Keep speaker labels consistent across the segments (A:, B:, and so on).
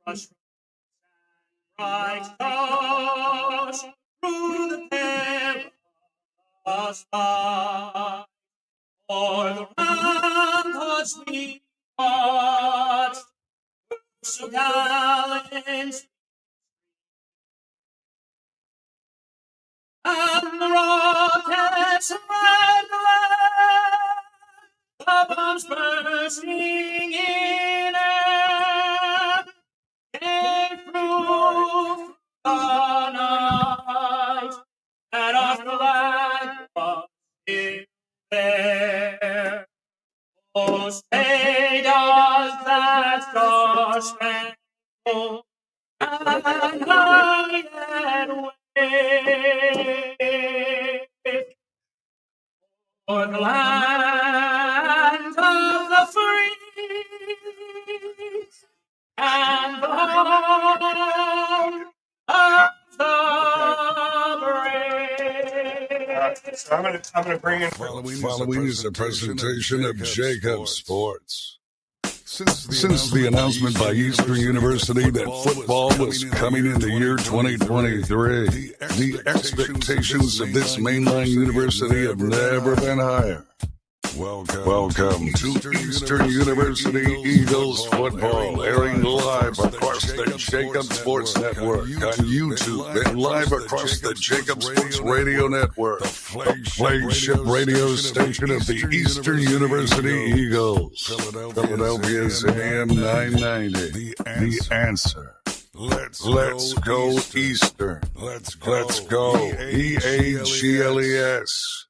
A: Right stars through the perilous fight, o'er the ramparts we watched, so gallant, and the rockets red glare, the bombs bursting in air, came through the night, and our flag was still there. Oh, stay does that star-spangled banner yet wave, for the land of the free and the home of the brave.
B: So I'm gonna bring in.
C: Following is a presentation of JAKIB Sports. Since the announcement by Eastern University that football was coming in the year 2023, the expectations of this mainline university have never been higher. Welcome to Eastern University Eagles football, airing live across the JAKIB Sports Network on YouTube and live across the JAKIB Sports Radio Network, the flagship radio station of the Eastern University Eagles. Philadelphia's AM 990, The Answer. Let's go Eastern. Let's go EAGLES.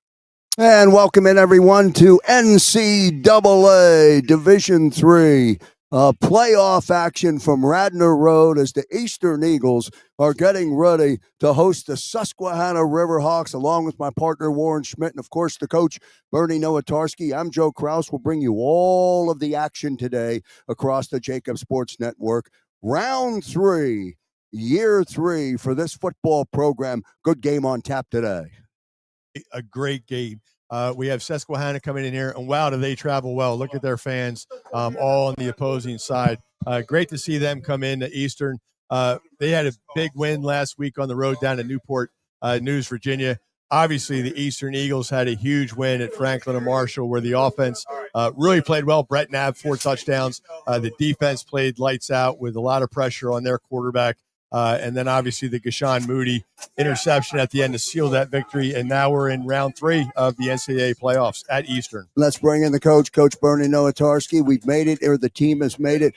D: And welcome in, everyone, to NCAA Division III playoff action from Radnor Road as the Eastern Eagles are getting ready to host the Susquehanna Riverhawks, along with my partner, Warren Schmidt, and, of course, the coach, Bernie Nowatarski. I'm Joe Krause. We'll bring you all of the action today across the JAKIB Sports Network. Round 3, year 3 for this football program. Good game on tap today.
E: A great game. We have Susquehanna coming in here, and wow, do they travel well. Look at their fans all on the opposing side. Great to see them come in to Eastern. They had a big win last week on the road down to Newport News, Virginia. Obviously, the Eastern Eagles had a huge win at Franklin and Marshall where the offense really played well. Brett Knapp, 4 touchdowns. The defense played lights out with a lot of pressure on their quarterback. And then obviously the Gashawn Moody interception at the end to seal that victory. And now we're in round 3 of the NCAA playoffs at Eastern.
D: Let's bring in the coach, Coach Bernie Nowatarski. We've made it, or the team has made it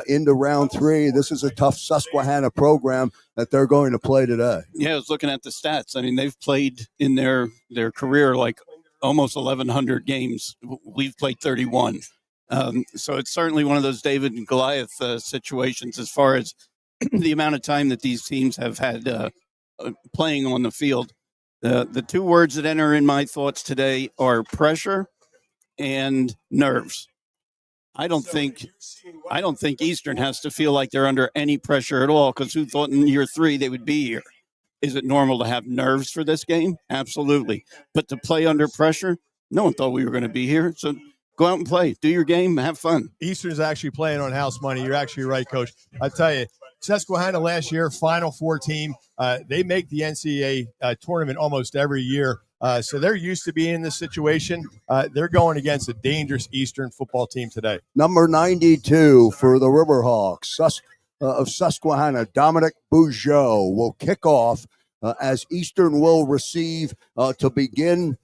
D: into round 3. This is a tough Susquehanna program that they're going to play today.
F: Yeah, I was looking at the stats. I mean, they've played in their career like almost 1,100 games. We've played 31. So it's certainly one of those David and Goliath situations as far as the amount of time that these teams have had playing on the field. The 2 words that enter in my thoughts today are pressure and nerves. I don't think Eastern has to feel like they're under any pressure at all, because who thought in year 3 they would be here? Is it normal to have nerves for this game? Absolutely. But to play under pressure, no one thought we were going to be here. So go out and play. Do your game. Have fun.
E: Eastern's actually playing on house money. You're actually right, Coach. I tell you, Susquehanna last year, Final Four team. They make the NCAA tournament almost every year. So they're used to being in this situation. They're going against a dangerous Eastern football team today.
D: Number 92 for the Riverhawks of Susquehanna, Dominic Bougeot, will kick off as Eastern will receive to begin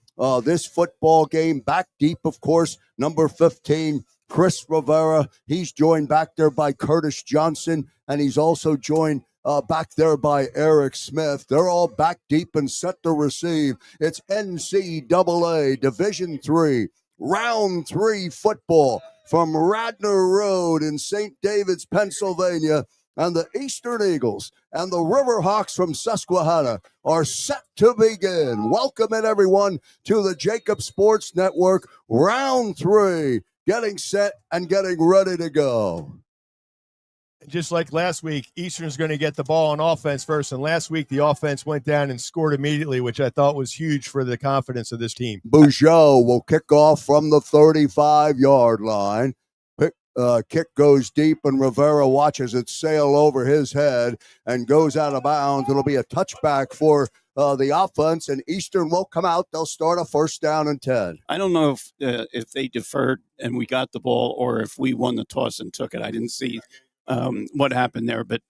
D: this football game. Back deep, of course, number 15, Chris Rivera. He's joined back there by Curtis Johnson, and he's also joined back there by Eric Smith. They're all back deep and set to receive. It's NCAA Division III, Round 3 football from Radnor Road in St. David's, Pennsylvania. And the Eastern Eagles and the Riverhawks from Susquehanna are set to begin. Welcome in, everyone, to the JAKIB Sports Network, Round 3. Getting set and getting ready to go.
E: Just like last week, Eastern's going to get the ball on offense first. And last week, the offense went down and scored immediately, which I thought was huge for the confidence of this team.
D: Bougeot will kick off from the 35-yard line. kick goes deep, and Rivera watches it sail over his head and goes out of bounds. It'll be a touchback for the offense, and Eastern will come out. They'll start a 1st down and 10.
F: I don't know if they deferred and we got the ball or if we won the toss and took it. I didn't see what happened there, but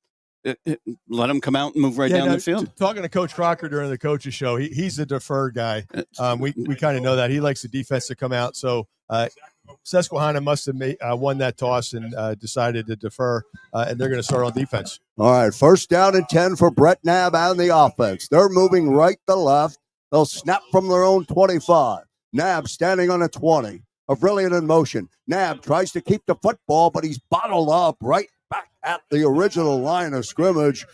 F: let them come out and move down the field.
E: Talking to Coach Crocker during the coaches show, he's the deferred guy. We kind of know that. He likes the defense to come out. So Susquehanna must have won that toss and decided to defer, and they're going to start on defense.
D: All right, 1st down and 10 for Brett Knabb and the offense. They're moving right to left. They'll snap from their own 25. Knabb standing on a 20. Avrilian in motion. Knabb tries to keep the football, but he's bottled up right back at the original line of scrimmage.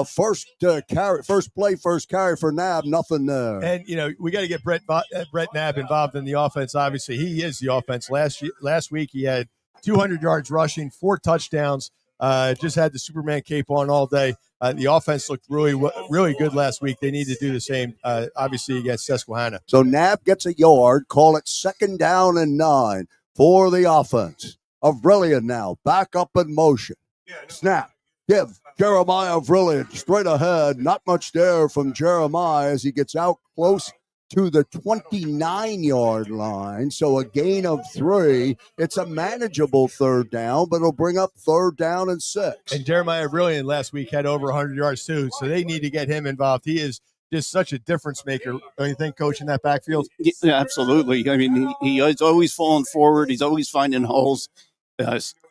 D: First play, first carry for Knabb, nothing there.
E: And, we got to get Brett Knabb involved in the offense. Obviously, he is the offense. Last week, he had 200 yards rushing, 4 touchdowns, just had the Superman cape on all day. The offense looked really good last week. They need to do the same, obviously, against Susquehanna.
D: So Knabb gets a yard, call it 2nd down and 9 for the offense. Avrilian now back up in motion. Snap. Give Jeremiah Avrilian straight ahead. Not much there from Jeremiah as he gets out close to the 29-yard line. So a gain of 3. It's a manageable 3rd down, but it'll bring up 3rd down and 6.
E: And Jeremiah Avrilian last week had over 100 yards too, so they need to get him involved. He is just such a difference maker. Don't you think, Coach, in that backfield?
F: Yeah, absolutely. I mean, he is always falling forward. He's always finding holes.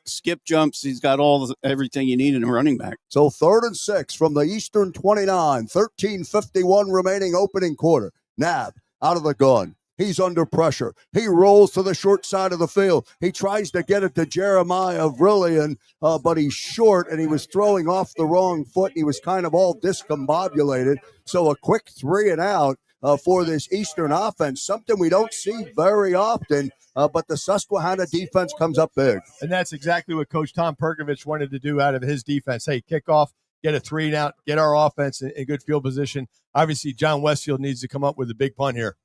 F: Skip jumps. He's got everything you need in a running back.
D: So 3rd and 6 from the Eastern 29, 13:51 remaining opening quarter. Knabb out of the gun. He's under pressure. He rolls to the short side of the field. He tries to get it to Jeremiah Avrilian, but he's short, and he was throwing off the wrong foot. He was kind of all discombobulated. So a quick 3 and out for this Eastern offense, something we don't see very often. But the Susquehanna defense comes up big.
E: And that's exactly what Coach Tom Perkovich wanted to do out of his defense. Hey, kick off, get a 3 and out, get our offense in good field position. Obviously, John Westfield needs to come up with a big punt here.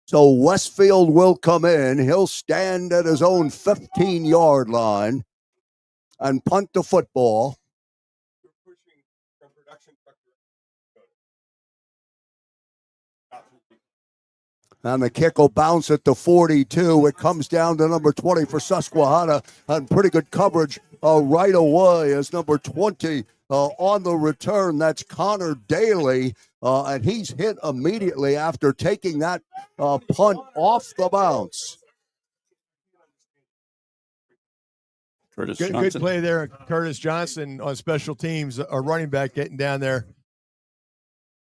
D: So Westfield will come in. He'll stand at his own 15-yard line and punt the football. And the kick will bounce at the 42. It comes down to number 20 for Susquehanna. And pretty good coverage right away as number 20 on the return. That's Connor Daly. And he's hit immediately after taking that punt off the bounce.
E: Good play there. Curtis Johnson on special teams, a running back getting down there.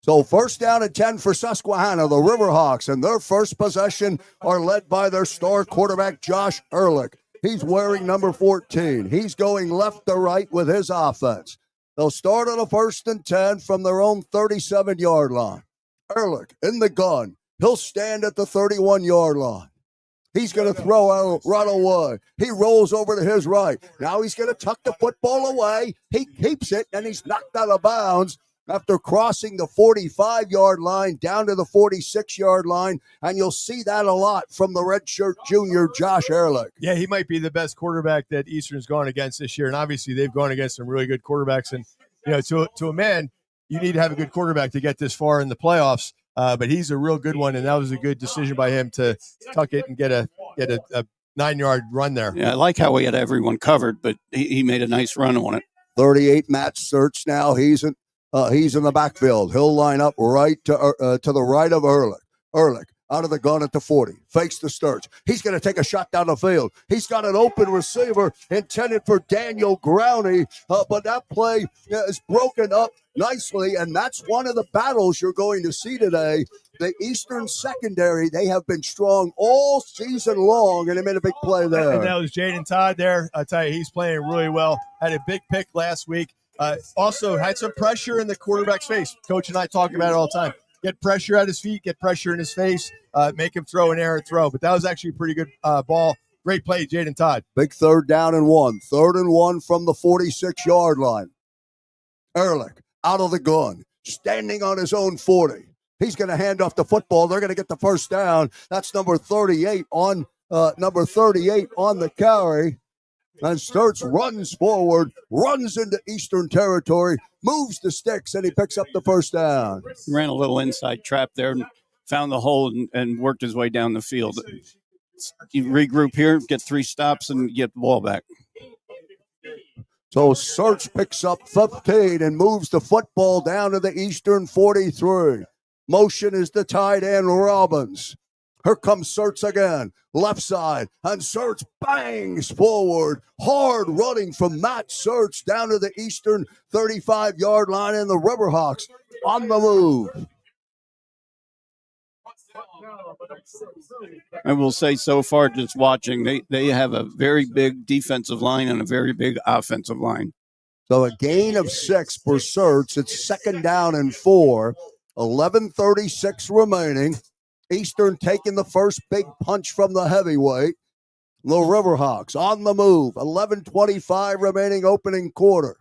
D: So 1st down and 10 for Susquehanna. The Riverhawks and their first possession are led by their star quarterback, Josh Ehrlich. He's wearing number 14. He's going left to right with his offense. They'll start on a 1st and 10 from their own 37-yard line. Ehrlich in the gun. He'll stand at the 31-yard line. He's going to throw out right away. He rolls over to his right. Now he's going to tuck the football away. He keeps it, and he's knocked out of bounds after crossing the 45-yard line down to the 46-yard line, and you'll see that a lot from the redshirt junior Josh Ehrlich.
E: Yeah, he might be the best quarterback that Eastern's gone against this year, and obviously they've gone against some really good quarterbacks. And to a man, you need to have a good quarterback to get this far in the playoffs. But he's a real good one, and that was a good decision by him to tuck it and get a 9-yard run there.
F: Yeah, I like how he had everyone covered, but he made a nice run on it.
D: 38 Matt Sturts now. He's in the backfield. He'll line up right to the right of Ehrlich. Ehrlich out of the gun at the 40. Fakes the Sturts. He's going to take a shot down the field. He's got an open receiver intended for Daniel Growney, but that play is broken up nicely, and that's one of the battles you're going to see today. The Eastern secondary, they have been strong all season long, and they made a big play there.
E: And that was Jaden Todd there. I tell you, he's playing really well. Had a big pick last week. Also had some pressure in the quarterback's face. Coach and I talk about it all the time. Get pressure at his feet, get pressure in his face, make him throw an errant throw. But that was actually a pretty good ball. Great play, Jaden Todd.
D: Big 3rd down and 1. 3rd and 1 from the 46-yard line. Ehrlich out of the gun, standing on his own 40. He's going to hand off the football. They're going to get the 1st down. That's number 38 on the carry. And Sturts runs forward, runs into Eastern territory, moves the sticks, and he picks up the first down.
F: He ran a little inside trap there and found the hole and worked his way down the field. You regroup here, get 3 stops, and get the ball back.
D: So Sturts picks up 15 and moves the football down to the Eastern 43. Motion is the tight end Robbins. Here comes Sturts again, left side, and Sturts bangs forward. Hard running from Matt Sturts down to the Eastern 35-yard line, and the Riverhawks on the move.
F: I will say so far, just watching, they have a very big defensive line and a very big offensive line.
D: So a gain of 6 for Sturts. It's 2nd down and 4. 11:36 remaining. Eastern taking the first big punch from the heavyweight. The Riverhawks on the move. 11:25 remaining opening quarter.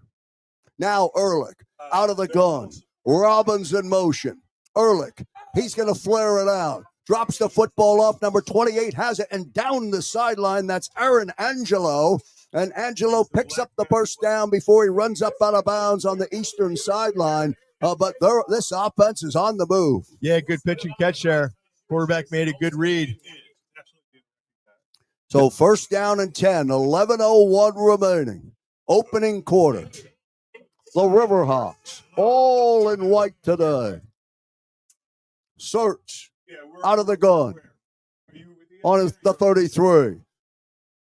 D: Now Ehrlich out of the gun. Robbins in motion. Ehrlich, he's going to flare it out. Drops the football off. Number 28 has it, and down the sideline, that's Aaron Angelo. And Angelo picks up the first down before he runs up out of bounds on the Eastern sideline. But this offense is on the move.
E: Yeah, good pitch and catch there. Quarterback made a good read.
D: So 1st down and 10, 11:01 remaining. Opening quarter. The Riverhawks, all in white today. Sturts out of the gun on the 33.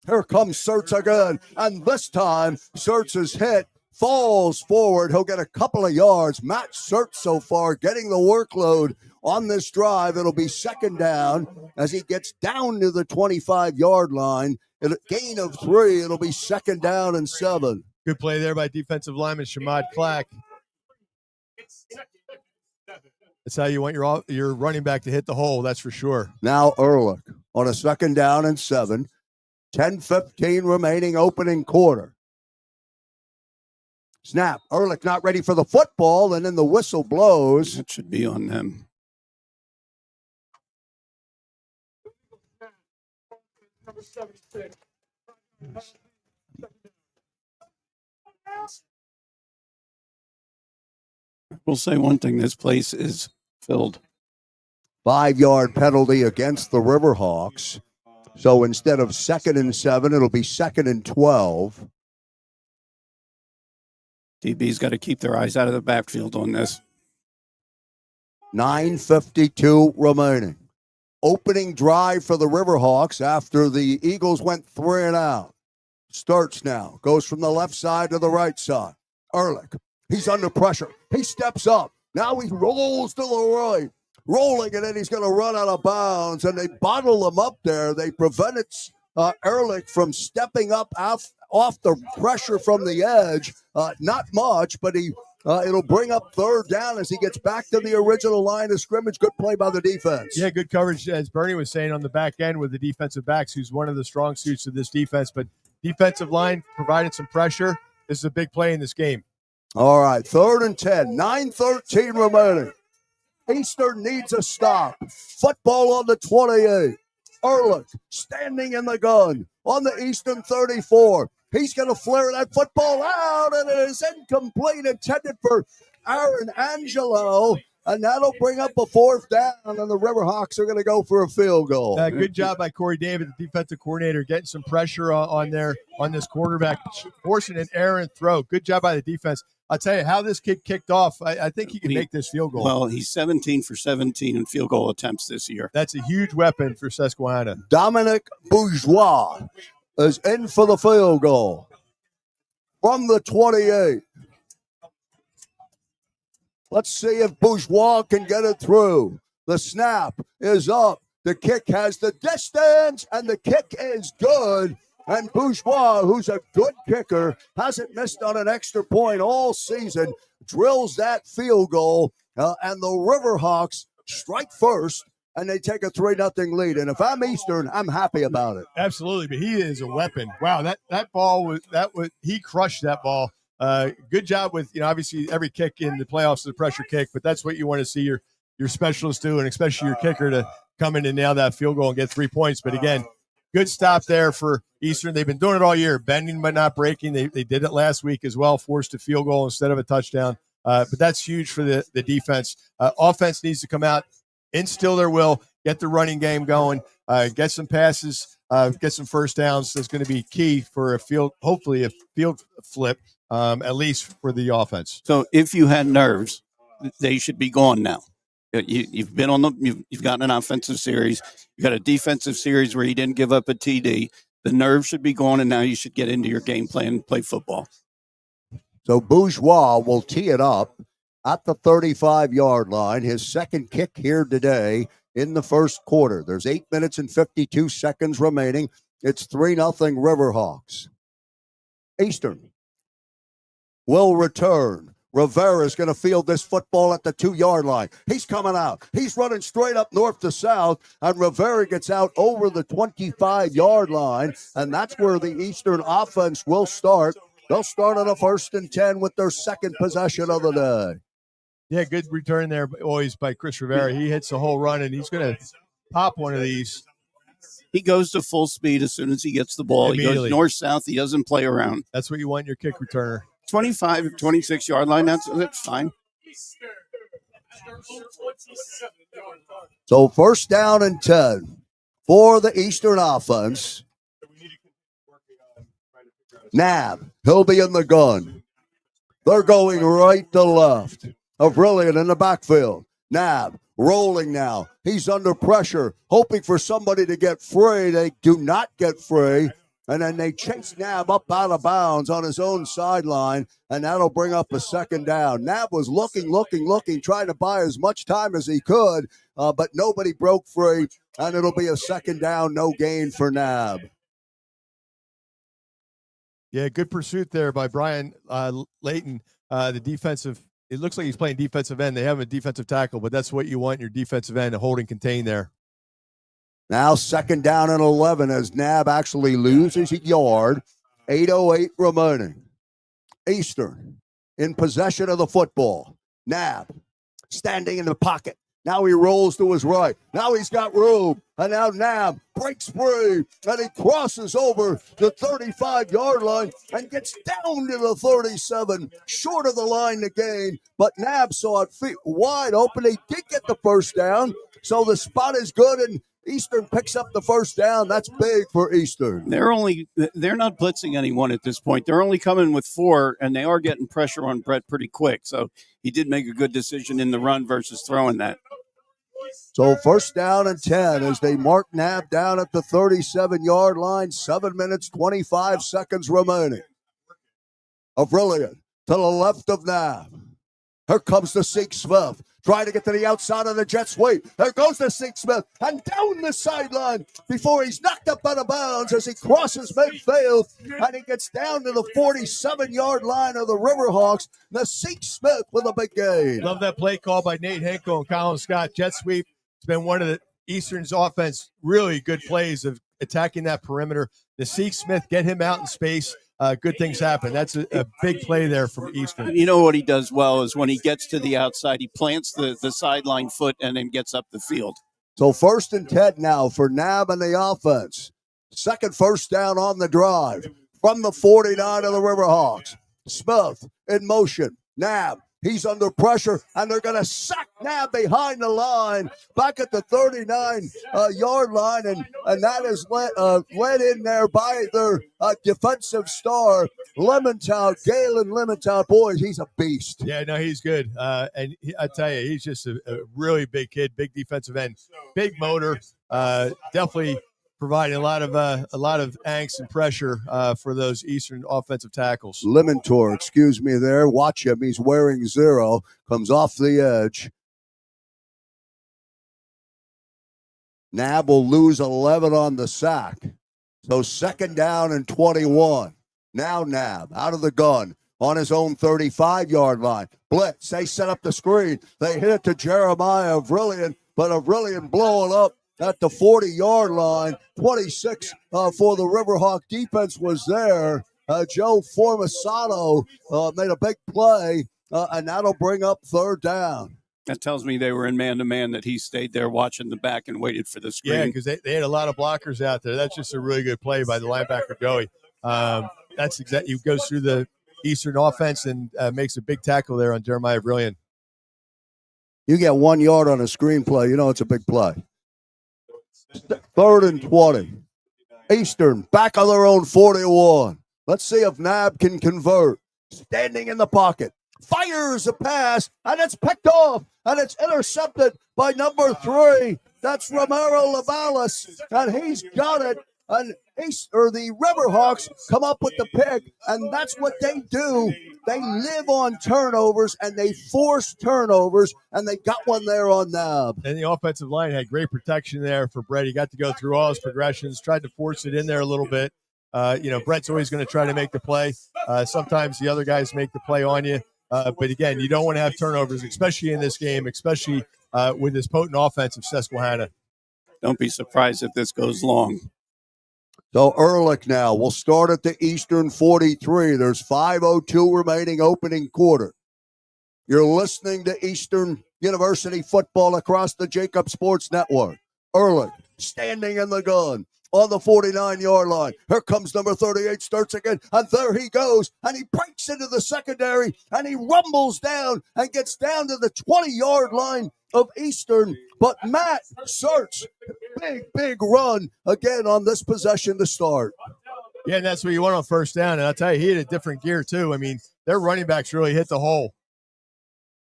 D: Here comes Sturts again, and this time Sturts is hit, falls forward. He'll get a couple of yards. Matt Sturts so far getting the workload on this drive. It'll be 2nd down as he gets down to the 25-yard line. A gain of 3. It'll be 2nd down and 7.
E: Good play there by defensive lineman Shamad Clack. That's how you want your running back to hit the hole, that's for sure.
D: Now Ehrlich on a 2nd down and 7. 10:15 remaining opening quarter. Snap. Ehrlich not ready for the football, and then the whistle blows.
F: That should be on them. We'll say one thing, this place is filled.
D: 5-yard penalty against the Riverhawks. So instead of 2nd and 7, it'll be 2nd and 12.
F: DB's got to keep their eyes out of the backfield on this.
D: 9:52 remaining. Opening drive for the Riverhawks after the Eagles went 3 and out. Sturts now. Goes from the left side to the right side. Ehrlich. He's under pressure. He steps up. Now he rolls to the right. Rolling, and then he's going to run out of bounds, and they bottle him up there. They prevented Ehrlich from stepping up off the pressure from the edge. Not much, but it'll bring up 3rd down as he gets back to the original line of scrimmage. Good play by the defense.
E: Yeah, good coverage, as Bernie was saying, on the back end with the defensive backs, who's one of the strong suits of this defense. But defensive line provided some pressure. This is a big play in this game.
D: All right, 3rd and 10, 9:13 remaining. Eastern needs a stop. Football on the 28. Ehrlich standing in the gun on the Eastern 34. He's going to flare that football out, and it is incomplete, intended for Aaron Angelo, and that'll bring up a 4th down, and the Riverhawks are going to go for a field goal.
E: Good job by Corey David, the defensive coordinator, getting some pressure on this quarterback, forcing an error and throw. Good job by the defense. I'll tell you how this kid kicked off. I think he can make this field goal.
F: Well, he's 17 for 17 in field goal attempts this year.
E: That's a huge weapon for Susquehanna.
D: Dominic Bourgeois is in for the field goal from the 28. Let's see if Bourgeois can get it through. The snap is up. The kick has the distance, and the kick is good. And Bourgeois, who's a good kicker, hasn't missed on an extra point all season, drills that field goal, and the Riverhawks strike first, and they take a 3-0 lead. And if I'm Eastern, I'm happy about it.
E: Absolutely, but he is a weapon. Wow, that ball was he crushed that ball. Good job with, obviously every kick in the playoffs is a pressure kick, but that's what you want to see your specialists do, and especially your kicker to come in and nail that field goal and get 3 points. But again, good stop there for Eastern. They've been doing it all year, bending but not breaking. They did it last week as well, forced a field goal instead of a touchdown. But that's huge for the defense. Offense needs to come out, instill their will, get the running game going, get some passes, get some first downs. That's going to be key for hopefully a field flip, at least for the offense.
F: So if you had nerves, they should be gone now. You've been you've gotten an offensive series. You got a defensive series where you didn't give up a TD. The nerves should be gone, and now you should get into your game plan and play football.
D: So Bourgeois will tee it up at the 35-yard line. His second kick here today in the first quarter. There's 8 minutes and 52 seconds remaining. It's 3-0 Riverhawks. Eastern will return. Rivera's going to field this football at the 2-yard line. He's coming out. He's running straight up north to south, and Rivera gets out over the 25-yard line, and that's where the Eastern offense will start. They'll start on a 1st and 10 with their second possession of the day.
E: Yeah, good return there always by Chris Rivera. He hits the whole run, and he's going to pop one of these.
F: He goes to full speed as soon as he gets the ball. He goes north-south. He doesn't play around.
E: That's what you want in your kick returner.
F: 25 or 26-yard line, that's fine.
D: So 1st down and 10 for the Eastern offense. Nab, he'll be in the gun. They're going right to left. Brilliant in the backfield. Nab rolling now. He's under pressure, hoping for somebody to get free. They do not get free. And then they chase Nab up out of bounds on his own sideline, and that'll bring up a 2nd down. Nab was looking, trying to buy as much time as he could, but nobody broke free, and it'll be a 2nd down, no gain for Nab.
E: Yeah, good pursuit there by Brian Layton, the defensive. It looks like he's playing defensive end. They have a defensive tackle, but that's what you want in your defensive end, a hold and contain there.
D: Now 2nd down and 11 as Nab actually loses a yard. 8:08 remaining. Eastern in possession of the football. Nab standing in the pocket. Now he rolls to his right. Now he's got room. And now Nab breaks free. And he crosses over the 35-yard line and gets down to the 37. Short of the line to gain. But Nab saw it wide open. He did get the 1st down. So the spot is good, and Eastern picks up the 1st down. That's big for Eastern.
F: They're not blitzing anyone at this point. They're only coming with 4, and they are getting pressure on Brett pretty quick. So he did make a good decision in the run versus throwing that.
D: So 1st down and 10 as they mark Nab down at the 37-yard line. 7 minutes, 25 seconds remaining. Brilliant to the left of Nab. Here comes the Zeke Smith. Trying to get to the outside of the Jets' sweep. There goes the Zeke Smith. And down the sideline before he's knocked up out of bounds as he crosses midfield. And he gets down to the 47-yard line of the Riverhawks. The Zeke Smith with a big gain.
E: Love that play call by Nate Henkel and Colin Scott. Jet sweep. It's been one of the Eastern's offense really good plays of attacking that perimeter. The Zeke Smith, get him out in space. Good things happen. That's a big play there from Eastern.
F: You know what he does well is when he gets to the outside, he plants the sideline foot and then gets up the field.
D: So 1st and 10 now for Nab and the offense. Second 1st down on the drive from the 49 of the Riverhawks. Smith in motion. Nab, he's under pressure, and they're going to sack Nab behind the line back at the 39-yard line, and that is led in there by their defensive star, Lemontown, Galen Lemontown. Boys, he's a beast.
E: Yeah, no, he's good. And I tell you, he's just a really big kid, big defensive end, big motor, definitely providing a lot of angst and pressure for those Eastern offensive tackles.
D: Lemontor, excuse me there. Watch him. He's wearing 0. Comes off the edge. Nab will lose 11 on the sack. So 2nd down and 21. Now Nab out of the gun on his own 35-yard line. Blitz. They set up the screen. They hit it to Jeremiah Avrilian, but Avrilian blowing up at the 40-yard line. 26 for the Riverhawk defense was there. Joe Formasano made a big play, and that'll bring up 3rd down.
F: That tells me they were in man-to-man, that he stayed there watching the back and waited for the screen.
E: Yeah, because they had a lot of blockers out there. That's just a really good play by the linebacker, Joey. That's exactly, he goes through the Eastern offense and makes a big tackle there on Jeremiah Brilliant.
D: You get 1 yard on a screenplay, you know it's a big play. 3rd and 20. Eastern back on their own 41. Let's see if Nab can convert. Standing in the pocket. Fires a pass, and it's picked off, and it's intercepted by number 3. That's Romero Lavalas, and he's got it. And the Riverhawks come up with the pick, and that's what they do. They live on turnovers, and they force turnovers, and they got one there on Nab.
E: And the offensive line had great protection there for Brett. He got to go through all his progressions, tried to force it in there a little bit. Brett's always going to try to make the play. Sometimes the other guys make the play on you. But again, you don't want to have turnovers, especially in this game, especially with this potent offense of Susquehanna.
F: Don't be surprised if this goes long.
D: So Ehrlich now will start at the Eastern 43. There's 5:02 remaining opening quarter. You're listening to Eastern University football across the JAKIB Sports Network. Ehrlich standing in the gun on the 49-yard line. Here comes number 38, starts again, and there he goes, and he breaks into the secondary, and he rumbles down and gets down to the 20-yard line of Eastern. But Matt Sertz, big run again on this possession to start.
E: Yeah, and that's what you want on first down. And I'll tell you, he hit a different gear too. I mean, their running backs really hit the hole.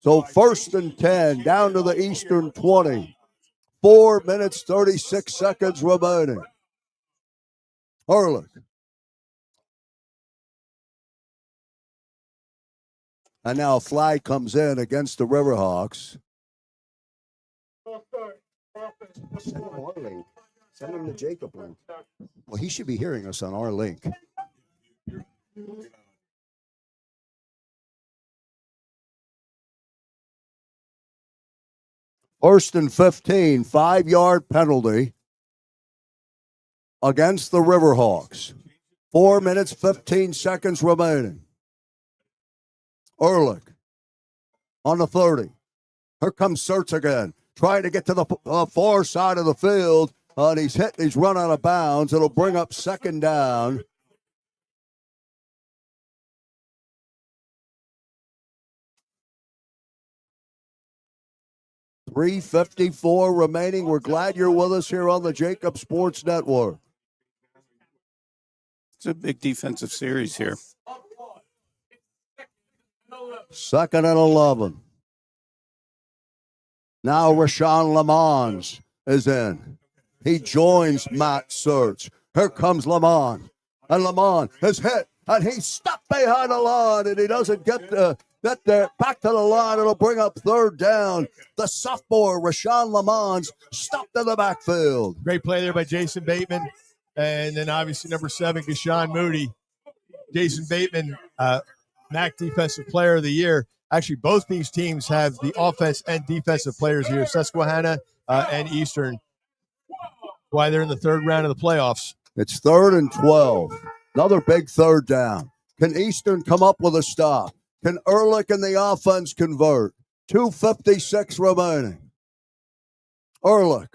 D: So 1st and 10, down to the Eastern 20. 4 minutes, 36 seconds remaining. Ehrlich. And now a flag comes in against the Riverhawks. Send him our link. Send him the JAKIB link. Well, he should be hearing us on our link. First and 15, 5-yard penalty against the Riverhawks. 4 minutes, 15 seconds remaining. Ehrlich on the 30. Here comes Sertz again, trying to get to the far side of the field. And he's run out of bounds. It'll bring up 2nd down. .354 remaining. We're glad you're with us here on the JAKIB Sports Network.
F: It's a big defensive series here.
D: 2nd and 11. Now Rashawn Lamons is in. He joins Matt Sertz. Here comes Lamont. And Lamont is hit. And he's stuck behind the line. And he doesn't get there. Back to the line. It'll bring up 3rd down. The sophomore, Rashawn Lamons, stopped in the backfield.
E: Great play there by Jason Bateman. And then obviously number 7, Gashawn Moody. Jason Bateman, MAC Defensive Player of the Year. Actually, both these teams have the offense and defensive players here, Susquehanna and Eastern. Why they're in the 3rd round of the playoffs.
D: It's 3rd and 12. Another big 3rd down. Can Eastern come up with a stop? Can Ehrlich and the offense convert? 2:56 remaining. Ehrlich.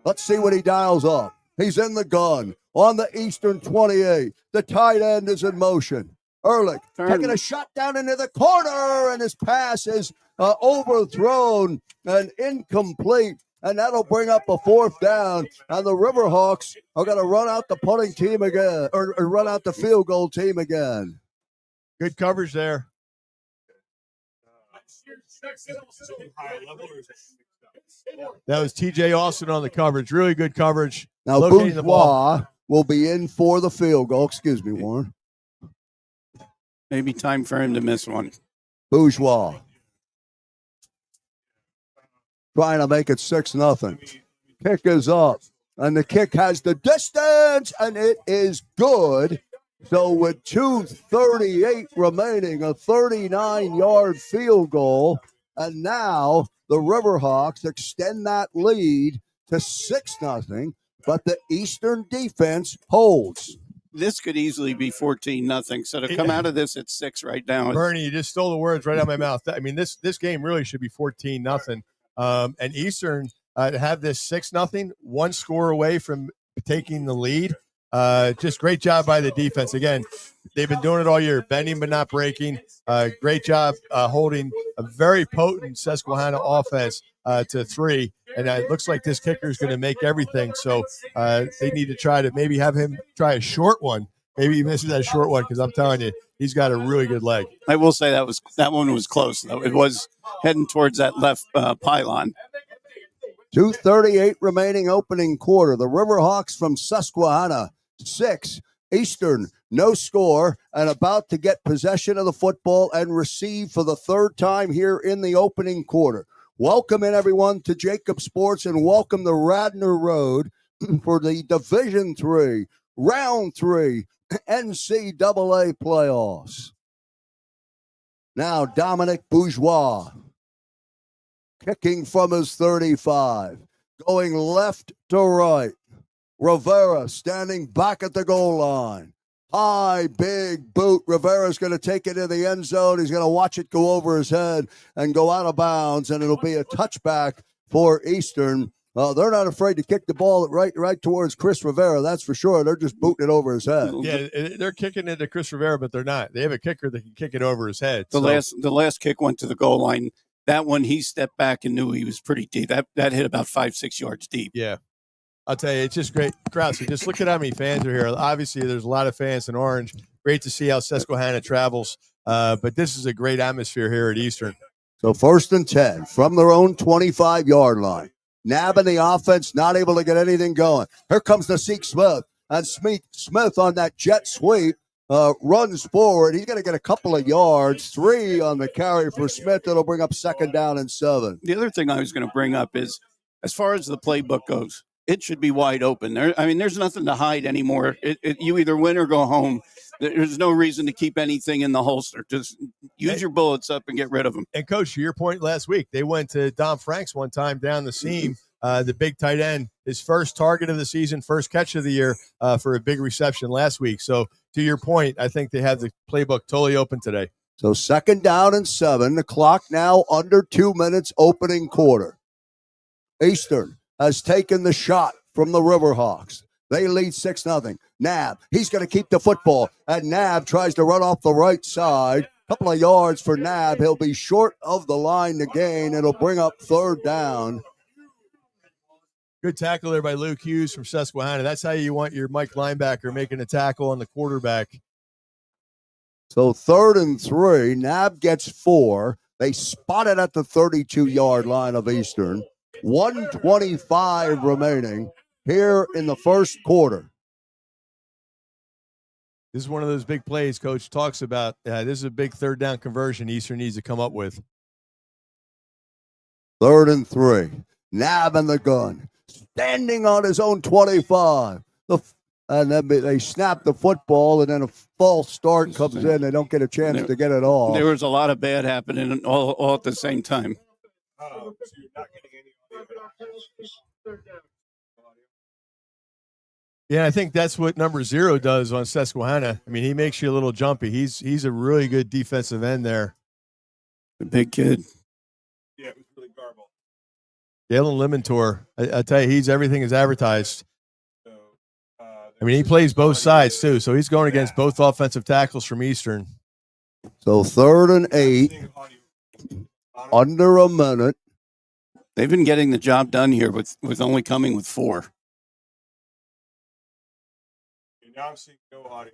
D: Let's see what he dials up. He's in the gun on the Eastern 28. The tight end is in motion. Ehrlich taking a shot down into the corner, and his pass is overthrown and incomplete. And that'll bring up a 4th down. And the Riverhawks are going to run out the punting team again, or run out the field goal team again.
E: Good coverage there. That was TJ Austin on the coverage. Really good coverage.
D: Now, Bourgeois will be in for the field goal. Excuse me, Warren.
F: Maybe time for him to miss one.
D: Bourgeois trying to make it 6-0. Kick is up, and the kick has the distance, and it is good. So with 2:38 remaining, a 39-yard field goal, and now the Riverhawks extend that lead to 6-0, but the Eastern defense holds.
F: this could easily be 14-0. So to come out of this at 6 right now,
E: Bernie, you just stole the words right out of my mouth. I mean, this game really should be 14-0. And Eastern to have this 6-0, one score away from taking the lead. Just great job by the defense. Again, they've been doing it all year, bending but not breaking. Great job holding a very potent Susquehanna offense to 3. And it looks like this kicker is going to make everything. So they need to try to maybe have him try a short one. Maybe he misses that short one because I'm telling you, he's got a really good leg.
F: I will say that one was close, though. It was heading towards that left pylon.
D: 2:38 remaining opening quarter. The Riverhawks from Susquehanna, 6. Eastern, no score, and about to get possession of the football and receive for the 3rd time here in the opening quarter. Welcome in, everyone, to JAKIB Sports, and welcome to Radnor Road for the Division III, Round 3 NCAA playoffs. Now Dominic Bourgeois, kicking from his 35, going left to right. Rivera standing back at the goal line. High, big boot. Rivera's going to take it in the end zone. He's going to watch it go over his head and go out of bounds, and it'll be a touchback for Eastern. They're not afraid to kick the ball right towards Chris Rivera. That's for sure. They're just booting it over his head.
E: Yeah, they're kicking it to Chris Rivera, but they're not. They have a kicker that can kick it over his head.
F: The last kick went to the goal line. That one, he stepped back and knew he was pretty deep. That hit about 5-6 yards deep.
E: Yeah. I'll tell you, it's just great. Krause, just look at how many fans are here. Obviously, there's a lot of fans in Orange. Great to see how Susquehanna travels. But this is a great atmosphere here at Eastern.
D: So 1st and 10 from their own 25-yard line. Nab in the offense, not able to get anything going. Here comes the Smith. And Smith on that jet sweep runs forward. He's going to get a couple of yards. 3 on the carry for Smith. That'll bring up 2nd down and 7.
F: The other thing I was going to bring up is, as far as the playbook goes, it should be wide open. There's nothing to hide anymore. You either win or go home. There's no reason to keep anything in the holster. Just use your bullets up and get rid of them.
E: And, Coach, to your point last week, they went to Dom Franks one time down the seam, the big tight end, his first target of the season, first catch of the year for a big reception last week. So, to your point, I think they have the playbook totally open today.
D: So 2nd down and 7. The clock now under 2 minutes opening quarter. Eastern has taken the shot from the Riverhawks. They lead 6-0. Nab, he's going to keep the football, and Nab tries to run off the right side. Couple of yards for Nab. He'll be short of the line to gain. It'll bring up 3rd down.
E: Good tackle there by Luke Hughes from Susquehanna. That's how you want your Mike linebacker making a tackle on the quarterback.
D: So 3rd and 3. Nab gets 4. They spot it at the 32-yard line of Eastern. 1:25 remaining here in the 1st quarter.
E: This is one of those big plays Coach talks about. This is a big 3rd down conversion Eastern needs to come up with.
D: 3rd and 3. Nab in the gun, standing on his own 25. And then they snap the football, and then a false start comes in. They don't get a chance to get it all.
F: There was a lot of bad happening all at the same time.
E: Yeah, I think that's what number 0 does on Susquehanna. I mean, he makes you a little jumpy. He's a really good defensive end there.
F: The big kid.
A: Yeah, it was really garbled.
E: Galen Limentor, I tell you, everything is advertised. I mean, he plays both sides, too, so he's going against both offensive tackles from Eastern.
D: So 3rd and 8, under a minute.
F: They've been getting the job done here with only coming with 4.
A: Now I'm seeing no audio.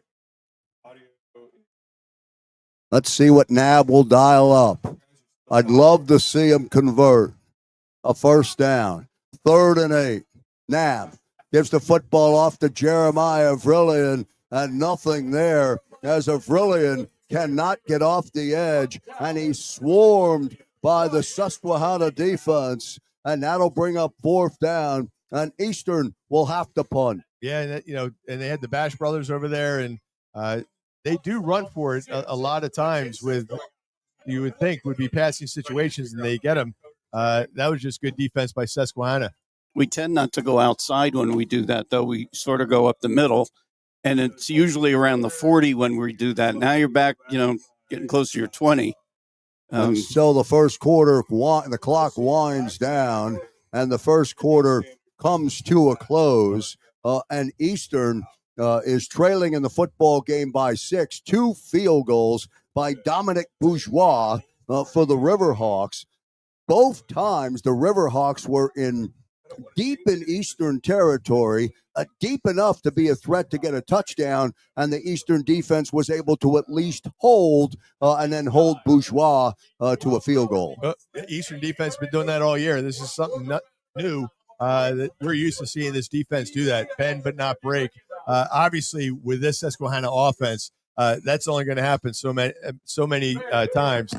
D: Let's see what Nab will dial up. I'd love to see him convert a 1st down. 3rd and 8. Nab gives the football off to Jeremiah Avrillian, and nothing there as Avrillian cannot get off the edge, and he's swarmed by the Susquehanna defense, and that'll bring up 4th down, and Eastern will have to punt.
E: Yeah, and they had the Bash brothers over there, and they do run for it a lot of times with, you would think, would be passing situations, and they get them. That was just good defense by Susquehanna.
F: We tend not to go outside when we do that, though. We sort of go up the middle. and it's usually around the 40 when we do that. Now you're back, getting close to your 20.
D: So the first quarter, the clock winds down, and the first quarter comes to a close, and Eastern is trailing in the football game by 6. 2 field goals by Dominic Bourgeois for the Riverhawks. Both times the Riverhawks were deep in Eastern territory, deep enough to be a threat to get a touchdown, and the Eastern defense was able to at least hold and then hold Bourgeois to a field goal.
E: The Eastern defense has been doing that all year. This is something new that we're used to seeing this defense do that, bend but not break. Obviously, with this Susquehanna offense, that's only going to happen so many times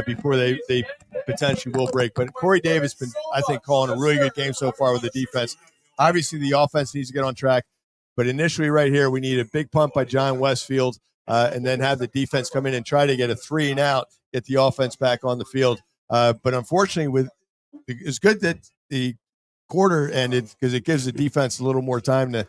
E: before they potentially will break. But Corey Davis been, I think, calling a really good game so far with the defense. Obviously, the offense needs to get on track. But initially right here, we need a big pump by John Westfield and then have the defense come in and try to get a 3-and-out, get the offense back on the field. But unfortunately, it's good that the quarter ended because it gives the defense a little more time to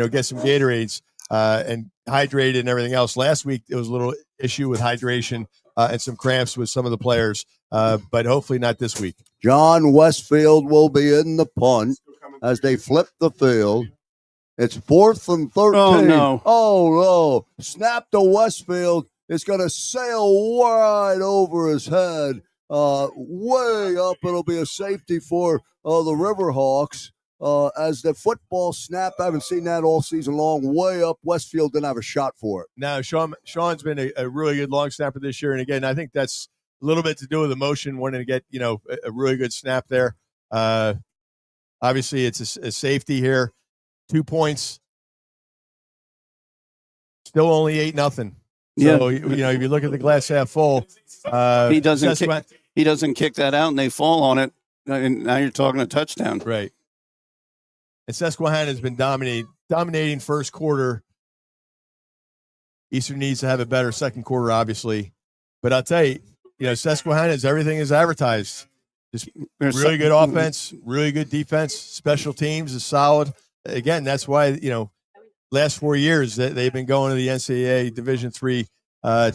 E: get some Gatorades and hydrate and everything else. Last week, there was a little issue with hydration and some cramps with some of the players, but hopefully not this week.
D: John Westfield will be in the punt as they flip the field. It's 4th and 13.
F: Oh, no.
D: Oh, no. Snap to Westfield. It's going to sail right over his head. Way up. It'll be a safety for the Riverhawks. As the football snap, I haven't seen that all season long. Way up. Westfield didn't have a shot for it.
E: Now, Sean's been a really good long snapper this year. And again, I think that's a little bit to do with emotion, wanting to get, a really good snap there. Obviously, it's a safety here. 2 points. Still only 8-0. So,
F: Yeah.
E: If you look at the glass half full,
F: he doesn't kick that out and they fall on it. And now you're talking a touchdown.
E: Right. And Susquehanna has been dominating first quarter. Eastern needs to have a better second quarter, obviously. But I'll tell you, Susquehanna's everything is advertised. Just really good offense, really good defense. Special teams is solid. Again, that's why, last 4 years that they've been going to the NCAA Division III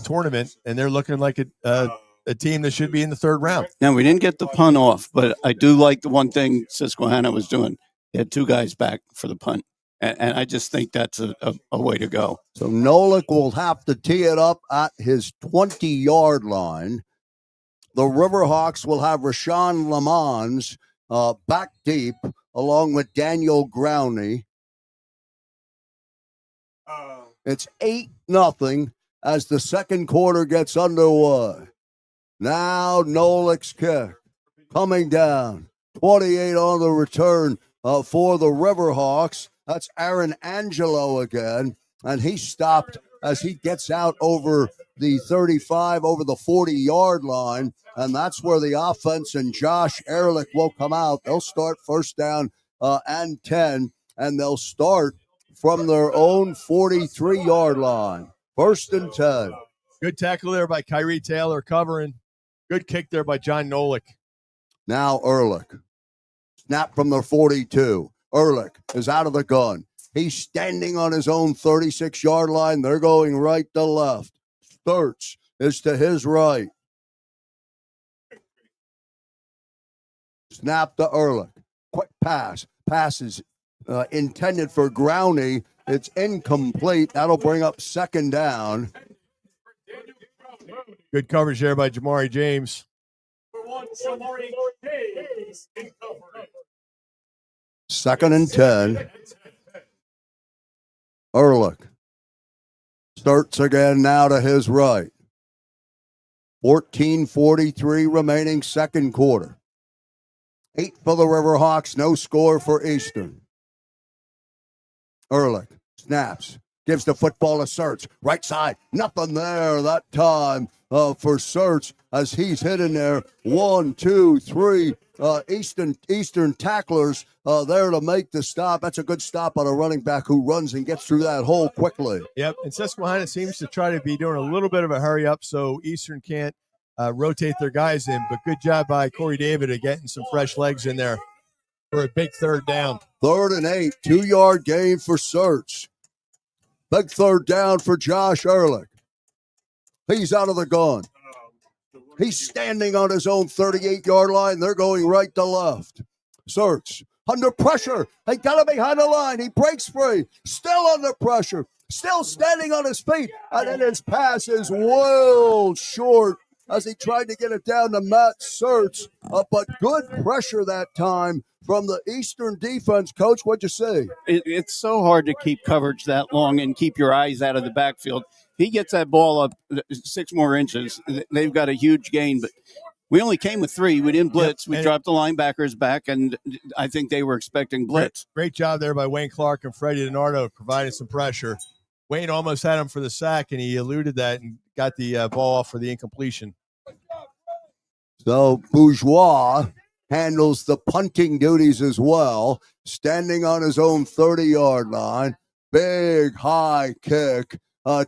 E: tournament, and they're looking like a team that should be in the third round.
F: Now, we didn't get the punt off, but I do like the one thing Susquehanna was doing. They had 2 guys back for the punt, and I just think that's a way to go.
D: So Nolik will have to tee it up at his 20-yard line. The Riverhawks will have Rashawn Lamons back deep, along with Daniel Growney. It's 8-0 as the second quarter gets underway. Now Nolik's kick coming down. 28 on the return for the Riverhawks. That's Aaron Angelo again. And he stopped as he gets out over the 35, over the 40-yard line. And that's where the offense and Josh Ehrlich will come out. They'll start first down and 10, and they'll start from their own 43-yard line. First and 10.
E: Good tackle there by Kyrie Taylor covering. Good kick there by John Nolik.
D: Now Ehrlich. Snap from the 42. Ehrlich is out of the gun. He's standing on his own 36-yard line. They're going right to left. Sturts is to his right. Snap to Ehrlich. Quick pass. Pass is intended for Growney. It's incomplete. That'll bring up second down.
E: Good coverage there by Jamari James.
D: Second and 10. Ehrlich starts again now to his right. 14:43 remaining second quarter. 8 for the Riverhawks, no score for Eastern. Ehrlich snaps, gives the football to Search. Right side, nothing there that time for Search as he's hitting there. 1, 2, 3 Eastern tacklers there to make the stop. That's a good stop on a running back who runs and gets through that hole quickly.
E: Yep, and Susquehanna seems to try to be doing a little bit of a hurry up so Eastern can't rotate their guys in. But good job by Corey David of getting some fresh legs in there for a big third down.
D: 3rd and 8, 2-yard gain for Search. Big third down for Josh Ehrlich. He's out of the gun. He's standing on his own 38-yard line. They're going right to left. Search. Under pressure. They got him behind the line. He breaks free. Still under pressure. Still standing on his feet. And then his pass is well short as he tried to get it down to Matt Search. But good pressure that time from the Eastern defense. Coach, what'd you say?
F: It's so hard to keep coverage that long and keep your eyes out of the backfield. If he gets that ball up 6 more inches, they've got a huge gain. But we only came with 3. We didn't blitz. We dropped the linebackers back, and I think they were expecting blitz.
E: Great job there by Wayne Clark and Freddie DiNardo providing some pressure. Wayne almost had him for the sack, and he eluded that and got the ball off for the incompletion.
D: So Bourgeois handles the punting duties as well, standing on his own 30-yard line. Big high kick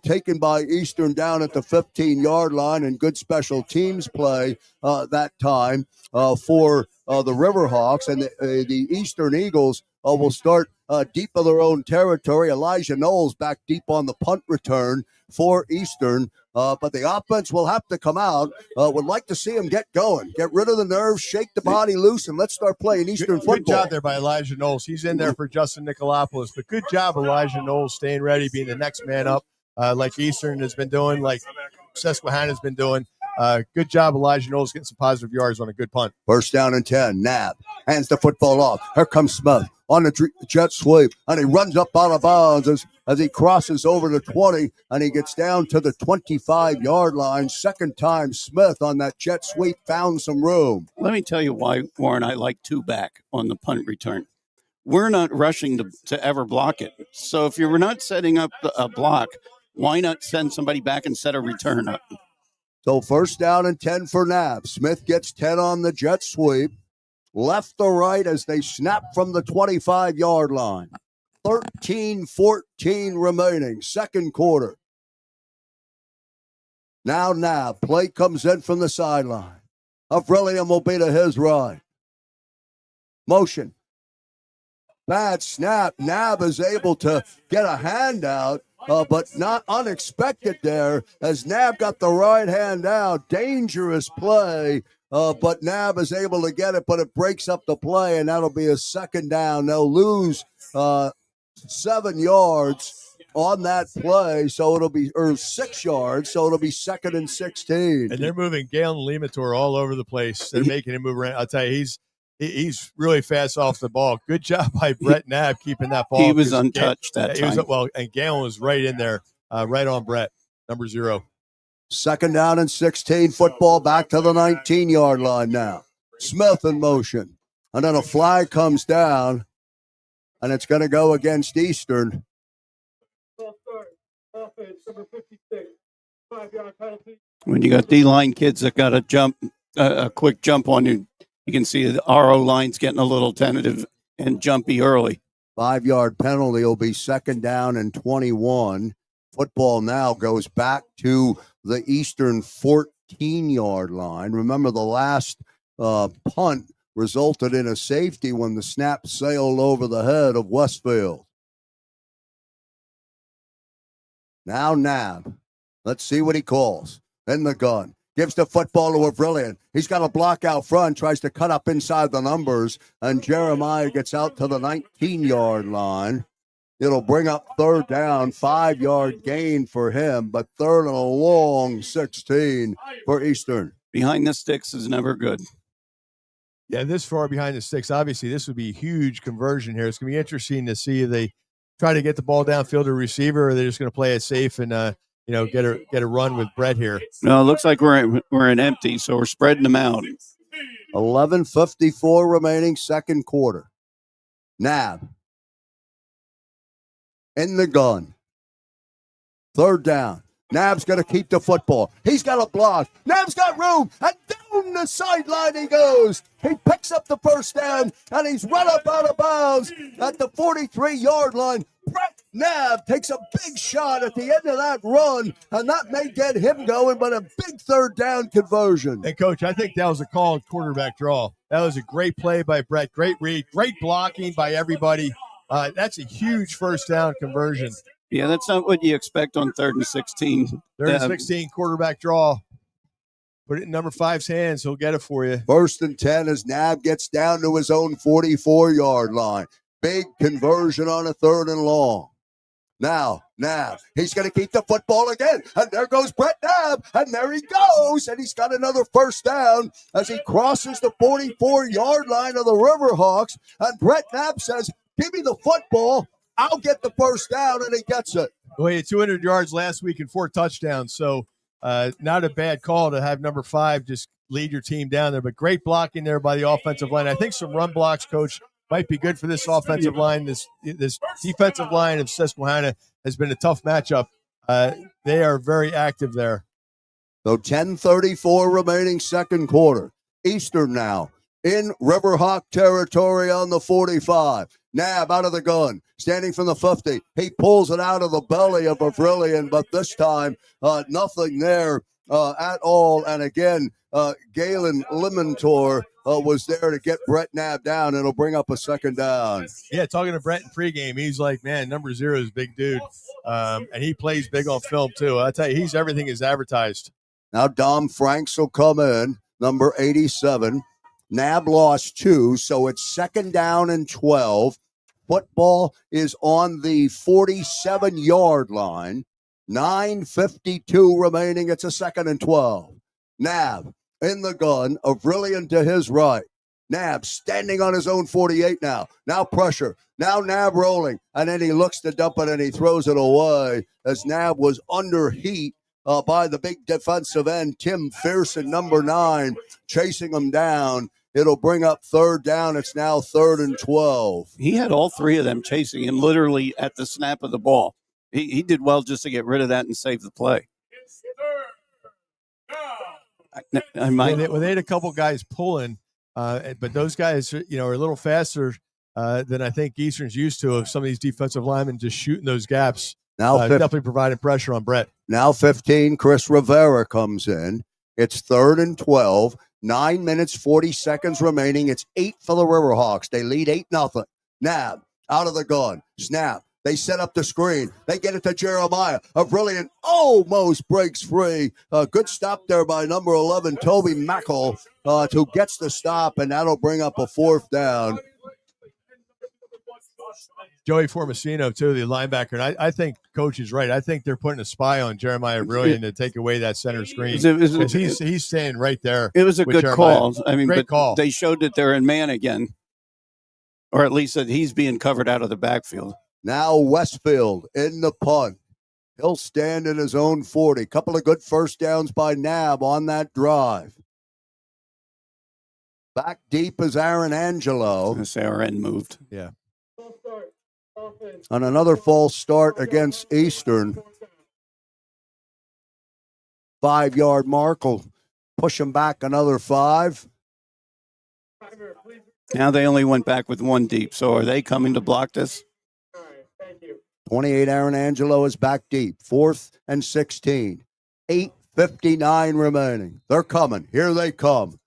D: taken by Eastern down at the 15-yard line, and good special teams play that time for the Riverhawks. And the Eastern Eagles will start deep of their own territory. Elijah Knowles back deep on the punt return for Eastern. But the offense will have to come out. Would like to see him get going. Get rid of the nerves, shake the body loose, and let's start playing Eastern football.
E: Good job there by Elijah Knowles. He's in there for Justin Nicolopoulos. But good job, Elijah Knowles, staying ready, being the next man up, like Eastern has been doing, like Susquehanna has been doing. Good job, Elijah Knowles, getting some positive yards on a good punt.
D: First down and 10. Nab hands the football off. Here comes Smith on the jet sweep, and he runs up out of bounds as he crosses over the 20, and he gets down to the 25-yard line. Second time Smith on that jet sweep found some room.
F: Let me tell you why, Warren, I like 2 back on the punt return. We're not rushing to ever block it. So if you're not setting up a block, why not send somebody back and set a return up?
D: So first down and 10 for Nab. Smith gets 10 on the jet sweep. Left to right as they snap from the 25-yard line. 13-14 remaining, second quarter. Now Nab. Play comes in from the sideline. Avrilian will be to his right. Motion. Bad snap. Nab is able to get a handout, but not unexpected there as Nab got the right hand out. Dangerous play, but Nab is able to get it, but it breaks up the play, and that'll be a second down. They'll lose 7 yards on that play, so it'll be 6 yards, so it'll be 2nd and 16.
E: And they're moving Galen Limator all over the place. They're making him move around. I'll tell you, he's really fast off the ball. Good job by Brett Nab keeping that ball.
F: He was untouched that time.
E: And Galen was right in there, right on Brett, number 0.
D: Second down and 16, football back to the 19-yard line now. Smith in motion. And then a flag comes down, and it's going to go against Eastern.
F: When you got D-line kids that got a jump, a quick jump on you, you can see the RO line's getting a little tentative and jumpy early.
D: 5-yard penalty will be second down and 21. Football now goes back to the Eastern 14-yard line. Remember, the last punt resulted in a safety when the snap sailed over the head of Westfield. Now Nab. Let's see what he calls. In the gun. Gives the football to Avrilian. He's got a block out front, tries to cut up inside the numbers, and Jeremiah gets out to the 19-yard line. It'll bring up third down, 5-yard gain for him, but third and a long 16 for Eastern.
F: Behind the sticks is never good.
E: Yeah, this far behind the sticks, obviously this would be a huge conversion here. It's going to be interesting to see if they try to get the ball downfield to receiver, or they're just going to play it safe and get a run with Brett here.
F: No, it looks like we're in empty, so we're spreading them out.
D: 11:54 remaining, second quarter. Nab in the gun. Third down. Nab's going to keep the football. He's got a block. Nab's got room. And down the sideline he goes. He picks up the first down, and he's run up out of bounds at the 43-yard line. Brett Nab takes a big shot at the end of that run, and that may get him going, but a big third down conversion.
E: And, Coach, I think that was a called quarterback draw. That was a great play by Brett. Great read. Great blocking by everybody. That's a huge first down conversion.
F: Yeah, that's not what you expect on 3rd and 16.
E: 3rd and 16, quarterback draw. Put it in number 5's hands. He'll get it for you.
D: 1st and 10 as Nab gets down to his own 44-yard line. Big conversion on a 3rd and long. Now, he's going to keep the football again. And there goes Brett Nab. And there he goes. And he's got another first down as he crosses the 44-yard line of the Riverhawks. And Brett Nab says, give me the football. I'll get the first down. And he gets it.
E: Well, he had 200 yards last week and 4 touchdowns. So not a bad call to have number 5 just lead your team down there. But great blocking there by the offensive line. I think some run blocks, Coach, might be good for this offensive line. This defensive line of Susquehanna has been a tough matchup. They are very active there.
D: So 10:34 remaining second quarter. Eastern now in Riverhawk territory on the 45. Nab out of the gun, standing from the 50. He pulls it out of the belly of Avrillian, but this time nothing there at all. And again, Galen Limentor was there to get Brett Nab down. It'll bring up a second down.
E: Yeah, talking to Brett in pregame, he's like, man, number 0 is a big dude. And he plays big on film, too. I tell you, he's everything is advertised.
D: Now Dom Franks will come in, number 87. Nab lost 2, so it's 2nd down and 12. Football is on the 47-yard line. 9:52 remaining. It's a 2nd and 12. Nab in the gun, Avrillian to his right. Nab standing on his own 48 now. Now pressure. Now Nab rolling. And then he looks to dump it and he throws it away as Nab was under heat by the big defensive end, Tim Fearson, number 9, chasing him down. It'll bring up 3rd down. It's now 3rd and 12.
F: He had all 3 of them chasing him literally at the snap of the ball. He did well just to get rid of that and save the play.
E: Well, they had a couple guys pulling, but those guys, are a little faster than I think Eastern's used to of some of these defensive linemen just shooting those gaps.
D: Now
E: definitely providing pressure on Brett.
D: Now 15, Chris Rivera comes in. It's 3rd and 12. 9 minutes, 40 seconds remaining. It's 8 for the Riverhawks. They lead 8-0. Nab out of the gun. Snap. They set up the screen. They get it to Jeremiah. Avrillian almost breaks free. Good stop there by number 11, Toby Mackel, who gets the stop, and that'll bring up a 4th down.
E: Joey Formasino, too, the linebacker. And I think Coach is right. I think they're putting a spy on Jeremiah Avrillian to take away that center screen. He's staying right there.
F: It was a good call. I mean,
E: great call.
F: They showed that they're in man again, or at least that he's being covered out of the backfield.
D: Now Westfield in the punt. He'll stand in his own 40. Couple of good first downs by Nab on that drive. Back deep is Aaron Angelo.
F: This Aaron moved.
E: Yeah.
D: On another false start against Eastern. 5-yard mark will push him back another 5.
F: Now they only went back with 1 deep. So are they coming to block this?
D: 28, Aaron Angelo is back deep. 4th and 16. 8:59 remaining. They're coming. Here they come.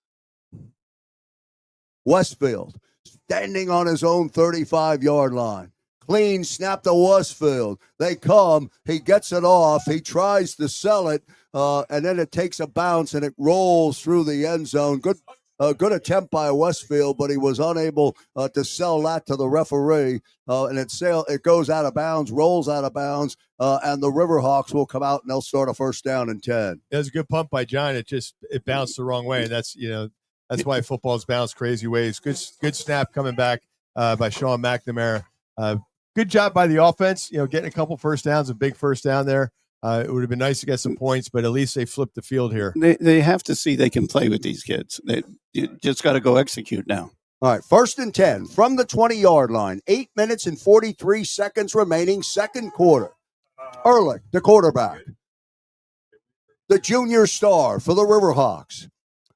D: Westfield standing on his own 35-yard line. Clean snap to Westfield. They come. He gets it off. He tries to sell it, and then it takes a bounce, and it rolls through the end zone. Good attempt by Westfield, but he was unable to sell that to the referee, and it goes out of bounds, rolls out of bounds, and the Riverhawks will come out, and they'll start a 1st down and 10.
E: It was a good pump by John. It bounced the wrong way, and that's why football's bounced crazy ways. Good snap coming back by Sean McNamara. Good job by the offense, getting a couple first downs, a big first down there. It would have been nice to get some points, but at least they flipped the field here.
F: They have to see they can play with these kids. You just got to go execute now.
D: All right, 1st and 10 from the 20-yard line. 8 minutes and 43 seconds remaining, second quarter. Ehrlich, the quarterback. The junior star for the Riverhawks.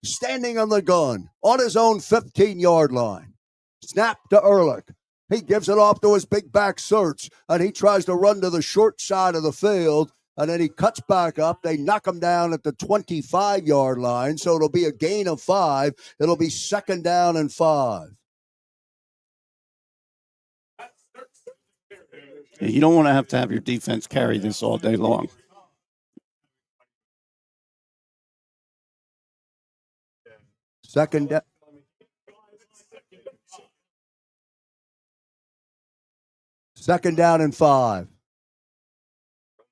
D: Standing on the gun on his own 15-yard line. Snap to Ehrlich. He gives it off to his big back Sertz, and he tries to run to the short side of the field, and then he cuts back up. They knock him down at the 25-yard line, so it'll be a gain of 5. It'll be 2nd down and 5.
F: You don't want to have your defense carry this all day long.
D: Second down and 5.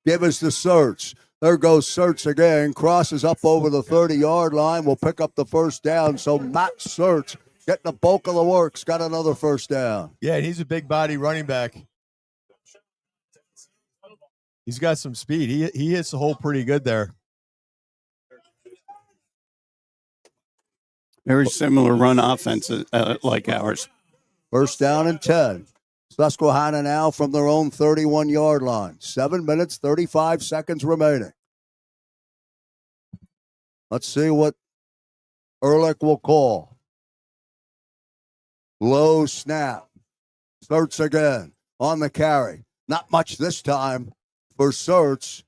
D: Give us the search. There goes Search again. Crosses up over the 30-yard line. Will pick up the first down. So Matt Search getting the bulk of the works. Got another first down.
E: Yeah, and he's a big body running back. He's got some speed. He hits the hole pretty good there.
F: Very similar run offense like ours.
D: First down and 10. Susquehanna now from their own 31-yard line. 7 minutes, 35 seconds remaining. Let's see what Ehrlich will call. Low snap. Search again on the carry. Not much this time for Search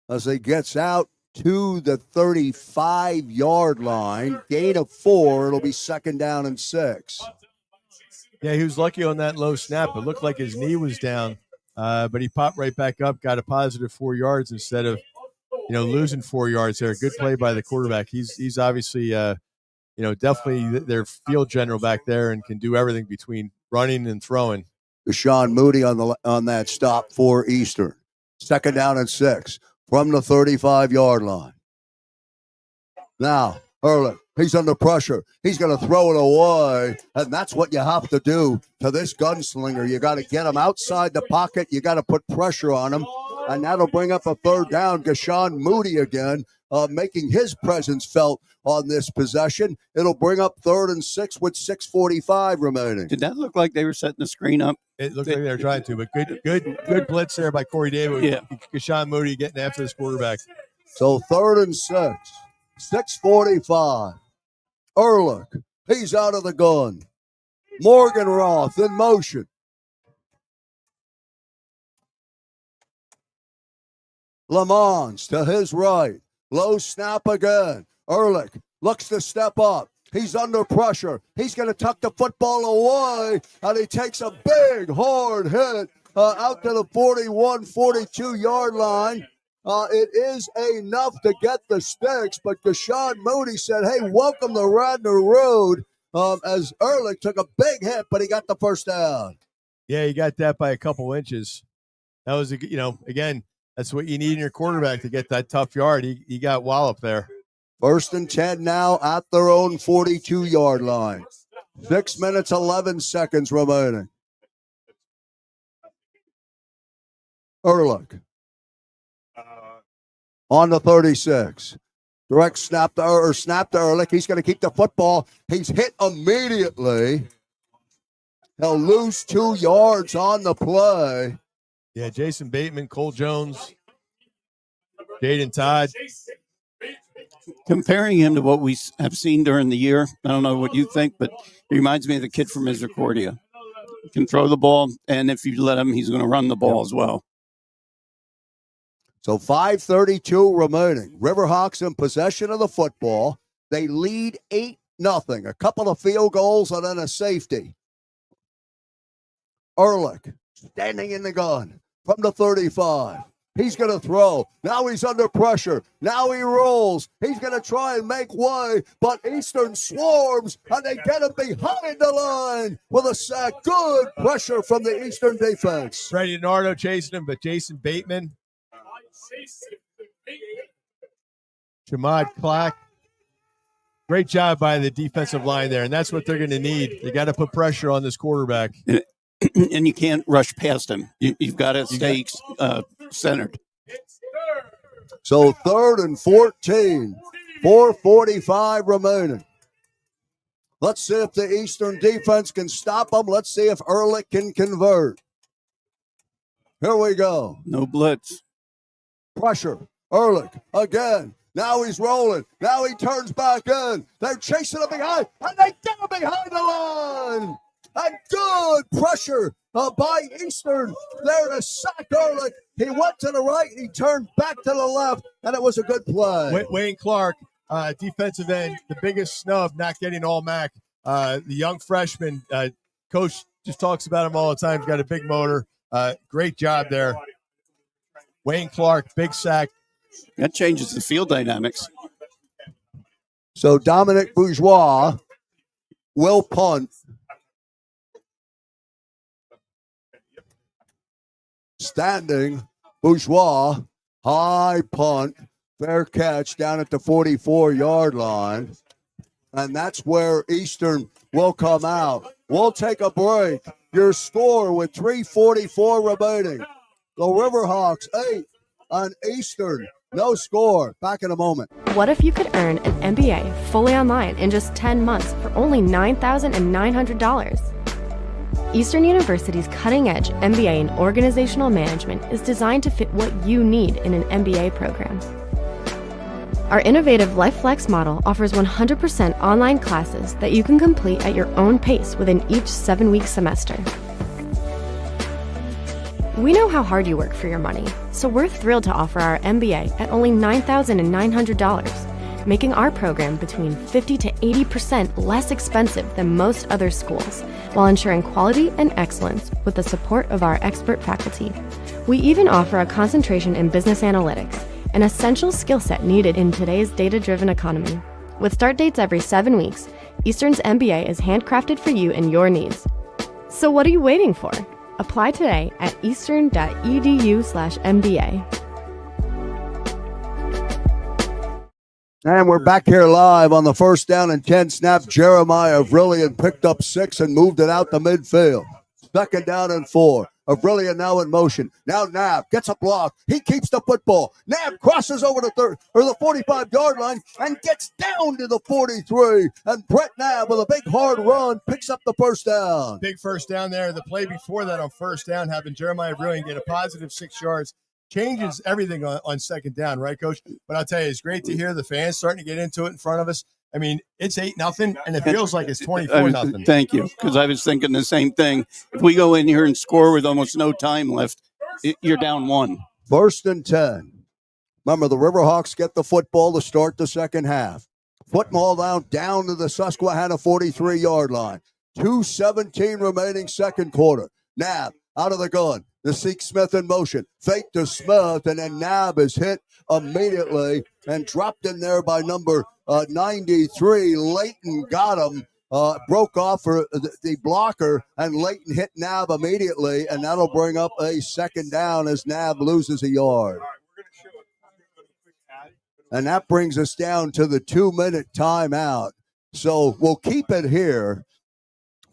D: as he gets out to the 35-yard line. Gain of 4. It'll be second down and 6.
E: Yeah, he was lucky on that low snap. It looked like his knee was down, but he popped right back up, got a positive 4 yards instead of, losing 4 yards there. Good play by the quarterback. He's obviously, definitely their field general back there and can do everything between running and throwing.
D: Deshaun Moody on that stop for Eastern. Second down and 6 from the 35-yard line. Now, Ehrlich, he's under pressure. He's going to throw it away, and that's what you have to do to this gunslinger. You got to get him outside the pocket. You got to put pressure on him, and that'll bring up a third down. Deshaun Moody again, making his presence felt on this possession. It'll bring up 3rd and 6 with 6:45 remaining.
F: Did that look like they were setting the screen up?
E: It looked like they were trying to, but good blitz there by Corey Davis.
F: Yeah.
E: Deshaun Moody getting after this quarterback.
D: So 3rd and 6, 6:45. Ehrlich, he's out of the gun. Morgan Roth in motion. Lamons to his right. Low snap again. Ehrlich looks to step up. He's under pressure. He's going to tuck the football away, and he takes a big, hard hit out to the 41, 42-yard line. It is enough to get the sticks, but Deshaun Moody said, hey, welcome to Radnor Road, as Ehrlich took a big hit, but he got the first down.
E: Yeah, he got that by a couple inches. That was, again, that's what you need in your quarterback to get that tough yard. He got walloped there.
D: 1st and 10 now at their own 42-yard line. 6 minutes, 11 seconds remaining. Ehrlich on the 36. Direct snap to Ehrlich. He's going to keep the football. He's hit immediately. He'll lose 2 yards on the play.
E: Yeah, Jason Bateman, Cole Jones, Jaden Todd.
F: Comparing him to what we have seen during the year, I don't know what you think, but he reminds me of the kid from Misericordia. He can throw the ball, and if you let him, he's going to run the ball as well.
D: So 5:32 remaining. Riverhawks in possession of the football. They lead 8-0. A couple of field goals and then a safety. Ehrlich standing in the gun from the 35. He's going to throw. Now he's under pressure. Now he rolls. He's going to try and make way, but Eastern swarms, and they get him behind the line with a sack. Good pressure from the Eastern defense.
E: Freddie Nardo chasing him, but Jason Bateman, Jamad Clack. Great job by the defensive line there, and that's what they're going to need. They got to put pressure on this quarterback.
F: And you can't rush past him. You've got to stay centered.
D: So 3rd and 14, 4:45 remaining. Let's see if the Eastern defense can stop them. Let's see if Ehrlich can convert. Here we go.
F: No blitz.
D: Pressure. Ehrlich again. Now he's rolling. Now he turns back in. They're chasing him behind, and they get him behind the line. And good pressure by Eastern there to sack Ehrlich. He went to the right, he turned back to the left, and it was a good play.
E: Wayne Clark, defensive end, the biggest snub, not getting all MAC. The young freshman, coach just talks about him all the time. He's got a big motor. Great job there. Wayne Clark, big sack.
F: That changes the field dynamics.
D: So Dominic Bourgeois will punt. Standing, Bourgeois, high punt, fair catch down at the 44-yard line. And that's where Eastern will come out. We'll take a break. Your score with 3:44 remaining. The Riverhawks 8 on Eastern. No score. Back in a moment.
B: What if you could earn an MBA fully online in just 10 months for only $9,900? Eastern University's cutting-edge MBA in Organizational Management is designed to fit what you need in an MBA program. Our innovative LifeFlex model offers 100% online classes that you can complete at your own pace within each 7-week semester. We know how hard you work for your money, so we're thrilled to offer our MBA at only $9,900, making our program between 50 to 80% less expensive than most other schools, while ensuring quality and excellence with the support of our expert faculty. We even offer a concentration in business analytics, an essential skill set needed in today's data-driven economy. With start dates every 7 weeks, Eastern's MBA is handcrafted for you and your needs. So what are you waiting for? Apply today at eastern.edu/MBA.
D: And we're back here live on the 1st down and 10 snap. Jeremiah Avrillian picked up 6 and moved it out the midfield. 2nd down and 4. Avrillian now in motion. Now Nab gets a block. He keeps the football. Nab crosses over the 45-yard line and gets down to the 43. And Brett Nab with a big hard run picks up the 1st down.
E: Big 1st down there. The play before that on 1st down, having Jeremiah Avrillian get a positive 6 yards, changes everything on 2nd down, right, Coach? But I'll tell you, it's great to hear the fans starting to get into it in front of us. I mean, it's 8-0, and it feels like it's 24-0.
F: Thank you, because I was thinking the same thing. If we go in here and score with almost no time left, you're down 1.
D: 1st and 10. Remember, the Riverhawks get the football to start the 2nd half. Football down to the Susquehanna 43-yard line. 2:17 remaining 2nd quarter. Nab out of the gun. Nasik Smith in motion. Fake to Smith, and then Nab is hit immediately and dropped in there by number 93. Layton got him, broke off for the blocker, and Layton hit Nab immediately, and that'll bring up a 2nd down as Nab loses a yard. And that brings us down to the 2-minute timeout. So we'll keep it here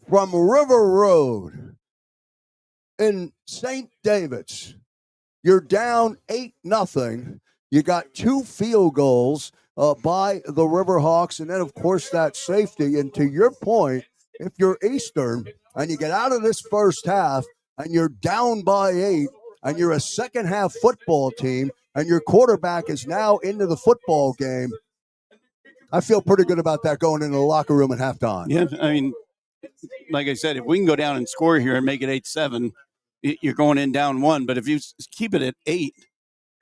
D: from River Road in St. David's. You're down 8-0. You got 2 field goals by the Riverhawks, and then, of course, that safety. And to your point, if you're Eastern and you get out of this 1st half and you're down by 8 and you're a 2nd half football team and your quarterback is now into the football game, I feel pretty good about that going into the locker room at halftime.
F: Yeah, I mean, like I said, if we can go down and score here and make it 8-7, you're going in down 1. But if you keep it at 8,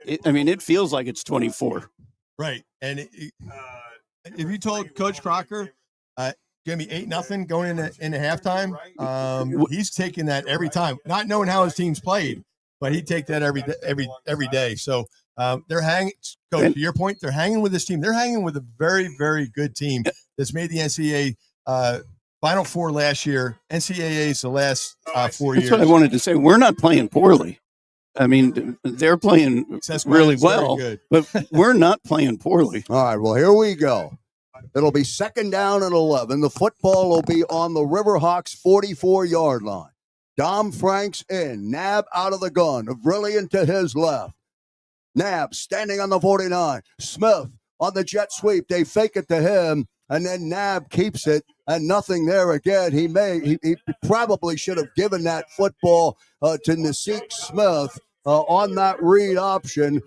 F: it feels like it's 24.
E: Right. And if you told Coach Crocker, going to be 8-0 going into halftime, he's taking that every time, not knowing how his team's played, but he'd take that every day. So they're hanging, Coach, to your point, they're hanging with this team. They're hanging with a very, very good team that's made the NCAA Final Four last year. NCAA's the last 4 years.
F: That's what I wanted to say. We're not playing poorly. I mean, they're playing really well, but we're not playing poorly.
D: All right, well, here we go. It'll be 2nd down and 11. The football will be on the Riverhawks 44-yard line. Dom Franks in. Nab out of the gun. Brilliant to his left. Nab standing on the 49. Smith on the jet sweep. They fake it to him, and then Nab keeps it, and nothing there again. He probably should have given that football to Nasik Smith on that read option.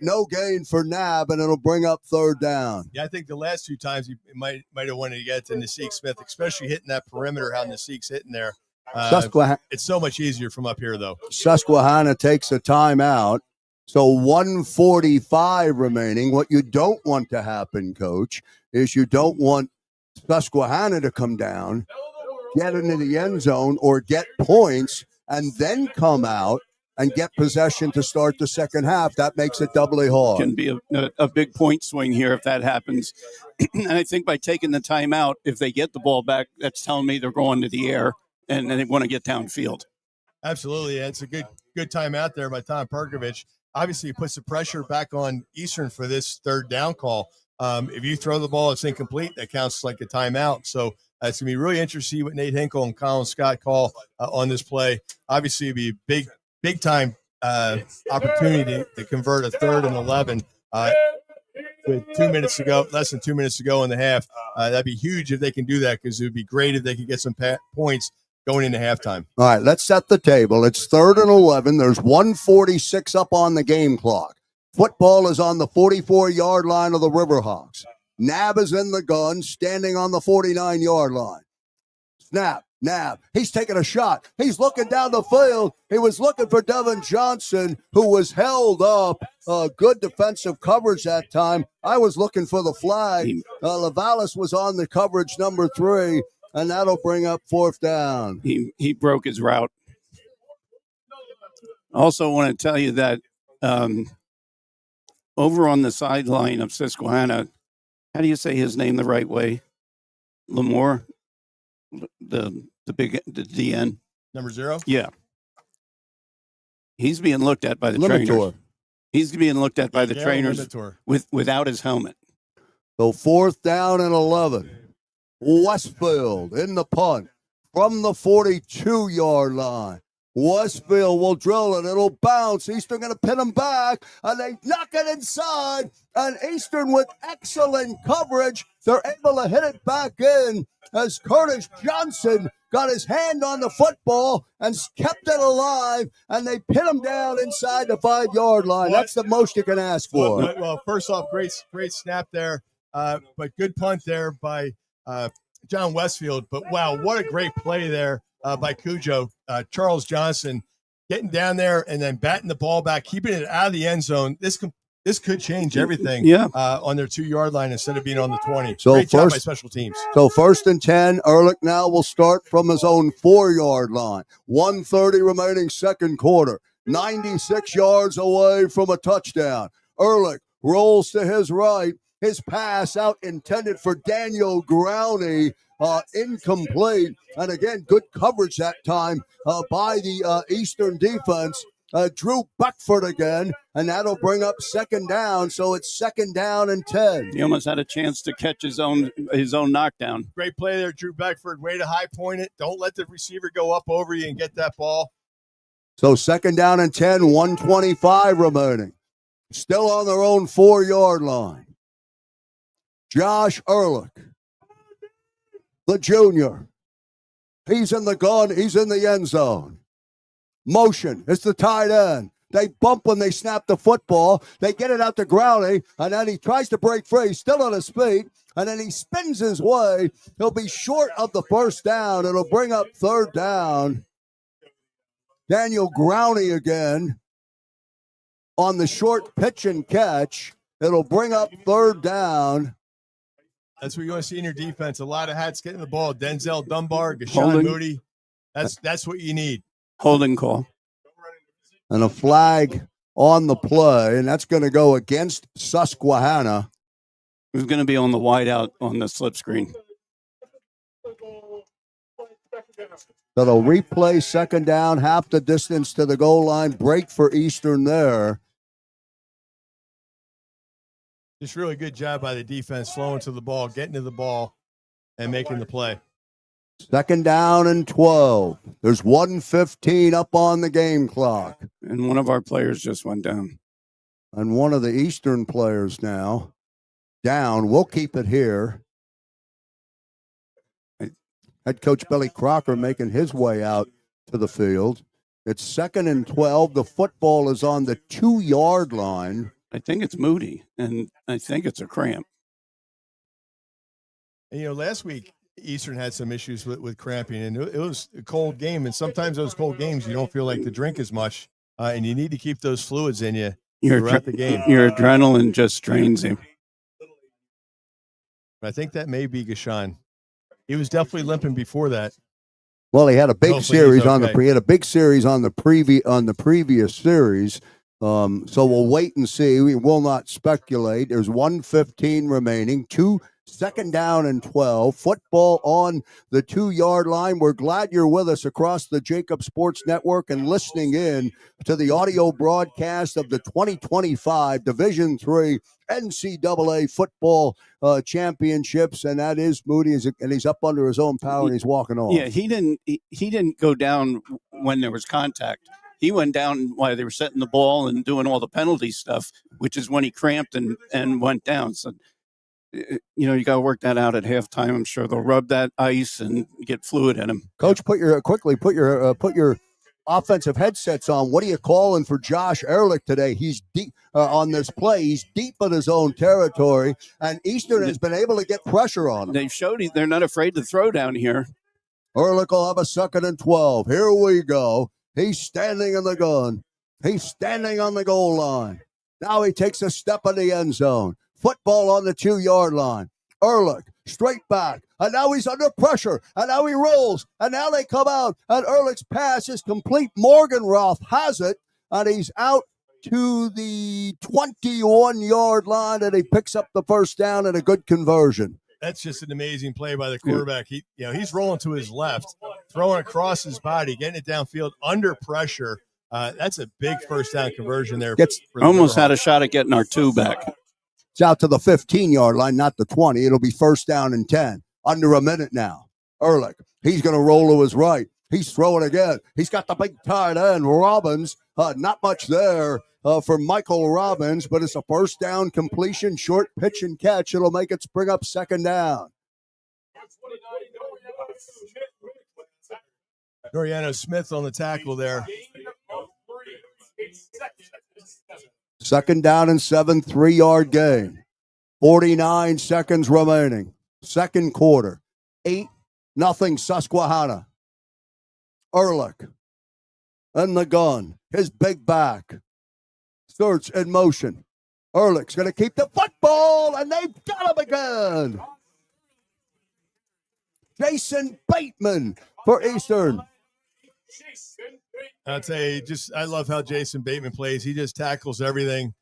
D: No gain for Nab, and it'll bring up 3rd down.
E: Yeah, I think the last 2 times he might have wanted to get to Nasik Smith, especially hitting that perimeter, how Nasik's hitting there. It's so much easier from up here, though.
D: Susquehanna takes a timeout. So 1:45 remaining. What you don't want to happen, Coach, is you don't want Susquehanna to come down, get into the end zone, or get points, and then come out and get possession to start the second half. That makes it doubly hard.
F: Can be a big point swing here if that happens. And I think by taking the timeout, if they get the ball back, that's telling me they're going to the air and they want to get downfield.
E: Absolutely. It's a good time out there by Tom Perkovich. Obviously, it puts the pressure back on Eastern for this third down call. If you throw the ball, it's incomplete. That counts like a timeout. So it's going to be really interesting to see what Nate Hinkle and Colin Scott call on this play. Obviously, it'd be a big time opportunity to convert a 3rd and 11 with 2 minutes to go, less than 2 minutes to go in the half. That'd be huge if they can do that, because it would be great if they could get some points going into halftime.
D: All right, let's set the table. It's 3rd and 11. There's 1:46 up on the game clock. Football is on the 44-yard line of the Riverhawks. Nab is in the gun, standing on the 49-yard line. Snap. Nab, he's taking a shot. He's looking down the field. He was looking for Devin Johnson, who was held up. Good defensive coverage that time. I was looking for the flag. Lavalis was on the coverage number 3, and that'll bring up 4th down.
F: He broke his route. Also want to tell you that over on the sideline of Susquehanna, how do you say his name the right way? Lamore, the DN.
E: Number 0?
F: Yeah. He's being looked at by the trainers. He's being looked at by the trainers without his helmet.
D: So 4th down and 11. Westfield in the punt from the 42-yard line. Westfield will drill it. It'll bounce. Eastern going to pin them back, and they knock it inside. And Eastern, with excellent coverage, they're able to hit it back in as Curtis Johnson got his hand on the football and kept it alive, and they pin him down inside the 5-yard line. That's the most you can ask for.
E: Well, first off, great snap there, but good punt there by John Westfield. But, wow, what a great play there by Cujo. Charles Johnson getting down there and then batting the ball back, keeping it out of the end zone. This could change everything on their 2-yard line instead of being on the 20.
D: So
E: great job by special teams.
D: So 1st and 10, Ehrlich now will start from his own 4-yard line. 1:30 remaining second quarter. 96 yards away from a touchdown. Ehrlich rolls to his right. His pass out intended for Daniel Growney, incomplete. And again, good coverage that time by the Eastern defense. Drew Beckford again, and that'll bring up 2nd down. So it's 2nd down and 10.
F: He almost had a chance to catch his own knockdown.
E: Great play there, Drew Beckford. Way to high point it. Don't let the receiver go up over you and get that ball.
D: So 2nd down and 10, 1:25 remaining. Still on their own 4-yard line. Josh Ehrlich, the junior. He's in the gun. He's in the end zone. Motion. It's the tight end. They bump when they snap the football. They get it out to Growney, and then he tries to break free. He's still on his feet, and then he spins his way. He'll be short of the 1st down. It'll bring up 3rd down. Daniel Growney again on the short pitch and catch. It'll bring up 3rd down.
E: That's what you want to see in your defense. A lot of hats getting the ball. Denzel Dunbar, Gashawn Moody. That's what you need.
F: Holding call.
D: And a flag on the play, and that's going to go against Susquehanna.
F: Who's going to be on the wide out on the slip screen.
D: So they'll replay 2nd down, half the distance to the goal line. Break for Eastern there.
E: Just really good job by the defense, flowing to the ball, getting to the ball, and making the play.
D: 2nd down and 12. There's 1:15 up on the game clock.
F: And one of our players just went down.
D: And one of the Eastern players now down. We'll keep it here. Head coach Billy Crocker making his way out to the field. It's 2nd and 12. The football is on the 2-yard line.
F: I think it's Moody, and I think it's a cramp.
E: And, last week, Eastern had some issues with cramping, and it was a cold game. And sometimes those cold games, you don't feel like to drink as much, and you need to keep those fluids in you throughout the game.
F: Your adrenaline just strains him.
E: I think that may be Gashawn. He was definitely limping before that.
D: Well, he had a big
E: Hopefully
D: series
E: he's
D: on the
E: okay.
D: he had a big series on the previous series. So we'll wait and see. We will not speculate. There's 1:15 remaining. Second down and 12. Football on the 2-yard line. We're glad you're with us across the JAKIB Sports Network and listening in to the audio broadcast of the 2025 Division III NCAA football championships, and that is Moody, and he's up under his own power, and he's walking off.
F: Yeah, he didn't go down when there was contact. He went down while they were setting the ball and doing all the penalty stuff, which is when he cramped and went down. So, you got to work that out at halftime. I'm sure they'll rub that ice and get fluid in him.
D: Coach, put your offensive headsets on. What are you calling for Josh Ehrlich today? He's deep on this play. He's deep in his own territory, and Eastern has been able to get pressure on him.
F: They've showed they're not afraid to throw down here.
D: Ehrlich will have a 2nd and 12. Here we go. He's standing in the gun. He's standing on the goal line. Now he takes a step in the end zone. Football on the 2-yard line. Ehrlich straight back. And now he's under pressure. And now he rolls. And now they come out. And Ehrlich's pass is complete. Morgenroth has it. And he's out to the 21-yard line. And he picks up the first down and a good conversion.
E: That's just an amazing play by the quarterback. He's rolling to his left, throwing across his body, getting it downfield under pressure. That's a big first down conversion there.
F: Almost had a shot at getting our 2 back.
D: It's out to the 15-yard line, not the 20. It'll be first down and 10. Under a minute now. Ehrlich, he's going to roll to his right. He's throwing again. He's got the big tight end, Robbins. Not much there for Michael Robbins, but it's a first down completion, short pitch and catch. It'll make it spring up 2nd down.
E: Noriano Smith on the tackle there.
D: 2nd down and 7, 3-yard gain. 49 seconds remaining. Second quarter. 8-0 Susquehanna. Ehrlich in the gun. His big back. Starts in motion. Ehrlich's going to keep the football, and they've got him again. Jason Bateman for Eastern.
E: I'll tell you, I love how Jason Bateman plays. He just tackles everything,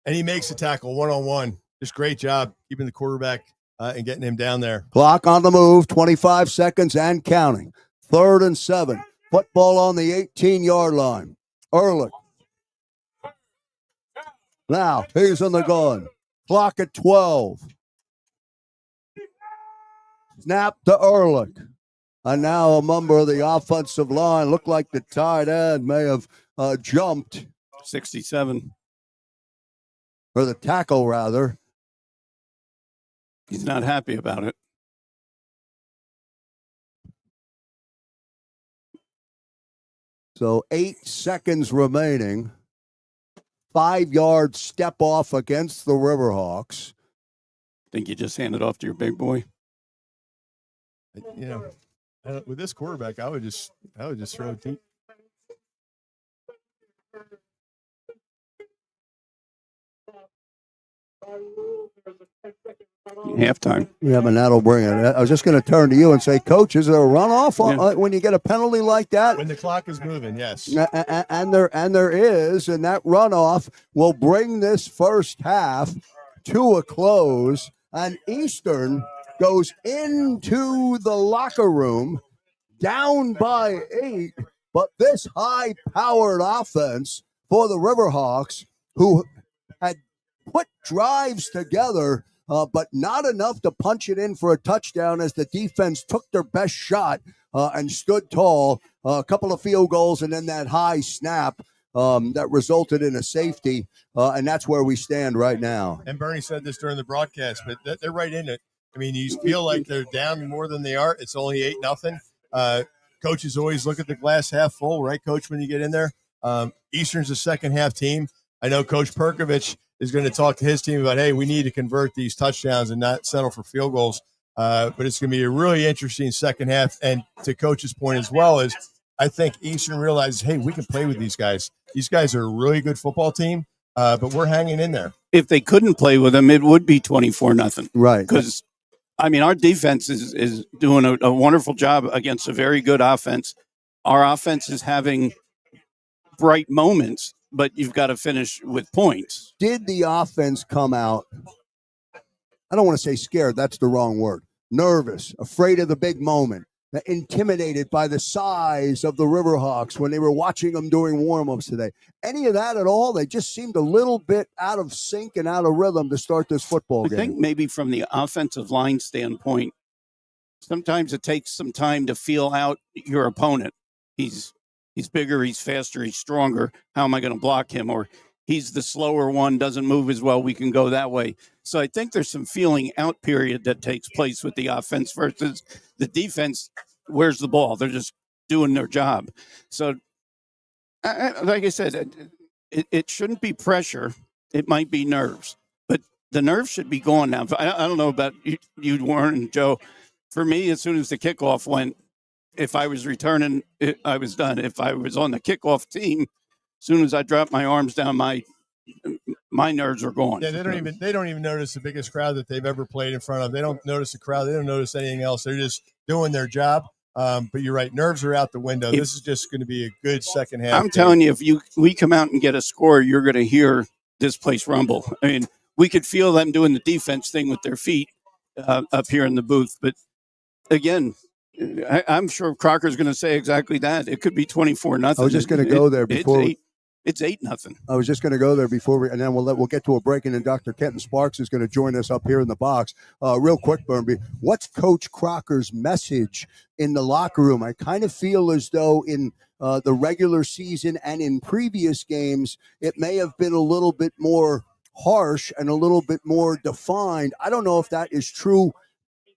E: and he makes a tackle one-on-one. Just great job keeping the quarterback and getting him down there.
D: Clock on the move, 25 seconds and counting. 3rd and 7. Football on the 18-yard line. Ehrlich. Now, he's in the gun. Clock at 12. Snap to Ehrlich. And now a member of the offensive line, looked like the tight end may have jumped.
F: 67.
D: Or the tackle, rather.
F: He's not happy about it.
D: So 8 seconds remaining. 5-yard step off against the Riverhawks.
F: Think you just hand it off to your big boy?
E: With this quarterback, I would just throw it deep.
F: Halftime.
D: Yeah, but that'll bring it. I was just going to turn to you and say, Coach, is there a runoff when you get a penalty like that?
E: When the clock is moving, yes.
D: And there is, and that runoff will bring this first half to a close. And Eastern goes into the locker room down by 8. But this high-powered offense for the Riverhawks, who had put drives together, but not enough to punch it in for a touchdown as the defense took their best shot and stood tall. A couple of field goals and then that high snap that resulted in a safety, and that's where we stand right now.
E: And Bernie said this during the broadcast, but they're right in it. I mean, you feel like they're down more than they are. It's only 8-0. Coaches always look at the glass half full, right, Coach, when you get in there? Eastern's a second-half team. I know Coach Perkovich is going to talk to his team about, hey, we need to convert these touchdowns and not settle for field goals. But it's going to be a really interesting second half. And to Coach's point as well is I think Eastern realizes, hey, we can play with these guys. These guys are a really good football team, but we're hanging in there.
F: If they couldn't play with them, it would be 24-0.
D: Right.
F: Because I mean, our defense is doing a wonderful job against a very good offense. Our offense is having bright moments, but you've got to finish with points.
D: Did the offense come out? I don't want to say scared. That's the wrong word. Nervous, afraid of the big moment, intimidated by the size of the Riverhawks when they were watching them during warm-ups today. Any of that at all? They just seemed a little bit out of sync and out of rhythm to start this football game.
F: I think maybe from the offensive line standpoint, sometimes it takes some time to feel out your opponent. He's bigger, he's faster, he's stronger. How am I going to block him? Or he's the slower one, doesn't move as well. We can go that way. So I think there's some feeling out period that takes place with the offense versus the defense. Where's the ball? They're just doing their job. So, like I said, it shouldn't be pressure. It might be nerves. But the nerves should be gone now. I don't know about you, Warren and Joe. For me, as soon as the kickoff went, if I was returning, I was done. If I was on the kickoff team, as soon as I dropped my arms down, my nerves are gone.
E: Yeah, they don't even notice the biggest crowd that they've ever played in front of. They don't notice the crowd. They don't notice anything else. They're just doing their job. But you're right, nerves are out the window. This is just going to be a good second half.
F: I'm telling you, if we come out and get a score, you're going to hear this place rumble. I mean, we could feel them doing the defense thing with their feet up here in the booth. But again, I'm sure Crocker's going to say exactly that. It could be 24-0.
D: I was just going to go there before.
F: It's 8-0.
D: I was just going to go there before and then we'll get to a break, and then Dr. Kenton Sparks is going to join us up here in the box. Real quick, Burnby, what's Coach Crocker's message in the locker room? I kind of feel as though in the regular season and in previous games, it may have been a little bit more harsh and a little bit more defined. I don't know if that is true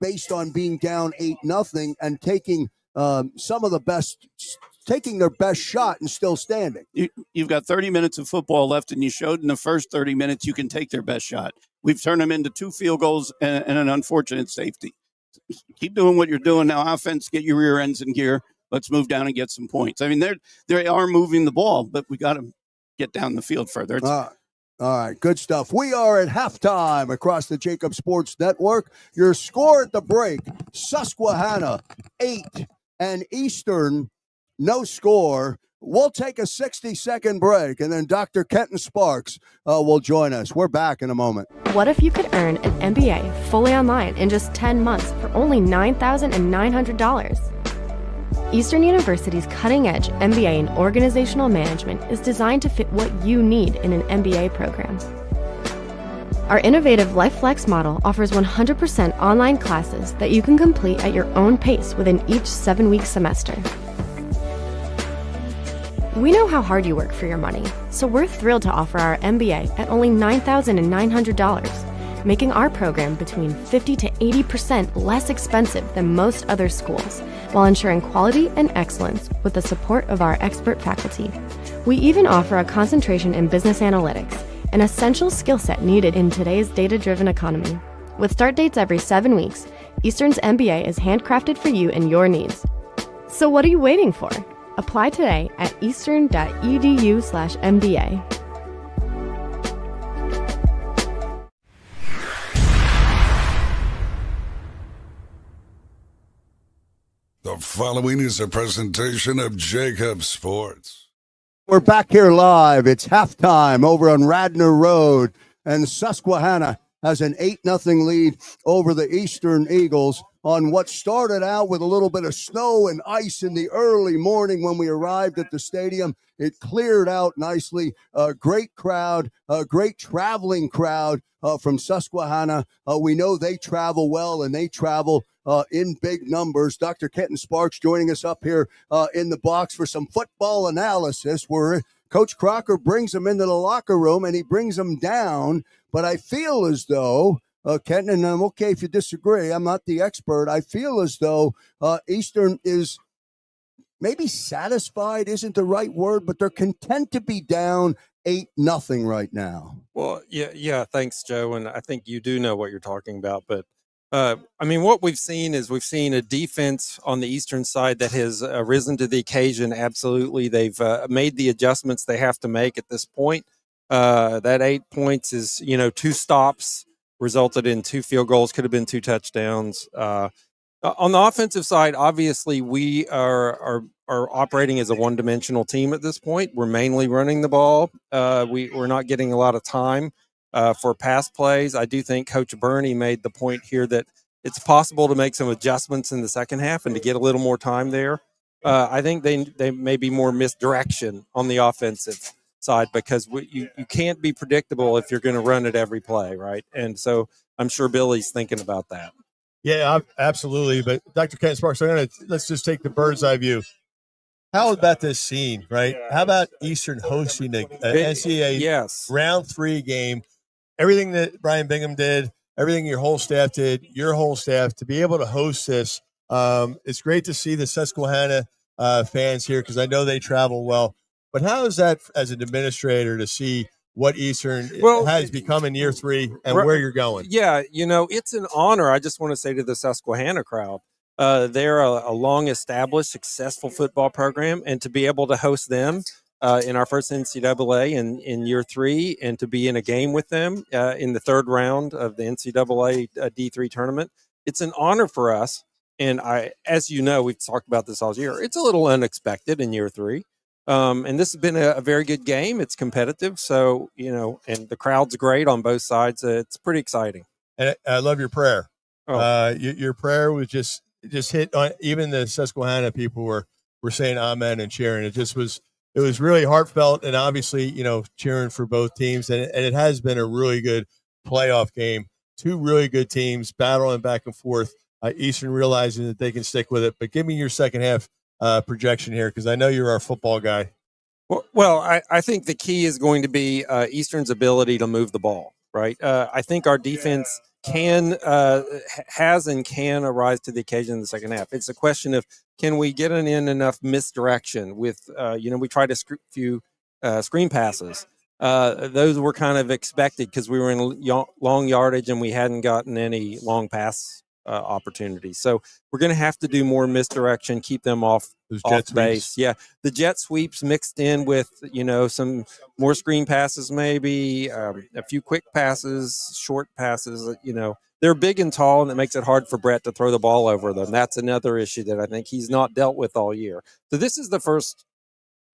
D: based on being down 8-0 and taking some of the best. Taking their best shot and still standing.
F: You've got 30 minutes of football left, and you showed in the first 30 minutes you can take their best shot. We've turned them into 2 field goals and an unfortunate safety. Keep doing what you're doing now. Offense, get your rear ends in gear. Let's move down and get some points. I mean, they are moving the ball, but we got to get down the field further.
D: All right, good stuff. We are at halftime across the JAKIB Sports Network. Your score at the break, Susquehanna 8 and Eastern no score. We'll take a 60-second break, and then Dr. Kenton Sparks will join us. We're back in a moment.
B: What if you could earn an MBA fully online in just 10 months for only $9,900? Eastern University's cutting-edge MBA in Organizational Management is designed to fit what you need in an MBA program. Our innovative LifeFlex model offers 100% online classes that you can complete at your own pace within each 7-week semester. We know how hard you work for your money, so we're thrilled to offer our MBA at only $9,900, making our program between 50 to 80% less expensive than most other schools, while ensuring quality and excellence with the support of our expert faculty. We even offer a concentration in business analytics, an essential skill set needed in today's data-driven economy. With start dates every 7 weeks, Eastern's MBA is handcrafted for you and your needs. So what are you waiting for? Apply today at eastern.edu/MBA.
C: The following is a presentation of JAKIB Sports.
D: We're back here live. It's halftime over on Radnor Road, and Susquehanna has an 8-0 lead over the Eastern Eagles on what started out with a little bit of snow and ice in the early morning when we arrived at the stadium. It cleared out nicely. A great crowd, a great traveling crowd from Susquehanna. We know they travel well, and they travel in big numbers. Dr. Kenton Sparks joining us up here in the box for some football analysis where Coach Crocker brings them into the locker room and he brings them down. But I feel as though, Kenton, and I'm okay if you disagree, I'm not the expert, I feel as though Eastern is maybe satisfied, isn't the right word, but they're content to be down 8-0 right now.
G: Well, yeah. Thanks, Joe. And I think you do know what you're talking about. But I mean, what we've seen is we've seen a defense on the Eastern side that has risen to the occasion. Absolutely. They've made the adjustments they have to make at this point. That 8 points is, 2 stops resulted in 2 field goals, could have been 2 touchdowns. On the offensive side, obviously we are operating as a one-dimensional team at this point. We're mainly running the ball. We're not getting a lot of time for pass plays. I do think Coach Burney made the point here that it's possible to make some adjustments in the second half and to get a little more time there. I think they may be more misdirection on the offensive side because you can't be predictable if you're going to run it every play, right? And so I'm sure Billy's thinking about that.
E: Yeah, absolutely. But Dr. Ken Sparks, let's just take the bird's eye view. How about this scene, right? How about Eastern hosting a NCAA round 3 game? Everything that Brian Bingham did, everything your whole staff did, your whole staff, to be able to host this. It's great to see the Susquehanna fans here because I know they travel well. But how is that as an administrator to see what Eastern has become in year 3 and where you're going?
G: Yeah, it's an honor. I just want to say to the Susquehanna crowd, they're a long-established, successful football program, and to be able to host them in our first NCAA in year 3 and to be in a game with them in the 3rd round of the NCAA D3 tournament, it's an honor for us. And as you know, we've talked about this all year. It's a little unexpected in year 3. And this has been a very good game. It's competitive. So, and the crowd's great on both sides. It's pretty exciting.
E: And I love your prayer. Your prayer was just hit on. Even the Susquehanna people were saying amen and cheering. It was really heartfelt, and obviously, cheering for both teams. And it has been a really good playoff game. 2 really good teams battling back and forth. Eastern realizing that they can stick with it. But give me your second half projection here, because I know you're our football guy.
G: Well, I think the key is going to be Eastern's ability to move the ball, right? I think our defense has and can arise to the occasion in the second half. It's a question of, can we get in enough misdirection with, we tried a few screen passes. Those were kind of expected because we were in long yardage and we hadn't gotten any long pass opportunities. So we're going to have to do more misdirection, keep them off base. Yeah, the jet sweeps mixed in with, some more screen passes, maybe a few quick passes, short passes. They're big and tall, and it makes it hard for Brett to throw the ball over them. That's another issue that I think he's not dealt with all year. So this is the first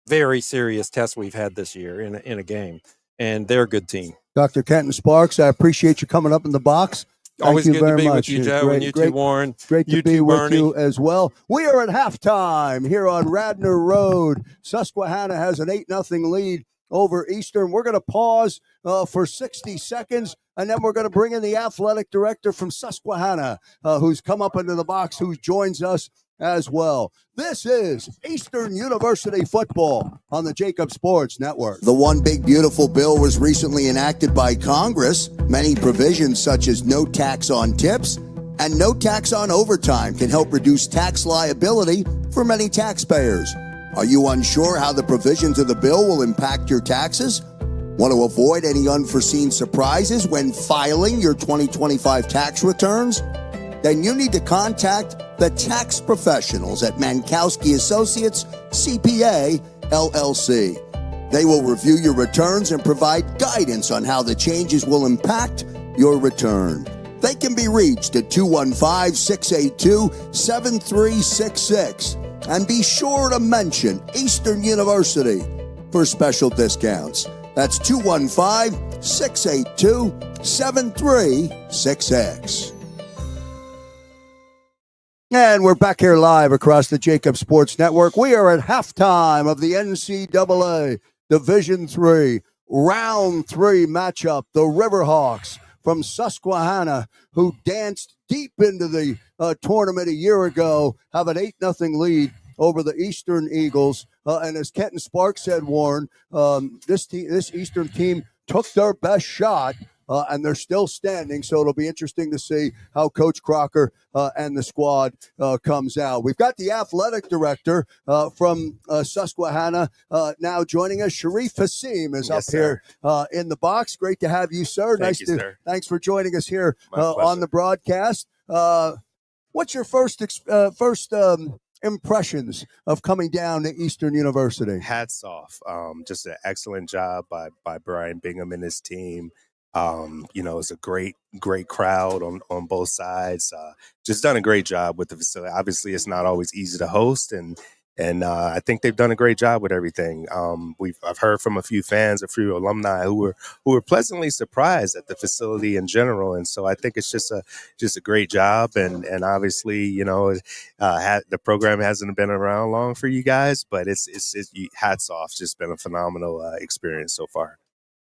G: very serious test we've had this year in a game, and they're a good team.
D: Dr. Kenton Sparks, I appreciate you coming up in the box.
G: Always good to be with you, Joe, and you too, Warren.
D: Great to be with you as well. We are at halftime here on Radnor Road. Susquehanna has an 8-0 lead over Eastern. We're going to pause for 60 seconds, and then we're going to bring in the athletic director from Susquehanna, who's come up into the box, who joins us as well. This is Eastern University football on the JAKIB Sports Network. The One Big Beautiful Bill was recently enacted by Congress. Many provisions, such as no tax on tips and no tax on overtime, can help reduce tax liability for many taxpayers. Are you unsure how the provisions of the bill will impact your taxes? Want to avoid any unforeseen surprises when filing your 2025 tax returns? Then you need to contact the tax professionals at Mankowski Associates CPA LLC. They will review your returns and provide guidance on how the changes will impact your return. They can be reached at 215-682-7366. And be sure to mention Eastern University for special discounts. That's 215-682-7366. And we're back here live across the JAKIB Sports Network. We are at halftime of the NCAA Division III Round 3 matchup. The Riverhawks from Susquehanna, who danced deep into the tournament a year ago, have an 8-0 lead over the Eastern Eagles. And as Kenton Sparks said, Warren, this Eastern team took their best shot, and they're still standing. So it'll be interesting to see how Coach Crocker and the squad comes out. We've got the athletic director from Susquehanna now joining us. Sharif Hassim is up here in the box. Great to have you, sir.
H: Sir.
D: Thanks for joining us here on the broadcast. What's your first impressions of coming down to Eastern University?
H: Hats off. Just an excellent job by Brian Bingham and his team. It's a great crowd on both sides. Just done a great job with the facility. Obviously, it's not always easy to host, and I think they've done a great job with everything. I've heard from a few fans, a few alumni who were pleasantly surprised at the facility in general, and so I think it's just a great job. And obviously, the program hasn't been around long for you guys, but it's hats off. It's just been a phenomenal experience so far.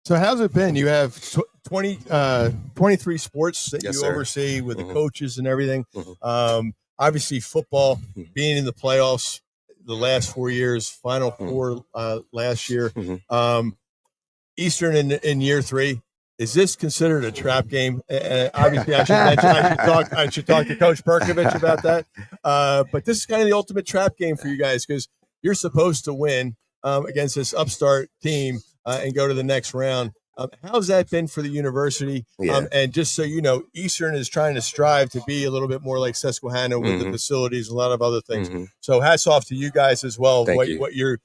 E: So how's it been? You have 23 sports that you oversee with the coaches and everything. Obviously, football, being in the playoffs the last 4 years, Final Four last year. Eastern in year 3. Is this considered a trap game? Obviously, I should talk to Coach Perkovich about that. But this is kind of the ultimate trap game for you guys because you're supposed to win against this upstart team and go to the next round. How's that been for the university? And just so you know, Eastern is trying to strive to be a little bit more like Susquehanna with the facilities and a lot of other things. So hats off to you guys as well, what you've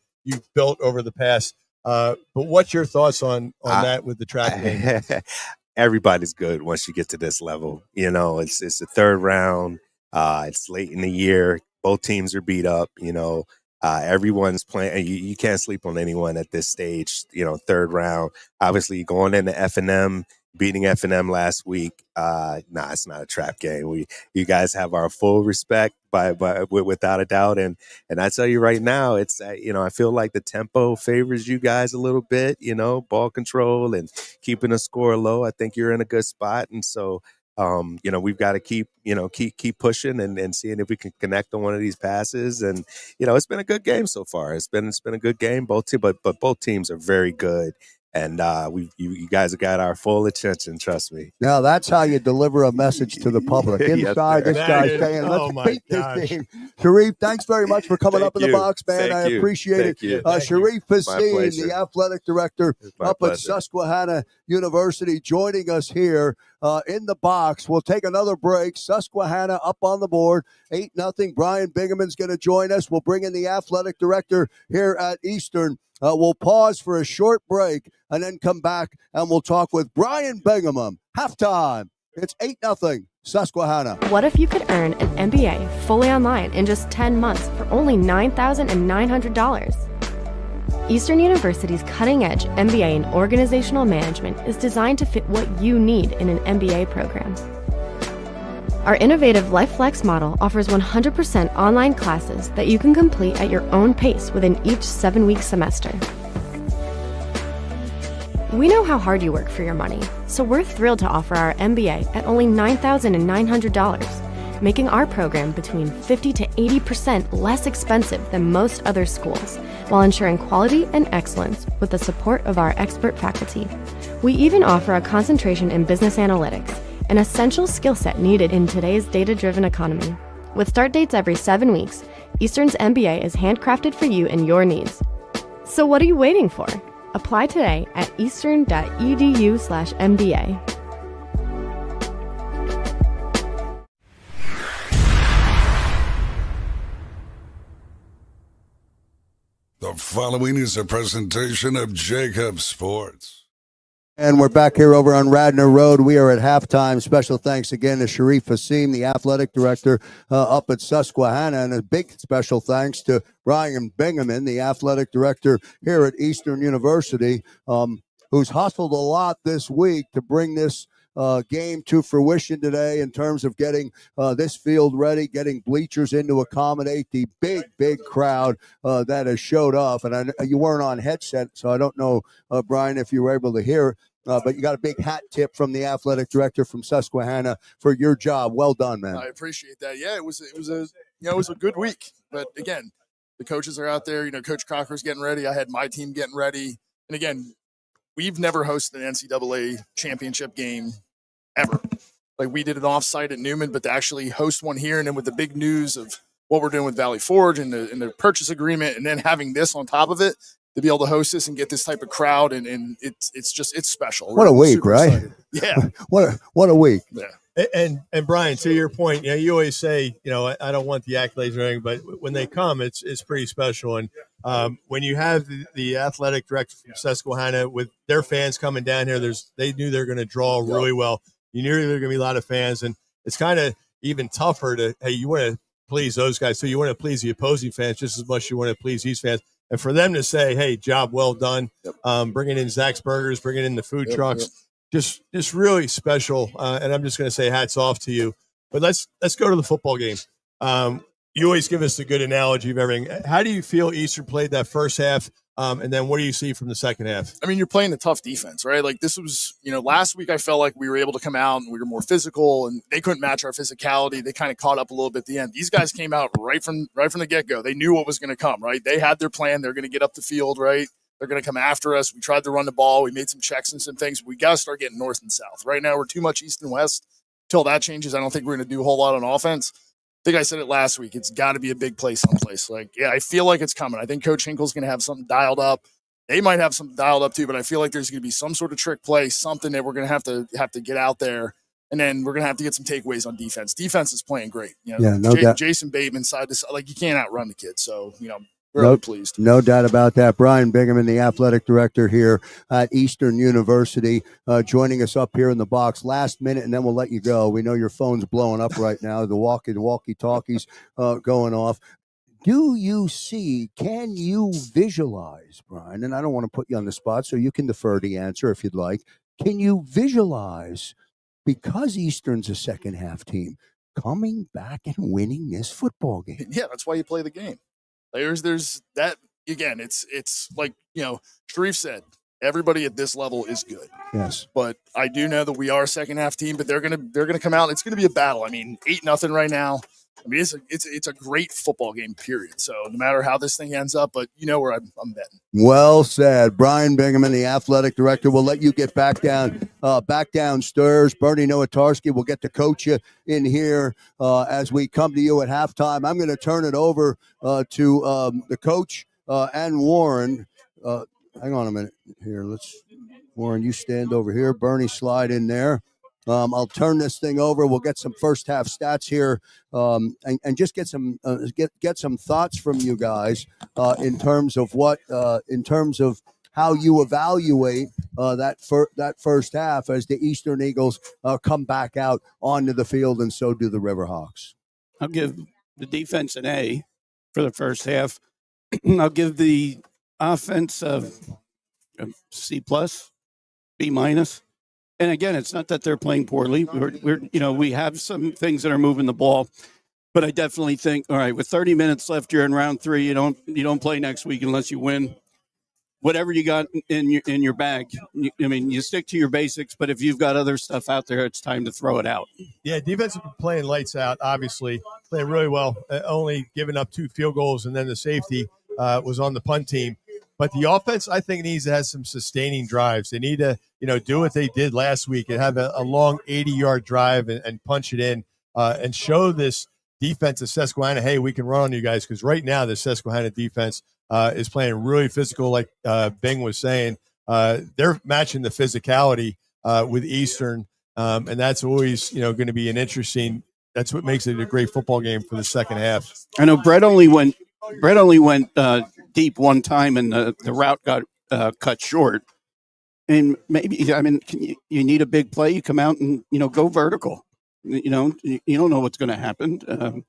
E: built over the past. But what's your thoughts on that with the trap game?
H: Everybody's good once you get to this level. It's the third round. It's late in the year. Both teams are beat up. Everyone's playing. You can't sleep on anyone at this stage. Third round. Obviously, going into F&M, beating F&M last week. It's not a trap game. You guys have our full respect without a doubt. And I tell you right now, it's I feel like the tempo favors you guys a little bit. Ball control and keeping the score low. I think you're in a good spot, and so. We've got to keep pushing and seeing if we can connect on one of these passes. And, it's been a good game so far. It's been a good game, but both teams are very good. And you guys have got our full attention, trust me.
D: Now that's how you deliver a message to the public. Inside, this guy's saying, let's beat this team. Sharif, thanks very much for coming up in the box, man. I appreciate it. Sharif Hassim, the athletic director up at Susquehanna University, joining us here in the box. We'll take another break. Susquehanna up on the board, 8-0. Brian Bingaman's going to join us. We'll bring in the athletic director here at Eastern. We'll pause for a short break and then come back and we'll talk with Brian Bingaman. Halftime. It's 8-0 Susquehanna.
B: What if you could earn an MBA fully online in just 10 months for only $9,900? Eastern University's cutting-edge MBA in organizational management is designed to fit what you need in an MBA program. Our innovative LifeFlex model offers 100% online classes that you can complete at your own pace within each 7-week semester. We know how hard you work for your money, so we're thrilled to offer our MBA at only $9,900, making our program between 50 to 80% less expensive than most other schools, while ensuring quality and excellence with the support of our expert faculty. We even offer a concentration in business analytics, an essential skill set needed in today's data-driven economy. With start dates every 7 weeks, Eastern's MBA is handcrafted for you and your needs. So what are you waiting for? Apply today at eastern.edu/MBA.
C: The following is a presentation of JAKIB Sports.
D: And we're back here over on Radnor Road. We are at halftime. Special thanks again to Sharif Hassim, the athletic director up at Susquehanna. And a big special thanks to Brian Bingaman, the athletic director here at Eastern University, who's hustled a lot this week to bring this game to fruition today in terms of getting this field ready, getting bleachers in to accommodate the big crowd that has showed up. And you weren't on headset, so I don't know, Brian, if you were able to hear, but you got a big hat tip from the athletic director from Susquehanna for your job. Well done, man.
I: I appreciate that. Yeah, it was a good week. But again, the coaches are out there. Coach Crocker's getting ready. I had my team getting ready. And again, we've never hosted an NCAA championship game ever. Like, we did it offsite at Newman, but to actually host one here, and then with the big news of what we're doing with Valley Forge and the purchase agreement, and then having this on top of it, to be able to host this and get this type of crowd, and it's special.
D: What a week, right?
I: Excited. Yeah.
D: What a week.
I: Yeah.
E: And Brian, to your point, you always say, I don't want the accolades or anything, but when they come, it's pretty special. And when you have the athletic director from Susquehanna with their fans coming down here, they knew they're going to draw really well. You knew there were going to be a lot of fans, and it's kind of even tougher you want to please those guys, so you want to please the opposing fans just as much as you want to please these fans. And for them to say, hey, job well done, bringing in Zach's Burgers, bringing in the food trucks, just really special. And I'm just going to say hats off to you. But let's go to the football game. You always give us a good analogy of everything. How do you feel Eastern played that first half? And then what do you see from the second half?
I: I mean, you're playing a tough defense, right? Like this was, last week I felt like we were able to come out and we were more physical and they couldn't match our physicality. They kind of caught up a little bit at the end. These guys came out right from the get-go. They knew what was going to come, right? They had their plan. They're going to get up the field, right? They're going to come after us. We tried to run the ball. We made some checks and some things. We got to start getting north and south. Right now, we're too much east and west. Until that changes, I don't think we're going to do a whole lot on offense. I think I said it last week. It's got to be a big play someplace. I feel like it's coming. I think Coach Hinkle's going to have something dialed up. They might have something dialed up too, but I feel like there's going to be some sort of trick play, something that we're going to have to get out there, and then we're going to have to get some takeaways on defense. Defense is playing great.
D: No doubt.
I: Jason Bateman side to side, you can't outrun the kid. So really pleased.
D: No doubt about that. Brian Bingaman, the athletic director here at Eastern University, joining us up here in the box. Last minute, and then we'll let you go. We know your phone's blowing up right now. The walkie-talkies going off. Can you visualize, Brian, and I don't want to put you on the spot, so you can defer the answer if you'd like. Can you visualize, because Eastern's a second half team, coming back and winning this football game?
I: Yeah, that's why you play the game. There's that, again, it's like, Sharif said, everybody at this level is good.
D: Yes.
I: But I do know that we are a second half team, but they're gonna come out. It's gonna be a battle. I mean, 8-0 right now. I mean, it's a great football game, period. So no matter how this thing ends up, but where I'm betting.
D: Well said. Brian Bingaman, the athletic director. We'll let you get back downstairs. Bernie Nowatarski will get to coach you in here as we come to you at halftime. I'm going to turn it over to the coach and Warren. Hang on a minute here. Warren, you stand over here. Bernie, slide in there. I'll turn this thing over. We'll get some first half stats here, and just get some thoughts from you guys in terms of how you evaluate that first half as the Eastern Eagles come back out onto the field, and so do the Riverhawks.
F: I'll give the defense an A for the first half. I'll give the offense a C+, B-. And again, it's not that they're playing poorly. We have some things that are moving the ball, but I definitely think, all right, with 30 minutes left, you're in round 3. You don't play next week unless you win. Whatever you got in your bag, you stick to your basics. But if you've got other stuff out there, it's time to throw it out. Yeah, defense has been playing lights out. Obviously, playing really well. Only giving up 2 field goals, and then the safety was on the punt team. But the offense, I think, needs to have some sustaining drives. They need to, do what they did last week and have a long 80-yard drive and punch it in and show this defense of Susquehanna, hey, we can run on you guys. Because right now, the Susquehanna defense is playing really physical, like Bing was saying. They're matching the physicality with Eastern, and that's always, going to be an interesting. That's what makes it a great football game for the second half. I know Brett only went deep one time, and the route got cut short. And maybe, you need a big play. You come out and, go vertical. You don't know what's going to happen.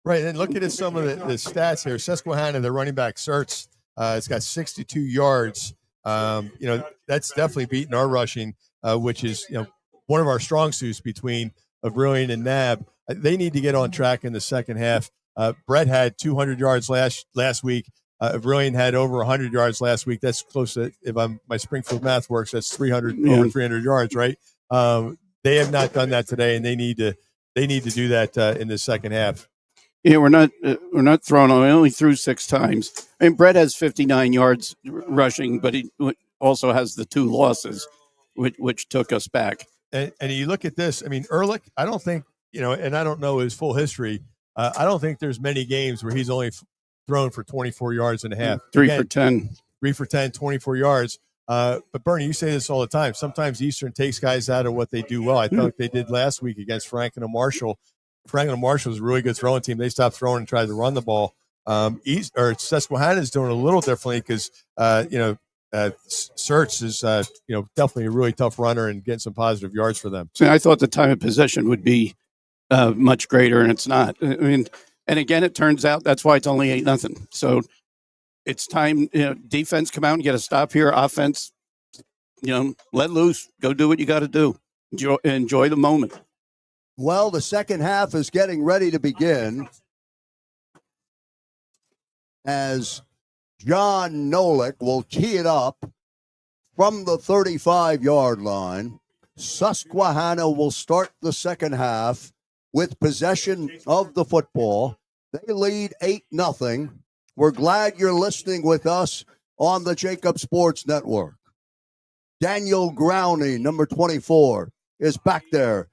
F: Right. And look at some of the stats here. Susquehanna, the running back, Sertz, it's got 62 yards. That's definitely beating our rushing, which is, one of our strong suits between Brilliant and Nab. They need to get on track in the second half. Brett had 200 yards last week. Brilliant had over 100 yards last week. That's close to, if my Springfield math works, that's 300 over 300 yards, right? They have not done that today, and they need to do that in the second half. Yeah, we're not throwing. We only threw 6 times. And Brett has 59 yards rushing, but he also has the 2 losses, which took us back. And you look at this. Ehrlich, I don't think, and I don't know his full history. I don't think there's many games where he's only thrown for 24 yards and a half. 3 for 10, 24 yards.
E: But Bernie, you say this all the time. Sometimes Eastern takes guys out of what they do well. I thought they did last week against Franklin and Marshall. Franklin and Marshall is a really good throwing team. They stopped throwing and tried to run the ball. Susquehanna is doing a little differently because Search is definitely a really tough runner and getting some positive yards for them.
F: See, I thought the time of possession would be much greater, and it's not. I mean, and again, it turns out that's why it's only 8-0. So it's time. Defense come out and get a stop here. Offense, let loose. Go do what you got to do. Enjoy the moment.
D: Well, the second half is getting ready to begin as John Nolik will tee it up from the 35-yard line. Susquehanna will start the second half with possession of the football. They lead 8-0. We're glad you're listening with us on the JAKIB Sports Network. Daniel Growney, number 24, is back there.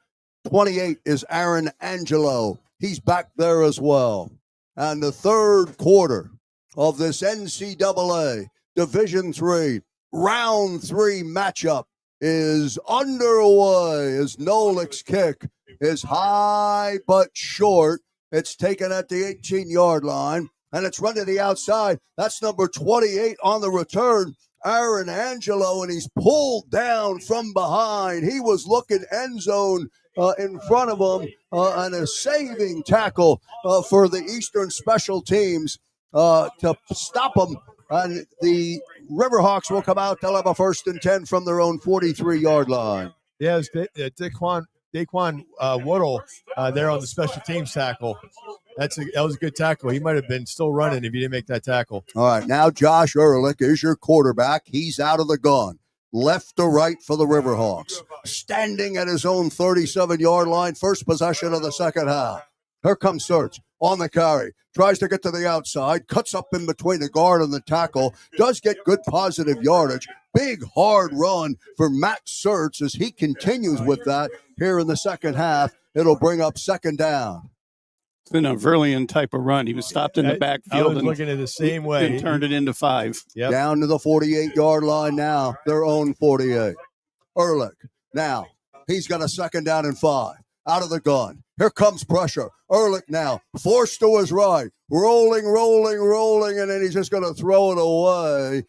D: 28 is Aaron Angelo. He's back there as well. And the third quarter of this NCAA Division III Round 3 matchup is underway as Nolik's kick is high but short. It's taken at the 18-yard line, and it's run to the outside. That's number 28 on the return, Aaron Angelo, and he's pulled down from behind. He was looking end zone in front of him, and a saving tackle for the Eastern special teams to stop him. And the Riverhawks will come out. They'll have a 1st and 10 from their own 43-yard line.
E: Yeah, it's Daquan Woodle there on the special teams tackle. That was a good tackle. He might have been still running if he didn't make that tackle.
D: All right, now Josh Ehrlich is your quarterback. He's out of the gun. Left to right for the Riverhawks. Standing at his own 37-yard line, first possession of the second half. Here comes Search on the carry. Tries to get to the outside, cuts up in between the guard and the tackle, does get good positive yardage. Big, hard run for Matt Search as he continues with that here in the second half. It'll bring up second down.
F: It's been a Verlian type of run. He was stopped in the backfield
E: and looking at the same way.
F: And turned it into 5.
E: Yep.
D: Down to the 48-yard line now, their own 48. Ehrlich, now, he's got a second down and 5. Out of the gun. Here comes pressure. Ehrlich now, forced to his right. Rolling, and then he's just going to throw it away.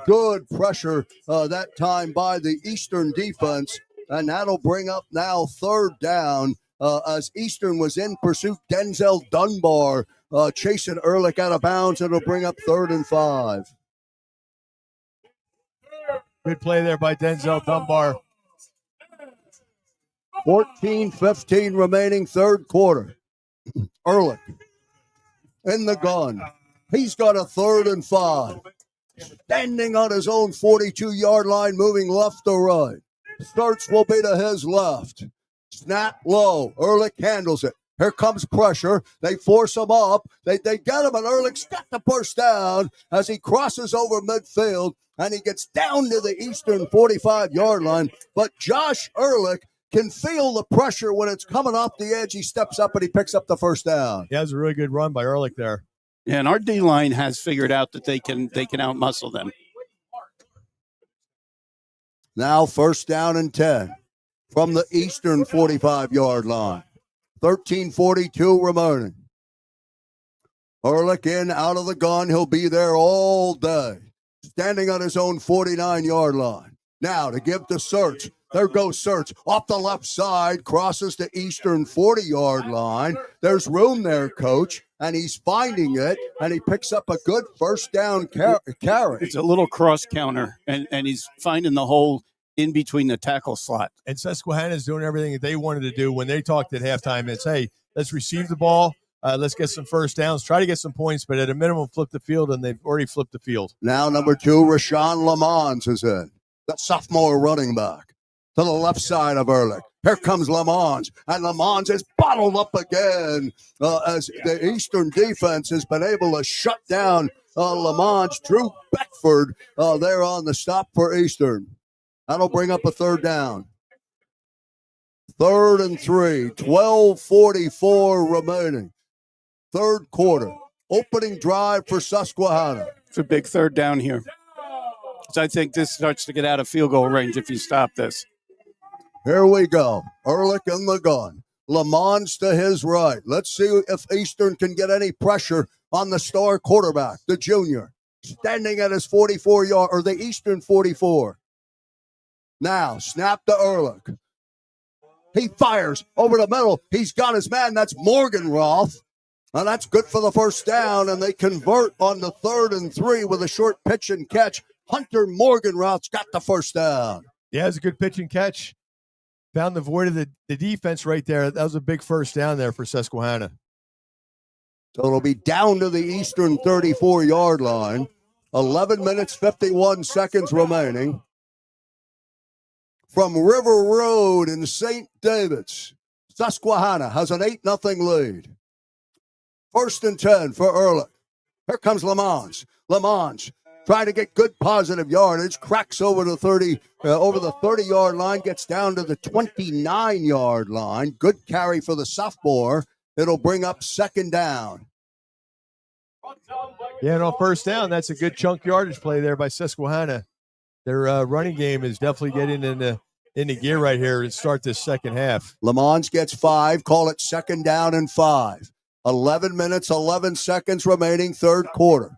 D: Good pressure that time by the Eastern defense, and that'll bring up now third down as Eastern was in pursuit. Denzel Dunbar chasing Ehrlich out of bounds. It'll bring up 3rd and 5.
E: Good play there by Denzel Dunbar.
D: 14-15 remaining, third quarter. Ehrlich in the gun. He's got a 3rd and 5. Standing on his own 42-yard line, moving left to right. Starts will be to his left. Snap low. Ehrlich handles it. Here comes pressure. They force him up. They get him, and Ehrlich's got the first down as he crosses over midfield, and he gets down to the Eastern 45-yard line. But Josh Ehrlich can feel the pressure when it's coming off the edge. He steps up and he picks up the first down.
E: Yeah, it was a really good run by Ehrlich there.
F: Yeah, and our D-line has figured out that they can outmuscle them.
D: Now 1st down and 10 from the Eastern 45-yard line. 13:42 remaining. Ehrlich in, out of the gun. He'll be there all day. Standing on his own 49-yard line. Now to give to Search. There goes Search off the left side, crosses the Eastern 40-yard line. There's room there, Coach, and he's finding it, and he picks up a good first down carry.
F: It's a little cross counter, and he's finding the hole in between the tackle slot.
E: And Susquehanna is doing everything that they wanted to do when they talked at halftime. It's, hey, let's receive the ball. Let's get some first downs, try to get some points, but at a minimum flip the field, and they've already flipped the field.
D: Now number 2, Rashawn Lamons is in. The sophomore running back. To the left side of Ehrlich. Here comes Lamons, and Lamons is bottled up again as the Eastern defense has been able to shut down Lamons. Drew Beckford there on the stop for Eastern. That'll bring up a 3rd down. 3rd and 3, 12:44 remaining. Third quarter, opening drive for Susquehanna.
F: It's a big 3rd down here. So I think this starts to get out of field goal range if you stop this.
D: Here we go. Ehrlich in the gun. Lamons to his right. Let's see if Eastern can get any pressure on the star quarterback, the junior, standing at his 44-yard, or the Eastern 44. Now, snap to Ehrlich. He fires over the middle. He's got his man. That's Morgenroth. And that's good for the first down, and they convert on the 3rd and 3 with a short pitch and catch. Hunter Morgenroth's got the first down.
E: Yeah, it's a good pitch and catch. Found the void of the defense right there. That was a big first down there for Susquehanna.
D: So it'll be down to the Eastern 34-yard line. 11 minutes, 51 seconds remaining. From River Road in St. David's, Susquehanna has an 8-0 lead. 1st and 10 for Ehrlich. Here comes Lamons. Lamons trying to get good positive yardage, cracks over the 30-yard line, gets down to the 29-yard line. Good carry for the sophomore. It'll bring up 2nd down.
E: Yeah, and on 1st down, that's a good chunk yardage play there by Susquehanna. Their running game is definitely getting into gear right here and start this second half.
D: Lamons gets 5. Call it 2nd down and 5. 11 minutes, 11 seconds remaining, 3rd quarter.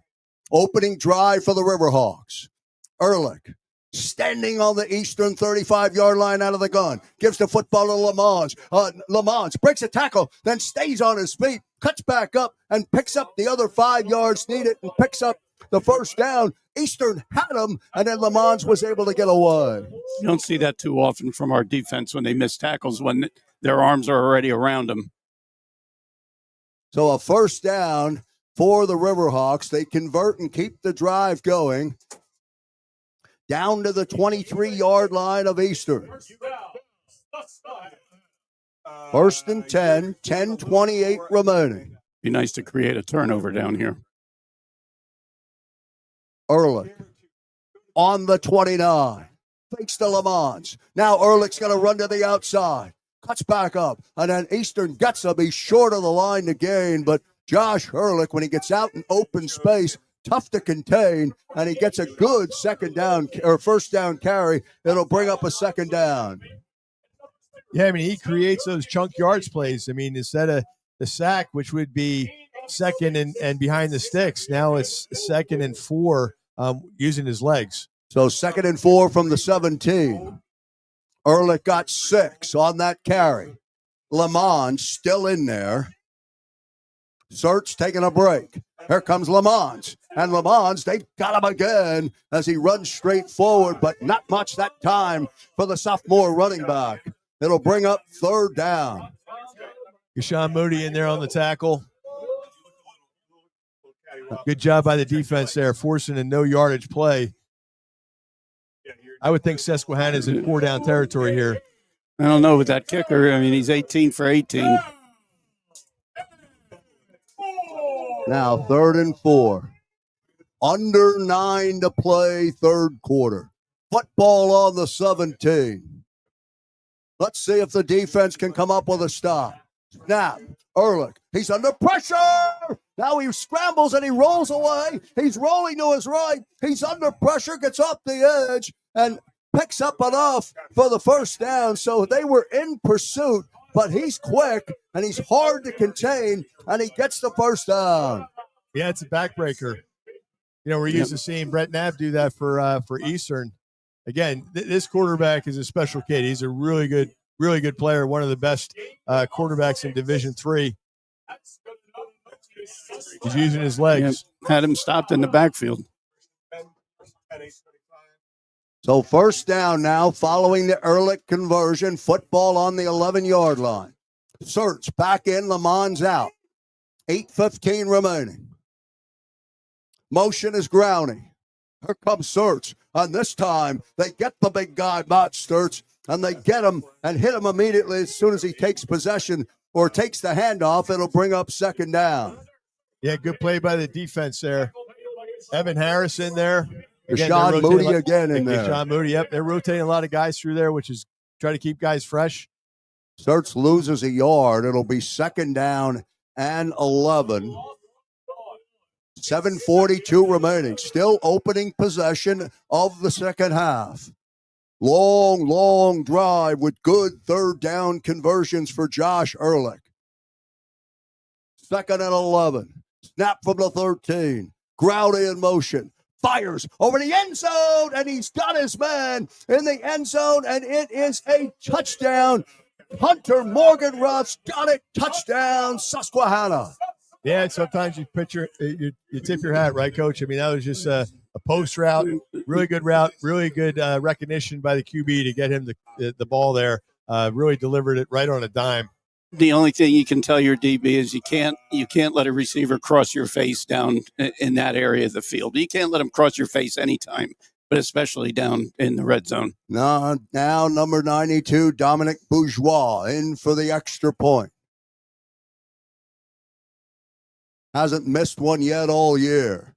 D: Opening drive for the Riverhawks. Ehrlich standing on the Eastern 35-yard line out of the gun. Gives the football to Lamons. Lamons breaks a tackle, then stays on his feet, cuts back up, and picks up the other 5 yards needed and picks up the first down. Eastern had him, and then Lamons was able to get away.
F: You don't see that too often from our defense when they miss tackles, when their arms are already around them.
D: So a first down for the Riverhawks. They convert and keep the drive going down to the 23-yard line of Eastern. 1st and 10, 10:28 remaining.
F: Be nice to create a turnover down here.
D: Ehrlich on the 29. Fakes to Lamons. Now Ehrlich's going to run to the outside. Cuts back up. And then Eastern gets him. He's short of the line to gain. But Josh Ehrlich, when he gets out in open space, tough to contain. And he gets a good first down carry. It'll bring up a 2nd down.
E: Yeah, I mean, he creates those chunk yards plays. I mean, instead of the sack, which would be 2nd and behind the sticks, now it's 2nd and 4 using his legs.
D: So 2nd and 4 from the 17. Ehrlich got 6 on that carry. Lamons still in there. Search taking a break. Here comes Lamons. And Lamons, they've got him again as he runs straight forward, but not much that time for the sophomore running back. It'll bring up 3rd down.
E: Deshaun Moody in there on the tackle. Good job by the defense there, forcing a no yardage play. I would think Susquehanna's in 4-down territory here.
F: I don't know with that kicker. I mean, he's 18 for 18.
D: Now 3rd and 4. Under 9 to play, 3rd quarter. Football on the 17. Let's see if the defense can come up with a stop. Snap. Ehrlich. He's under pressure. Now he scrambles and he rolls away. He's rolling to his right. He's under pressure, gets off the edge, and picks up enough for the first down. So they were in pursuit, but he's quick and he's hard to contain, and he gets the first down.
E: Yeah, it's a backbreaker. You know, we're used to seeing Brett Knapp do that for Eastern. Again, this quarterback is a special kid. He's a really good player, one of the best quarterbacks in Division III. He's using his legs.
F: Yeah, had him stopped in the backfield.
D: So first down now following the Ehrlich conversion. Football on the 11-yard line. Search back in, Lamons out. 8:15 remaining. Motion is Growney. Here comes Search. And this time they get the big guy, Matt Sturts, and they get him and hit him immediately as soon as he takes possession or takes the handoff. It'll bring up 2nd down.
E: Yeah, good play by the defense there. Evan Harris in there.
D: Deshaun Moody again in there.
E: Deshaun Moody, yep. They're rotating a lot of guys through there, which is try to keep guys fresh.
D: Search loses a yard. It'll be 2nd down and 11. 7:42 remaining. Still opening possession of the second half. Long drive with good third down conversions for Josh Ehrlich. Second and 11. Snap from the 13. Growdy in motion. Fires over the end zone, and he's got his man in the end zone, and it is a touchdown. Hunter Morgan-Ruff's got it. Touchdown, Susquehanna.
E: Yeah, sometimes you tip your hat, right, Coach? I mean, that was just a post route, really good recognition by the QB to get him the ball there. Really delivered it right on a dime.
F: The only thing you can tell your DB is you can't let a receiver cross your face down in that area of the field. You can't let him cross your face anytime, but especially down in the red zone.
D: Now number 92, Dominic Bourgeois, in for the extra point. Hasn't missed one yet all year.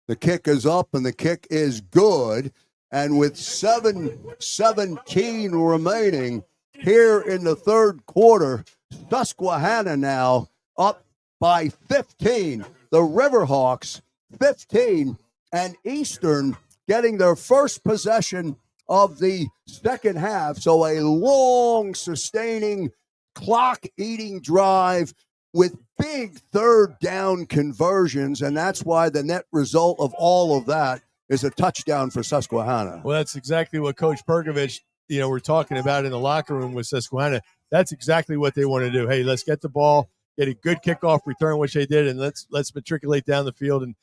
D: The kick is up, and the kick is good. And with 7:17 remaining here in the third quarter, Susquehanna now up by 15. The Riverhawks 15, and Eastern getting their first possession of the second half. So a long, sustaining, clock-eating drive with big third down conversions, and that's why the net result of all of that is a touchdown for Susquehanna.
E: Well, that's exactly what Coach Perkovich, we're talking about in the locker room with Susquehanna. That's exactly what they want to do. Hey, let's get the ball, get a good kickoff return, which they did, and let's matriculate down the field and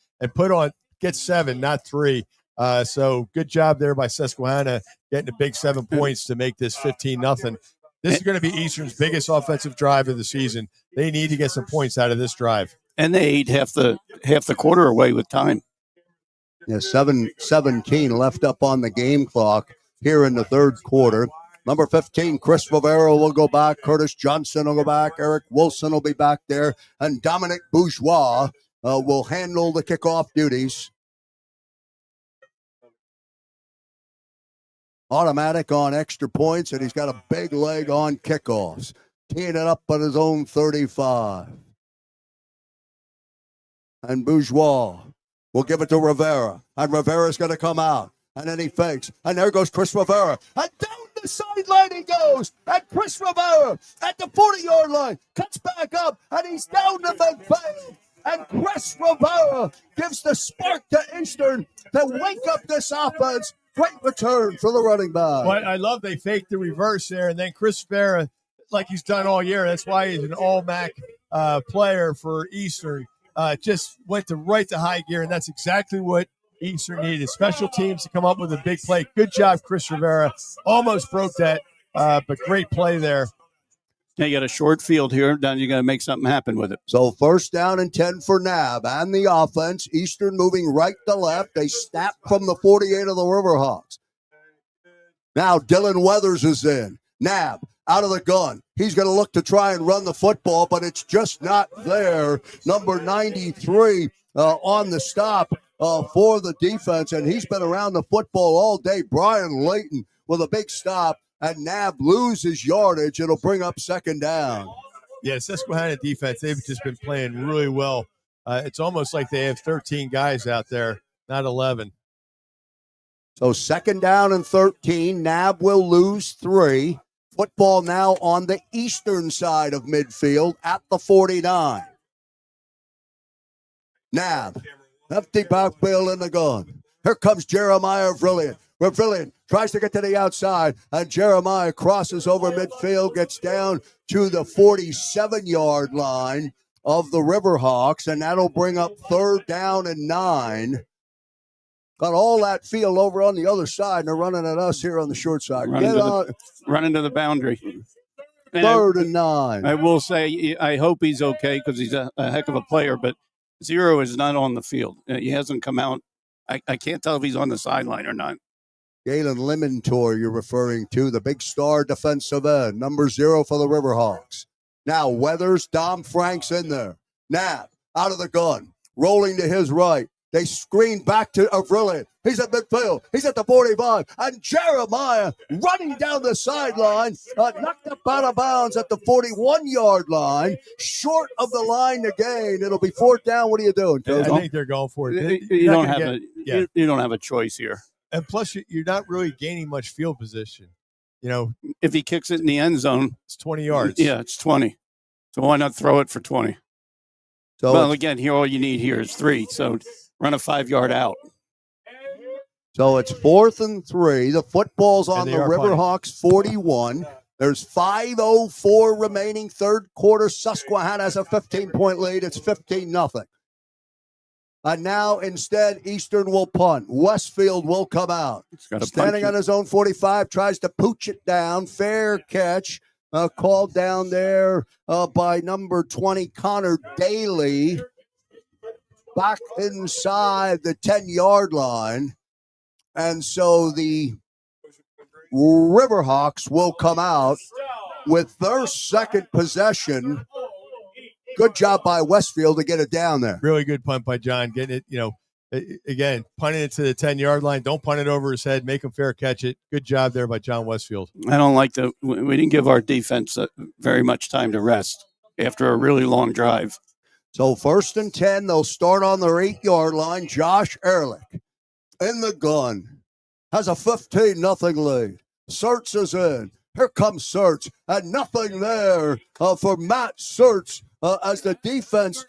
E: get 7, not 3. So good job there by Susquehanna getting a big 7 points to make this 15-0. This is going to be Eastern's biggest offensive drive of the season. They need to get some points out of this drive.
F: And they ate half the quarter away with time.
D: Yeah, 7:17 left up on the game clock here in the third quarter. Number 15, Chris Rivera will go back. Curtis Johnson will go back. Eric Wilson will be back there. And Dominic Bourgeois will handle the kickoff duties. Automatic on extra points, and he's got a big leg on kickoffs. Teeing it up on his own 35. And Bourgeois will give it to Rivera. And Rivera's going to come out. And then he fakes. And there goes Chris Rivera. And down the sideline he goes. And Chris Rivera at the 40-yard line cuts back up. And he's down the midfield. And Chris Rivera gives the spark to Eastern to wake up this offense. Great return for the running back.
E: Well, I love they faked the reverse there. And then Chris Rivera, like he's done all year, that's why he's an all-MAC player for Eastern, just went right to high gear. And that's exactly what Eastern needed. Special teams to come up with a big play. Good job, Chris Rivera. Almost broke that, but great play there.
F: Now you got a short field here. Now you got to make something happen with it.
D: So first down and 10 for NAB and the offense. Eastern moving right to left. They snap from the 48 of the Riverhawks. Now Dylan Weathers is in. NAB out of the gun. He's going to look to try and run the football, but it's just not there. Number 93 on the stop for the defense, and he's been around the football all day. Brian Layton with a big stop. And NAB loses yardage. It'll bring up second down.
E: Yeah, Susquehanna defense, they've just been playing really well. It's almost like they have 13 guys out there, not 11.
D: So second down and 13. NAB will lose 3. Football now on the eastern side of midfield at the 49. NAB, empty backfield in the gun. Here comes Jeremiah Vrilliant. Vrilliant tries to get to the outside, and Jeremiah crosses over midfield, gets down to the 47-yard line of the Riverhawks, and that'll bring up third down and 9. Got all that field over on the other side, and they're running at us here on the short side.
F: Running to the boundary.
D: Third and 9.
F: I will say, I hope he's okay because he's a heck of a player, but 0 is not on the field. He hasn't come out. I can't tell if he's on the sideline or not.
D: Galen Limentor, you're referring to, the big star defensive end, number 0 for the Riverhawks. Now Weathers, Dom Franks in there. NAB out of the gun, rolling to his right. They screen back to Avrilian. He's at midfield. He's at the 45. And Jeremiah running down the sideline, knocked up out of bounds at the 41-yard line, short of the line to gain. It'll be fourth down. What are you doing, Coach?
E: I think they're going for it.
F: You don't have a choice here.
E: And plus, you're not really gaining much field position. You know,
F: if he kicks it in the end zone,
E: it's 20 yards.
F: Yeah, it's 20. So why not throw it for 20?
D: So
F: well, again, here all you need here is 3. So run a 5-yard out.
D: So it's 4th and 3. The football's on the Riverhawks 41. There's 5:04 remaining, third quarter. Susquehanna has a 15-point lead. It's 15-0. And now instead, Eastern will punt. Westfield will come out. Standing on his own 45, tries to pooch it down. Fair catch. Called down there by number 20, Connor Daly. Back inside the 10-yard line. And so the Riverhawks will come out with their second possession. Good job by Westfield to get it down there.
E: Really good punt by John. Getting it, again, punting it to the 10-yard line. Don't punt it over his head. Make him fair catch it. Good job there by John Westfield.
F: I don't like we didn't give our defense very much time to rest after a really long drive.
D: So 1st and 10, they'll start on their 8-yard line. Josh Ehrlich in the gun. Has a 15-0 lead. Sertz is in. Here comes Sertz. And nothing there for Matt Sertz as the defense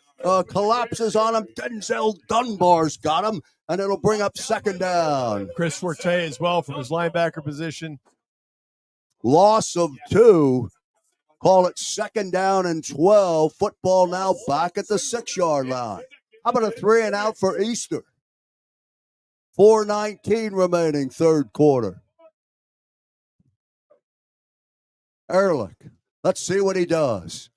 D: collapses on him. Denzel Dunbar's got him, and it'll bring up 2nd down.
E: Chris Forte as well from his linebacker position.
D: Loss of 2. Call it 2nd down and 12. Football now back at the 6-yard line. How about a 3 and out for Eastern? 4:19 remaining, third quarter. Ehrlich, let's see what he does.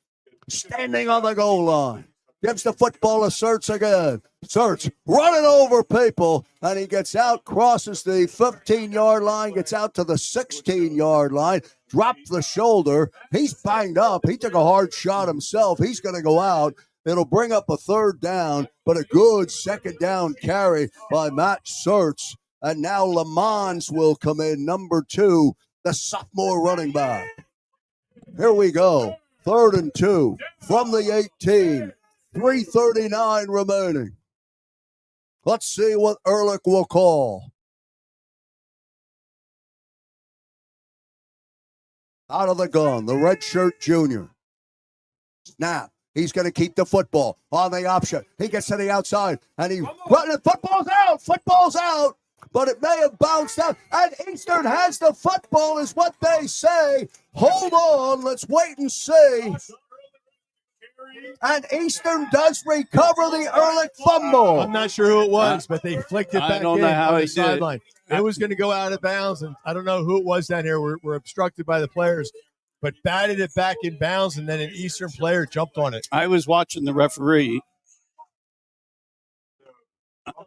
D: Standing on the goal line. Gives the football to Sertz again. Sertz running over people, and he gets out, crosses the 15-yard line, gets out to the 16-yard line, dropped the shoulder. He's banged up. He took a hard shot himself. He's going to go out. It'll bring up a 3rd down, but a good 2nd down carry by Matt Sertz. And now Lamons will come in, number 2, the sophomore running back. Here we go. 3rd and 2 from the 18. 3:39 remaining. Let's see what Ehrlich will call. Out of the gun, the redshirt junior. Snap. He's going to keep the football on the option. He gets to the outside, and football's out. Football's out, but it may have bounced out. And Eastern has the football, is what they say. Hold on, let's wait and see. And Eastern does recover the Ehrlich fumble.
E: I'm not sure who it was, but they flicked it back in on the sideline.
F: It
E: It was going to go out of bounds, and I don't know who it was down here. We're obstructed by the players, but batted it back in bounds, and then an Eastern player jumped on it.
F: I was watching the referee.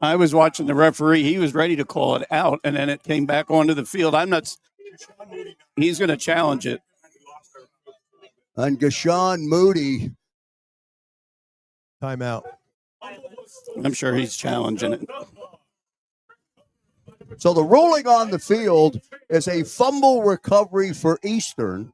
F: He was ready to call it out, and then it came back onto the field. He's going to challenge it.
D: And Gashawn Moody.
E: Timeout.
F: I'm sure he's challenging it.
D: So the ruling on the field is a fumble recovery for Eastern.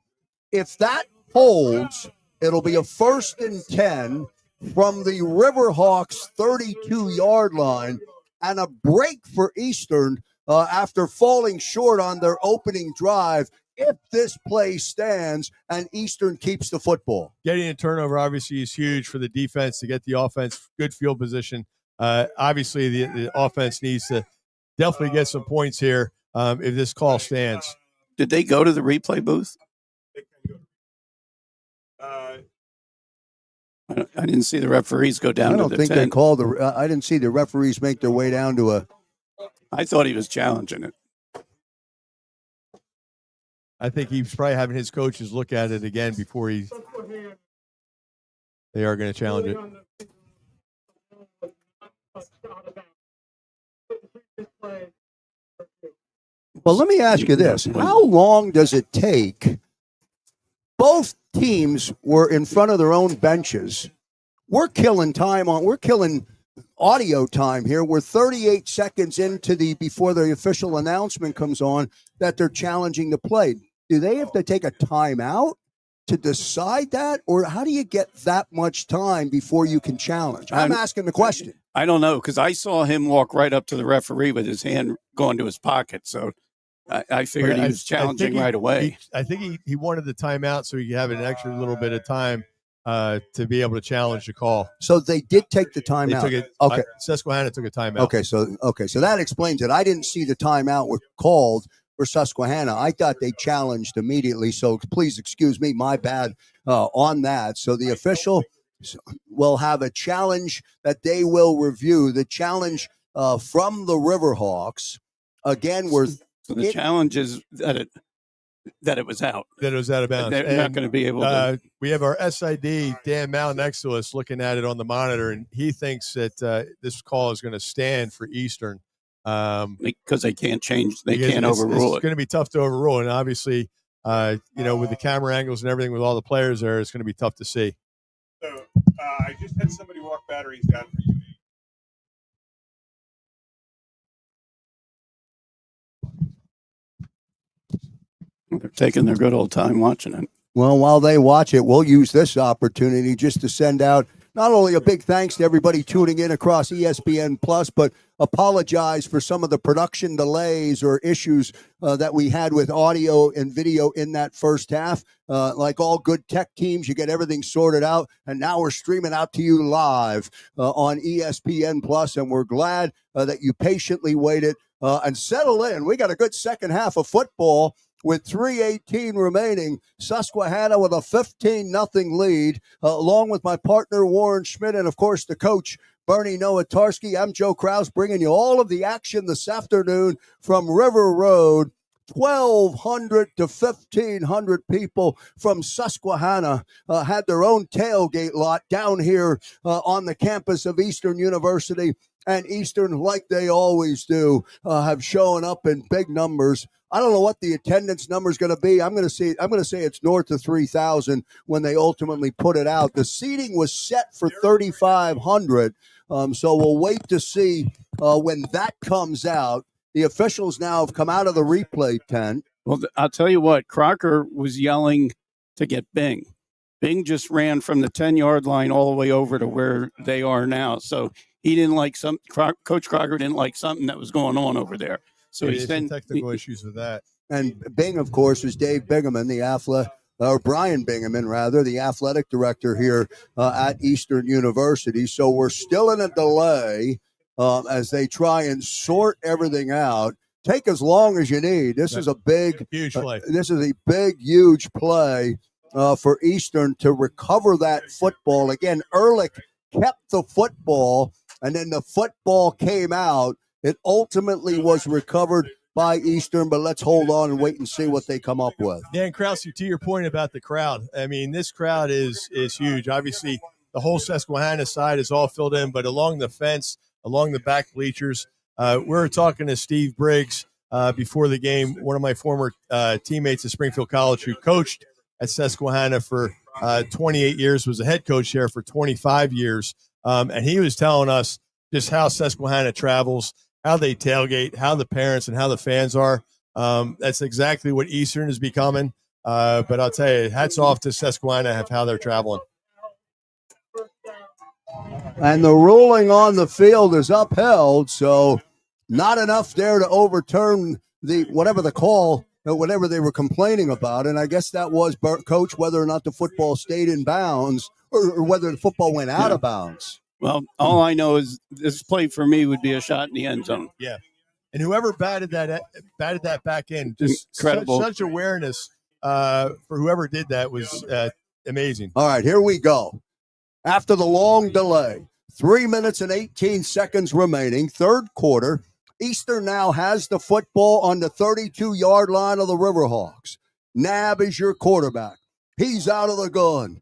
D: If that holds, it'll be a 1st and 10 from the Riverhawks 32-yard line, and a break for Eastern after falling short on their opening drive if this play stands and Eastern keeps the football.
E: Getting a turnover obviously is huge for the defense to get the offense good field position. Obviously, the offense needs to definitely get some points here if this call stands.
F: Did they go to the replay booth? I didn't see the referees go down to the 10.
D: I don't think they called I didn't see the referees make their way down to a.
F: I thought he was challenging it.
E: I think he's probably having his coaches look at it again before they are going to challenge it.
D: Well, let me ask you this. How long does it take? Both teams were in front of their own benches. We're killing audio time here. We're 38 seconds into before the official announcement comes on that they're challenging the play. Do they have to take a timeout to decide that, or how do you get that much time before you can challenge? I'm asking the question.
F: I don't know, because I saw him walk right up to the referee with his hand going to his pocket. So I figured he was challenging right away.
E: I think he wanted the timeout so he could have an extra little bit of time to be able to challenge the call.
D: So they did take the timeout.
E: They took it.
D: Okay.
E: Susquehanna took a timeout.
D: Okay, so that explains it. I didn't see the timeout was called for Susquehanna. I thought they challenged immediately. So please excuse me, my bad on that. So the official will have a challenge that they will review. The challenge from the Riverhawks. Again,
F: the challenge is that it was out.
E: That it was out of bounds.
F: They're not going to be able to.
E: We have our SID, Dan Mao, next to us looking at it on the monitor, and he thinks that this call is going to stand for Eastern.
F: Because they can't change. They can't overrule it.
E: It's going to be tough to overrule. And obviously, with the camera angles and everything with all the players there, it's going to be tough to see.
A: So I just had somebody walk batteries down for you.
F: They're taking their good old time watching it.
D: Well, while they watch it, we'll use this opportunity just to send out not only a big thanks to everybody tuning in across ESPN Plus, but apologize for some of the production delays or issues that we had with audio and video in that first half. Like all good tech teams, you get everything sorted out, and now we're streaming out to you live on ESPN Plus, and we're glad that you patiently waited and settle in. We got a good second half of football with 3:18 remaining. Susquehanna with a 15-0 lead, along with my partner, Warren Schmidt, and, of course, the coach, Bernie Nowatarski. I'm Joe Krause, bringing you all of the action this afternoon from River Road. 1,200 to 1,500 people from Susquehanna had their own tailgate lot down here on the campus of Eastern University. And Eastern, like they always do, have shown up in big numbers. I don't know what the attendance number is going to be. I'm going to say it's north of 3,000 when they ultimately put it out. The seating was set for 3,500, so we'll wait to see when that comes out. The officials now have come out of the replay tent.
F: Well, I'll tell you what, Crocker was yelling to get Bing. Bing just ran from the 10-yard line all the way over to where they are now. So he didn't like Coach Crocker didn't like something that was going on over there. So he's been
E: technical issues with that.
D: And Bing, of course, is Dave Bingaman, Brian Bingaman, rather, the athletic director here at Eastern University. So we're still in a delay as they try and sort everything out. Take as long as you need. This is a big,
E: huge play.
D: This is a big, huge play for Eastern to recover that football. Again, Ehrlich kept the football, and then the football came out. It ultimately was recovered by Eastern, but let's hold on and wait and see what they come up with.
E: Dan Krause, to your point about the crowd, I mean, this crowd is huge. Obviously, the whole Susquehanna side is all filled in, but along the fence, along the back bleachers, we were talking to Steve Briggs before the game, one of my former teammates at Springfield College who coached at Susquehanna for 28 years, was a head coach there for 25 years, and he was telling us just how Susquehanna travels, how they tailgate, how the parents and how the fans are. That's exactly what Eastern is becoming. But I'll tell you, hats off to Susquehanna of how they're traveling.
D: And the ruling on the field is upheld, so not enough there to overturn whatever the call, whatever they were complaining about. And I guess that was, Coach, whether or not the football stayed in bounds or whether the football went out of bounds.
F: Well, all I know is this play for me would be a shot in the end zone.
E: Yeah, and whoever batted that back in, just
F: incredible.
E: Such awareness for whoever did that was amazing.
D: All right, here we go. After the long delay, 3 minutes and 18 seconds remaining, third quarter. Eastern now has the football on the 32-yard line of the Riverhawks. Nab is your quarterback. He's out of the gun.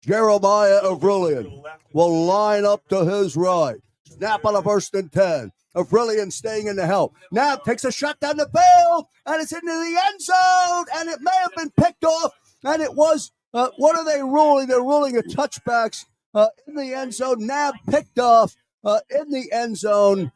D: Jeremiah Avrilian will line up to his right. Snap on a 1st and 10. Avrilian staying in the help. Nab takes a shot down the field, and it's into the end zone, and it may have been picked off, and it was, what are they ruling? They're ruling a touchbacks in the end zone. Nab picked off in the end zone.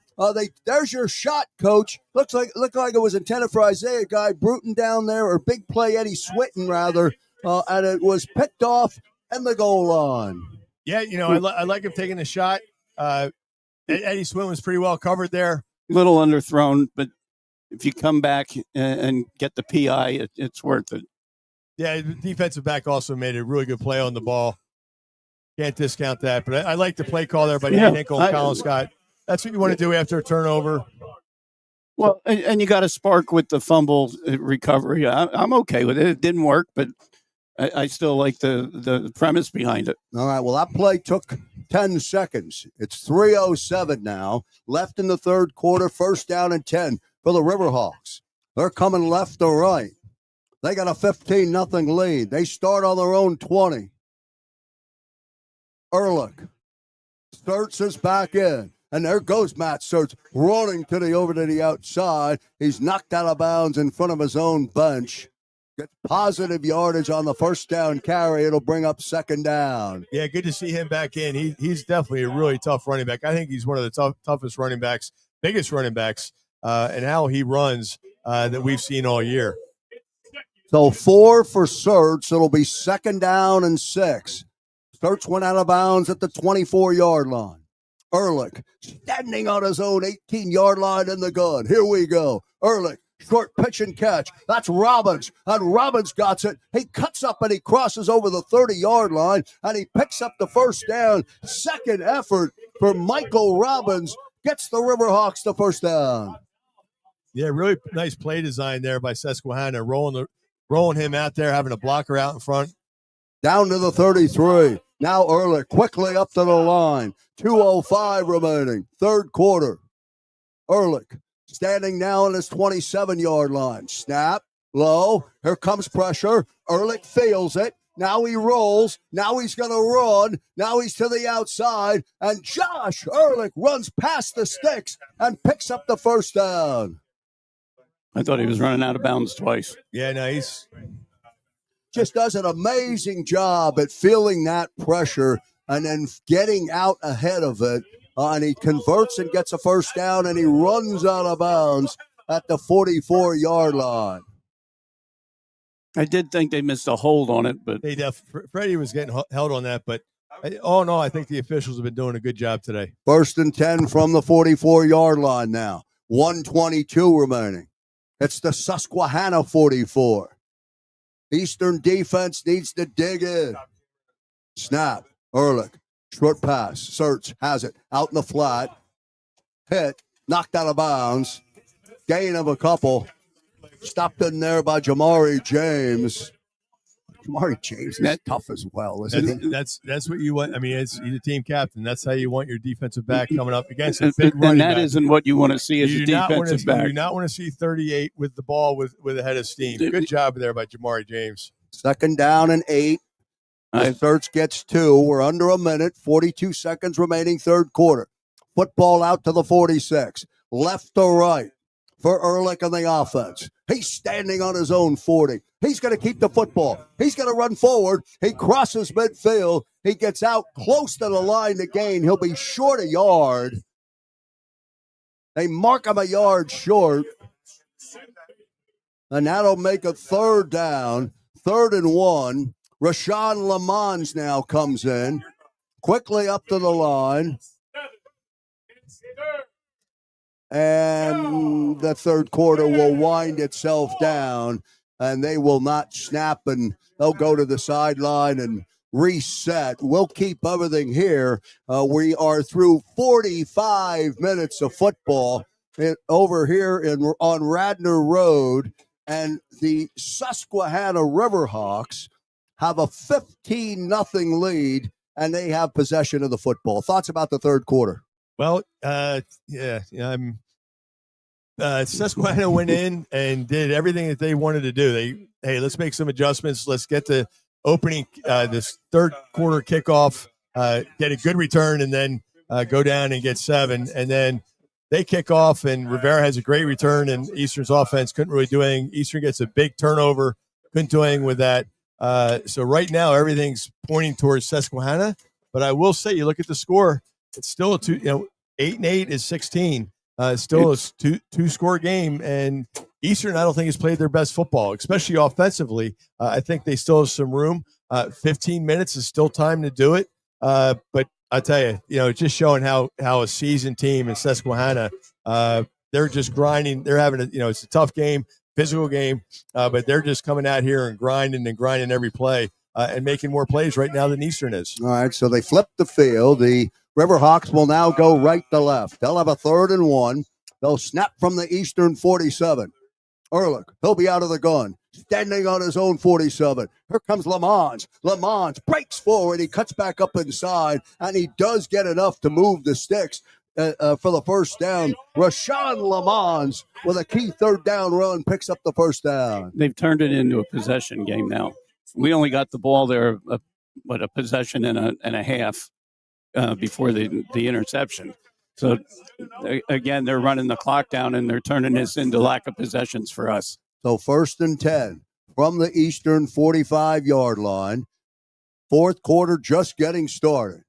D: There's your shot, coach. Looked like it was intended for Isaiah Guy Bruton down there, or big play Eddie Swinton rather, and it was picked off in the goal line.
E: Yeah, I like him taking a shot. Eddie Swinton was pretty well covered there.
F: A little underthrown, but if you come back and get the PI, it's worth it.
E: Yeah, the defensive back also made a really good play on the ball. Can't discount that. But I like the play call there by Dan Hinkle and Colin Scott. That's what you want to do after a turnover.
F: Well, and you got to spark with the fumble recovery. I'm okay with it. It didn't work, but I still like the premise behind it.
D: All right, well, that play took 10 seconds. It's 3:07 now, left in the third quarter, first down and 10 for the Riverhawks. They're coming left to right. They got a 15-0 lead. They start on their own 20. Ehrlich. Sturts is back in. And there goes Matt Sturts running over to the outside. He's knocked out of bounds in front of his own bench. Gets positive yardage on the first down carry. It'll bring up second down.
E: Yeah, good to see him back in. He's definitely a really tough running back. I think he's one of the toughest running backs, biggest running backs, and how he runs that we've seen all year.
D: So 4 for Sturts. It'll be second down and 6. Sturts went out of bounds at the 24-yard line. Ehrlich standing on his own 18-yard line in the gun. Here we go. Ehrlich, short pitch and catch. That's Robbins, and Robbins got it. He cuts up and he crosses over the 30-yard line, and he picks up the first down. Second effort for Michael Robbins. Gets the Riverhawks the first down.
E: Yeah, really nice play design there by Susquehanna, rolling him out there, having a blocker out in front.
D: Down to the 33. Now Ehrlich quickly up to the line. 2:05 remaining. Third quarter. Ehrlich standing now on his 27-yard line. Snap. Low. Here comes pressure. Ehrlich feels it. Now he rolls. Now he's going to run. Now he's to the outside. And Josh Ehrlich runs past the sticks and picks up the first down.
F: I thought he was running out of bounds twice.
E: Yeah, nice.
D: Just does an amazing job at feeling that pressure and then getting out ahead of it. And he converts and gets a first down, and he runs out of bounds at the 44-yard line.
F: I did think they missed a hold on it, but
E: Freddie was getting held on that. But all in all, I think the officials have been doing a good job today.
D: First and 10 from the 44-yard line now. 1:22 remaining. It's the Susquehanna 44. Eastern defense needs to dig in. Snap. Ehrlich. Short pass. Search has it. Out in the flat. Hit. Knocked out of bounds. Gain of a couple. Stopped in there by Jamari James. Jamari James is tough as well, isn't he?
E: That's what you want. I mean, he's a team captain. That's how you want your defensive back coming up against a big running back.
F: And that isn't what you want to see as a defensive back.
E: You do not want to see 38 with the ball with a head of steam. Good job there by Jamari James.
D: Second down and 8. The Search gets 2. We're under a minute. 42 seconds remaining, third quarter. Football out to the 46. Left to right for Ehrlich on the offense. He's standing on his own 40. He's going to keep the football. He's going to run forward. He crosses midfield. He gets out close to the line to gain. He'll be short a yard. They mark him a yard short. And that'll make a third down. 3rd and 1. Rashawn Lamons now comes in. Quickly up to the line. And the third quarter will wind itself down, and they will not snap, and they'll go to the sideline and reset. We'll keep everything here. We are through 45 minutes of football over here on Radnor Road, and the Susquehanna Riverhawks have a 15-0 lead, and they have possession of the football. Thoughts about the third quarter?
E: Well, Susquehanna went in and did everything that they wanted to do. Let's make some adjustments. Let's get the opening, this third quarter kickoff, get a good return, and then go down and get 7. And then they kick off, and Rivera has a great return, and Eastern's offense couldn't really do anything. Eastern gets a big turnover, couldn't do anything with that. So right now, everything's pointing towards Susquehanna. But I will say, you look at the score, it's still 8-8 is 16. Still a two-score game, and Eastern, I don't think, has played their best football, especially offensively. I think they still have some room. 15 minutes is still time to do it. But I tell you, it's just showing how a seasoned team in Susquehanna, they're just grinding. They're having it's a tough game, physical game, but they're just coming out here and grinding every play and making more plays right now than Eastern is.
D: All right, so they flipped the field. The Riverhawks will now go right to left. They'll have a 3rd and 1. They'll snap from the Eastern 47. Ehrlich, he'll be out of the gun, standing on his own 47. Here comes Lamont. Lamont breaks forward. He cuts back up inside, and he does get enough to move the sticks for the first down. Rashawn Lamont with a key 3rd down run picks up the first down.
F: They've turned it into a possession game now. We only got the ball there, a possession and a half before the interception. So, again, they're running the clock down, and they're turning this into lack of possessions for us.
D: So 1st and 10 from the Eastern 45-yard line. 4th quarter just getting started.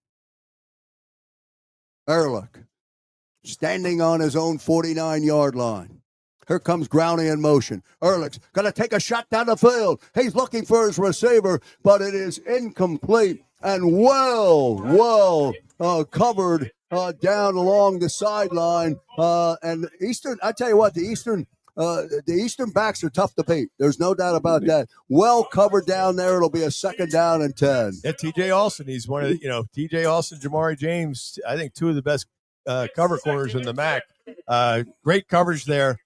D: Ehrlich standing on his own 49-yard line. Here comes Growney in motion. Ehrlich's going to take a shot down the field. He's looking for his receiver, but it is incomplete and well covered down along the sideline. And Eastern, I tell you what, the Eastern backs are tough to beat. There's no doubt about that. Well covered down there. It'll be a 2nd down and 10.
E: Yeah, TJ Austin. He's one of the, TJ Austin, Jamari James, I think 2 of the best cover corners in the MAC. Great coverage there.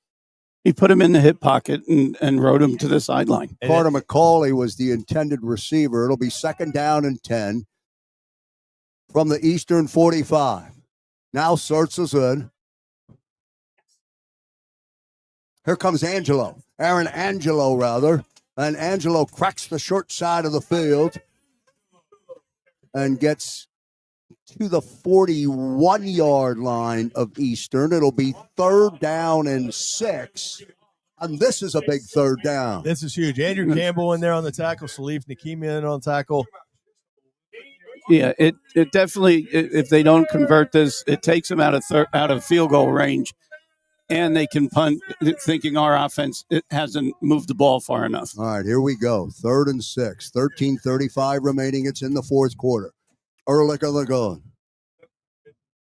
F: He put him in the hip pocket and rode him to the sideline.
D: Carter McCauley was the intended receiver. It'll be 2nd down and 10 from the Eastern 45. Now Surts is in. Here comes Angelo. Aaron Angelo, rather. And Angelo cracks the short side of the field and gets to the 41-yard line of Eastern. It'll be 3rd down and 6. And this is a big 3rd down.
E: This is huge. Andrew Campbell in there on the tackle. Salif Nakimi in on tackle.
F: Yeah, it definitely, if they don't convert this, it takes them out of field goal range, and they can punt, thinking our offense hasn't moved the ball far enough.
D: All right, here we go. 3rd and 6. 13:35 remaining. It's in the 4th quarter. Ehrlich on the gun.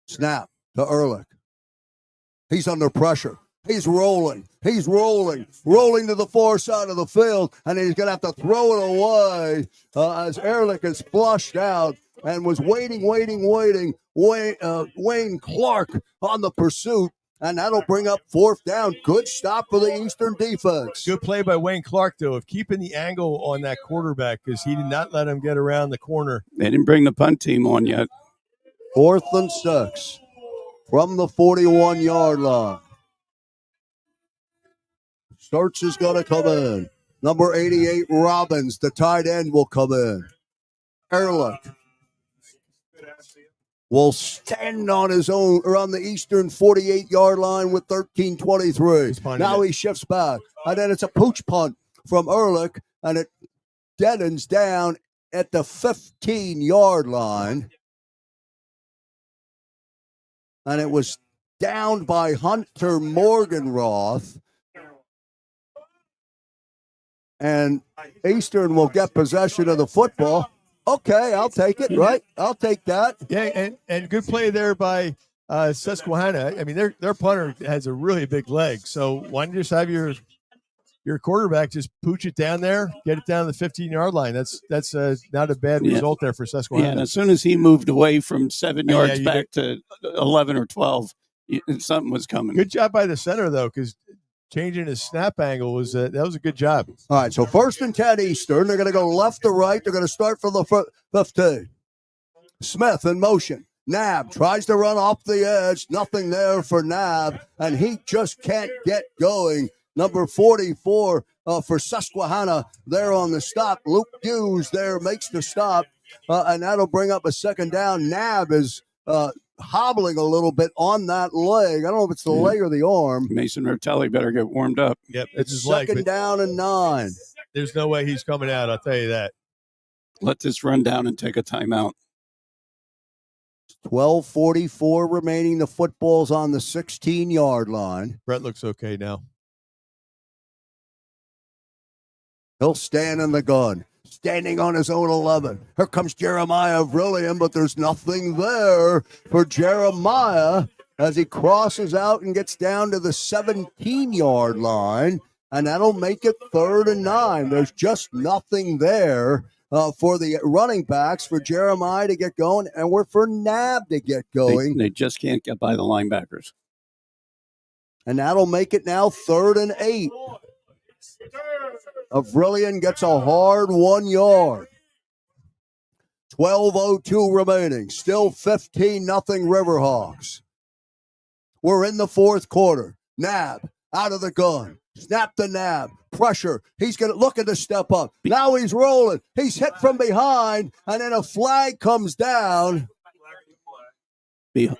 D: Snap to Ehrlich. He's under pressure. He's rolling to the far side of the field, and he's going to have to throw it away as Ehrlich is flushed out and was waiting. Wayne Clark on the pursuit, and that'll bring up 4th down. Good stop for the Eastern defense.
E: Good play by Wayne Clark, though, of keeping the angle on that quarterback because he did not let him get around the corner.
F: They didn't bring the punt team on yet.
D: 4th and 6 from the 41-yard line. Starts is going to come in. Number 88, Robbins, the tight end, will come in. Ehrlich will stand on his own or on the Eastern 48-yard line with 13:23. Now he shifts back. And then it's a pooch punt from Ehrlich, and it deadens down at the 15-yard line. And it was downed by Hunter Morganroth. And Eastern will get possession of the football. Okay, I'll take it, right? I'll take that.
E: Yeah, and good play there by Susquehanna. I mean, their punter has a really big leg. So why don't you just have your quarterback just pooch it down there, get it down to the 15-yard line? That's not a bad result there for Susquehanna.
F: Yeah, and as soon as he moved away from 7 yards back to 11 or 12, something was coming.
E: Good job by the center, though, because changing his snap angle was that was a good job.
D: All right, so 1st and 10 Eastern. They're going to go left to right. They're going to start from the 15. Smith in motion. Nab tries to run off the edge. Nothing there for Nab, and he just can't get going. Number 44 for Susquehanna there on the stop. Luke Hughes there makes the stop, and that'll bring up a 2nd down. Nab is hobbling a little bit on that leg. I don't know if it's the leg or the arm.
F: Mason Rotelli better get warmed up.
E: Yep, it's his
D: 2nd down and 9.
E: There's no way he's coming out, I'll tell you that.
F: Let this run down and take a timeout.
D: 12:44 remaining. The football's on the 16-yard line.
E: Brett looks okay now.
D: He'll stand in the gun, standing on his own 11. Here comes Jeremiah Vrillian, but there's nothing there for Jeremiah as he crosses out and gets down to the 17-yard line, and that'll make it 3rd and 9. There's just nothing there for the running backs, for Jeremiah to get going, and we're for Nab to get going.
F: They just can't get by the linebackers.
D: And that'll make it now 3rd and 8. Vrillian gets a hard 1 yard. 12:02 remaining. Still 15-0 Riverhawks. We're in the 4th quarter. Nab out of the gun. Snap the Nab. Pressure. He's going to looking to step up. Now he's rolling. He's hit from behind, and then a flag comes down.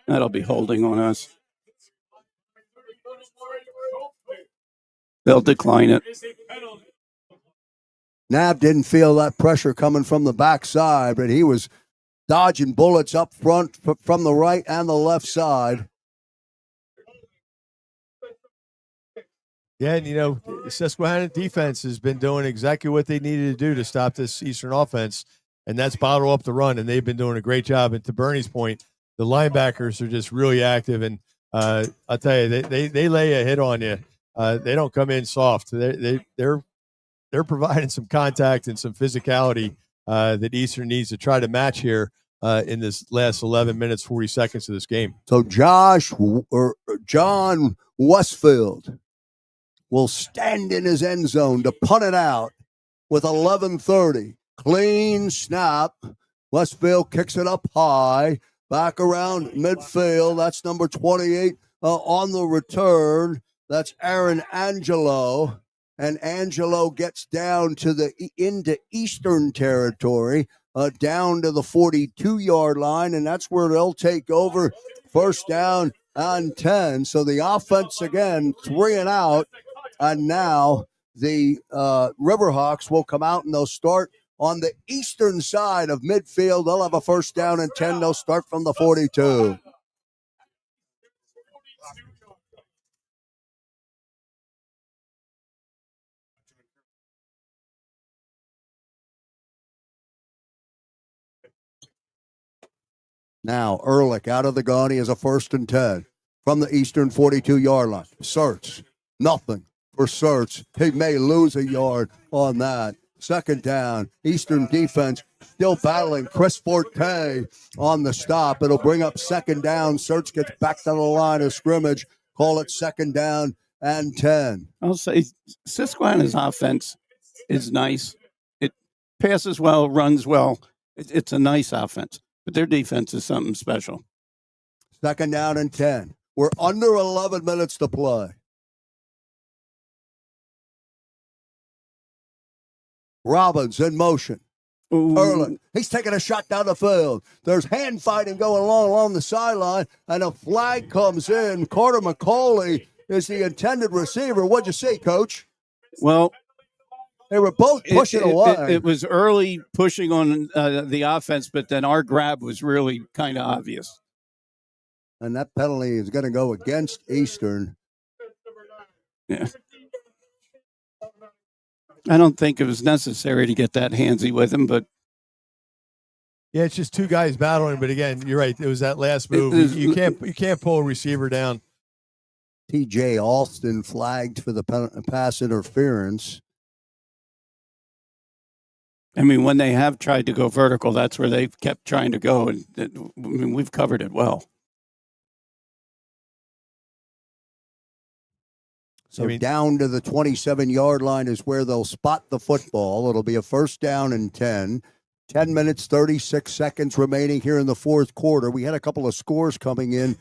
F: That'll be holding on us. They'll decline it.
D: Nab didn't feel that pressure coming from the backside, but he was dodging bullets up front from the right and the left side.
E: Yeah, and the Susquehanna defense has been doing exactly what they needed to do to stop this Eastern offense, and that's bottle up the run, and they've been doing a great job. And to Bernie's point, the linebackers are just really active, and I'll tell you, they lay a hit on you. They don't come in soft. They're providing some contact and some physicality that Eastern needs to try to match here in this last 11 minutes, 40 seconds of this game.
D: So John Westfield will stand in his end zone to punt it out with 11:30. Clean snap. Westfield kicks it up high, back around midfield. That's number 28 on the return. That's Aaron Angelo. And Angelo gets down to into Eastern territory, down to the 42-yard line, and that's where they'll take over. 1st down and 10. So the offense again 3 and out, and now the Riverhawks will come out and they'll start on the eastern side of midfield. They'll have a 1st down and 10. They'll start from the 42. Now, Ehrlich out of the gun. He has a 1st and 10 from the eastern 42-yard line. Search, nothing for Search. He may lose a yard on that. 2nd down, Eastern defense still battling. Chris Forte on the stop. It'll bring up 2nd down. Search gets back to the line of scrimmage. Call it 2nd down and 10.
F: I'll say Susquehanna's offense is nice. It passes well, runs well. It's a nice offense. But their defense is something special.
D: 2nd down and 10. We're under 11 minutes to play. Robbins in motion. Ehrlich, he's taking a shot down the field. There's hand fighting going along the sideline, and a flag comes in. Carter McCauley is the intended receiver. What'd you say, Coach?
F: Well,
D: they were both pushing away.
F: It was early pushing on the offense, but then our grab was really kind of obvious.
D: And that penalty is going to go against Eastern.
F: Yeah. I don't think it was necessary to get that handsy with him, but
E: yeah, it's just 2 guys battling. But again, you're right. It was that last move. You can't pull a receiver down.
D: T.J. Alston flagged for the pass interference.
F: I mean, when they have tried to go vertical, that's where they've kept trying to go, and we've covered it well.
D: So down to the 27-yard line is where they'll spot the football. It'll be a 1st down and 10. 10 minutes, 36 seconds remaining here in the 4th quarter. We had a couple of scores coming in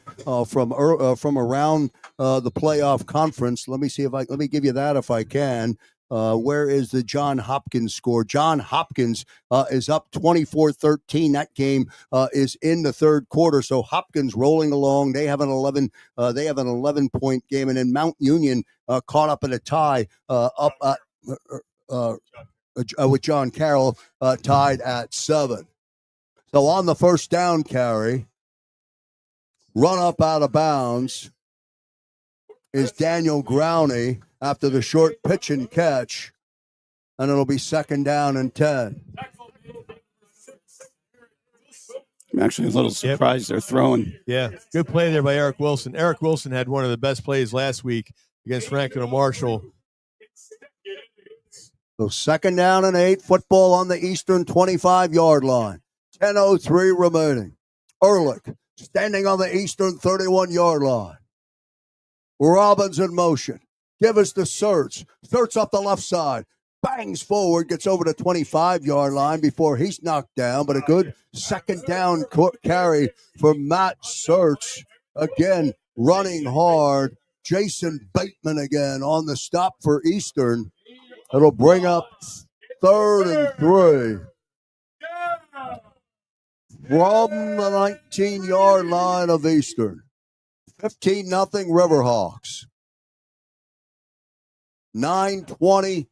D: from around the playoff conference. Let me give you that if I can. Where is the John Hopkins score? John Hopkins is up 24-13. That game is in the 3rd quarter. So Hopkins rolling along. They have an 11-point game, and then Mount Union caught up in a tie with John Carroll tied at 7. So on the 1st down carry, run up out of bounds is Daniel Growney after the short pitch and catch, and it'll be 2nd down and 10.
F: I'm actually a little surprised they're throwing.
E: Yeah, good play there by Eric Wilson. Eric Wilson had one of the best plays last week against Franklin and Marshall.
D: So 2nd down and 8, football on the Eastern 25-yard line. 10:03 remaining. Ehrlich standing on the Eastern 31-yard line. Robbins in motion. Give us the search. Search up the left side. Bangs forward, gets over the 25-yard line before he's knocked down, but a good 2nd down carry for Matt Search. Again, running hard. Jason Bateman again on the stop for Eastern. It'll bring up 3rd and 3 from the 19-yard line of Eastern. 15-0 Riverhawks. 9:22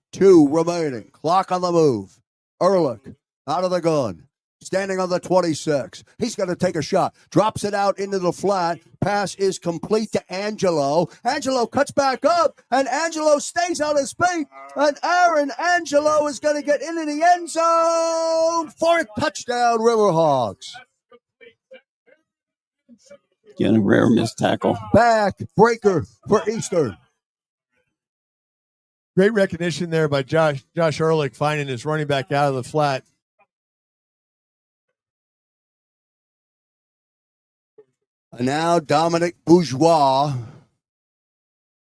D: remaining. Clock on the move. Ehrlich out of the gun. Standing on the 26. He's going to take a shot. Drops it out into the flat. Pass is complete to Angelo. Angelo cuts back up, and Angelo stays on his feet. And Aaron Angelo is going to get into the end zone for a touchdown, Riverhawks.
F: Getting a rare missed tackle.
D: Back breaker for Eastern.
E: Great recognition there by Josh Ehrlich, finding his running back out of the flat.
D: And now Dominic Bourgeois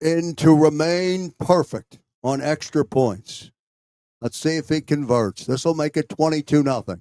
D: in to remain perfect on extra points. Let's see if he converts. This will make it 22-0.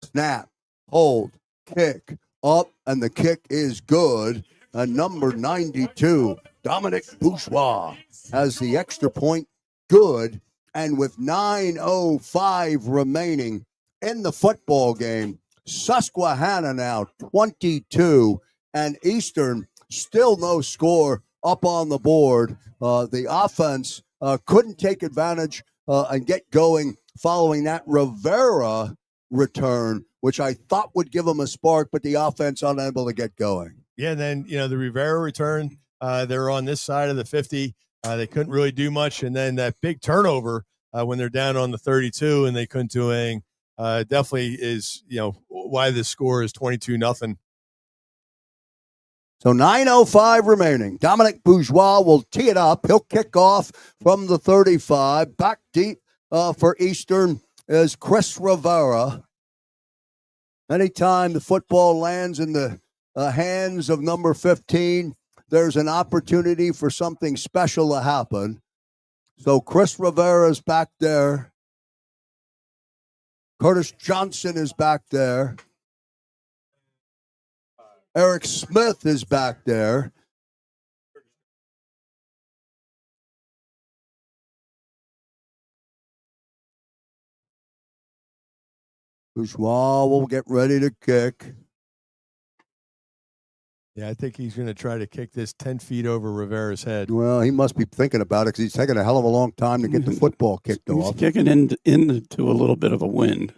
D: Snap, hold, kick, up, and the kick is good. And number 92, Dominic Bourgeois, has the extra point good. And with 9:05 remaining in the football game, Susquehanna now 22, and Eastern still no score up on the board. The offense couldn't take advantage and get going following that Rivera return, which I thought would give them a spark, but the offense unable to get going.
E: Yeah, and then, the Rivera return, they're on this side of the 50. They couldn't really do much, and then that big turnover when they're down on the 32 and they couldn't do anything. Definitely is, why the score is 22-0.
D: So 9:05 remaining. Dominic Bourgeois will tee it up. He'll kick off from the 35. Back deep for Eastern is Chris Rivera. Anytime the football lands in the hands of number 15, there's an opportunity for something special to happen. So Chris Rivera's back there. Curtis Johnson is back there. Eric Smith is back there. Bourgeois will get ready to kick.
E: Yeah, I think he's going to try to kick this 10 feet over Rivera's head.
D: Well, he must be thinking about it because he's taking a hell of a long time to get the football kicked off.
F: He's kicking into a little bit of a wind.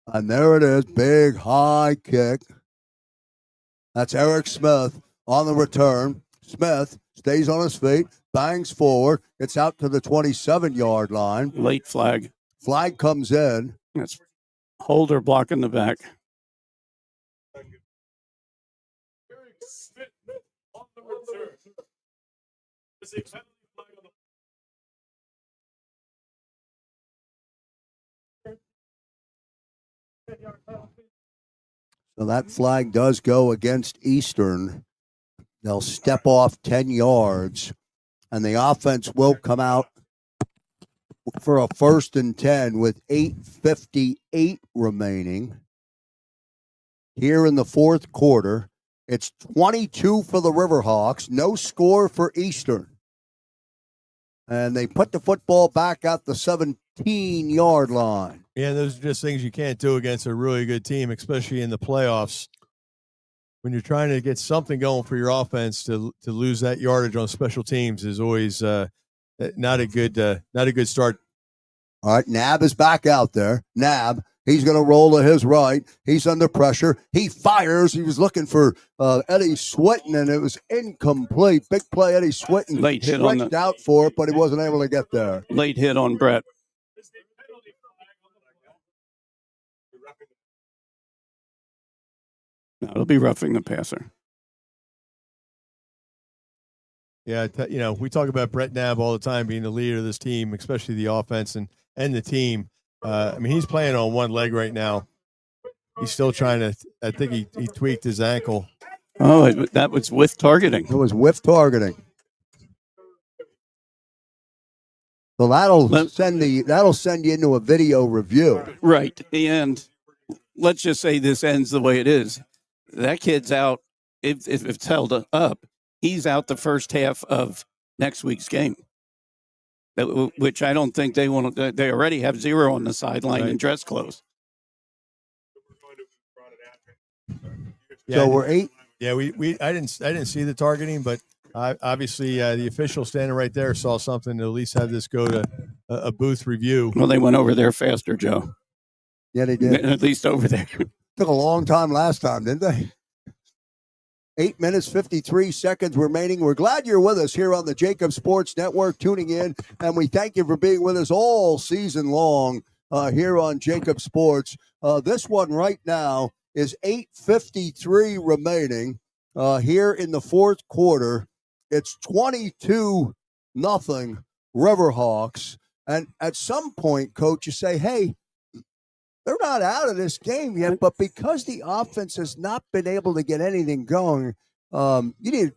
D: And there it is, big high kick. That's Eric Smith on the return. Smith stays on his feet, bangs forward, gets out to the 27-yard line.
F: Late flag.
D: Flag comes in.
F: That's Holder blocking the back.
D: So that flag does go against Eastern. They'll step off 10 yards, and the offense will come out for a 1st and 10 with 8:58 remaining. Here in the fourth quarter, it's 22 for the Riverhawks, no score for Eastern. And they put the football back at the 17-yard line.
E: Yeah, those are just things you can't do against a really good team, especially in the playoffs. When you're trying to get something going for your offense, to lose that yardage on special teams is always not a good start.
D: All right, Nab is back out there. Nab He's going to roll to his right. He's under pressure. He fires. He was looking for Eddie Switten, and it was incomplete. Big play, Eddie Switten.
F: Late hit on
D: stretched out for it, but he wasn't able to get there.
F: Late hit on Brett. No, it'll be roughing the passer.
E: Yeah, we talk about Brett Knapp all the time being the leader of this team, especially the offense and the team. He's playing on one leg right now. He's still trying to – I think he tweaked his ankle.
F: Oh, that was with targeting.
D: It was with targeting. So that'll send you into a video review.
F: Right. And let's just say this ends the way it is. That kid's out. If it's held up, he's out the first half of next week's game, which I don't think they want to. They already have 0 on the sideline in dress clothes.
D: Yeah, so we're 8.
E: Yeah, I didn't see the targeting, but obviously the official standing right there saw something to at least have this go to a booth review.
F: Well, they went over there faster, Joe.
D: Yeah, they did.
F: At least over there.
D: Took a long time last time, didn't they? 8 minutes, 53 seconds remaining. We're glad you're with us here on the JAKIB Sports Network, tuning in, and we thank you for being with us all season long here on JAKIB Sports. This one right now is 8:53 remaining here in the fourth quarter. It's 22-0 Riverhawks. And at some point, Coach, you say, hey, they're not out of this game yet, but because the offense has not been able to get anything going, you need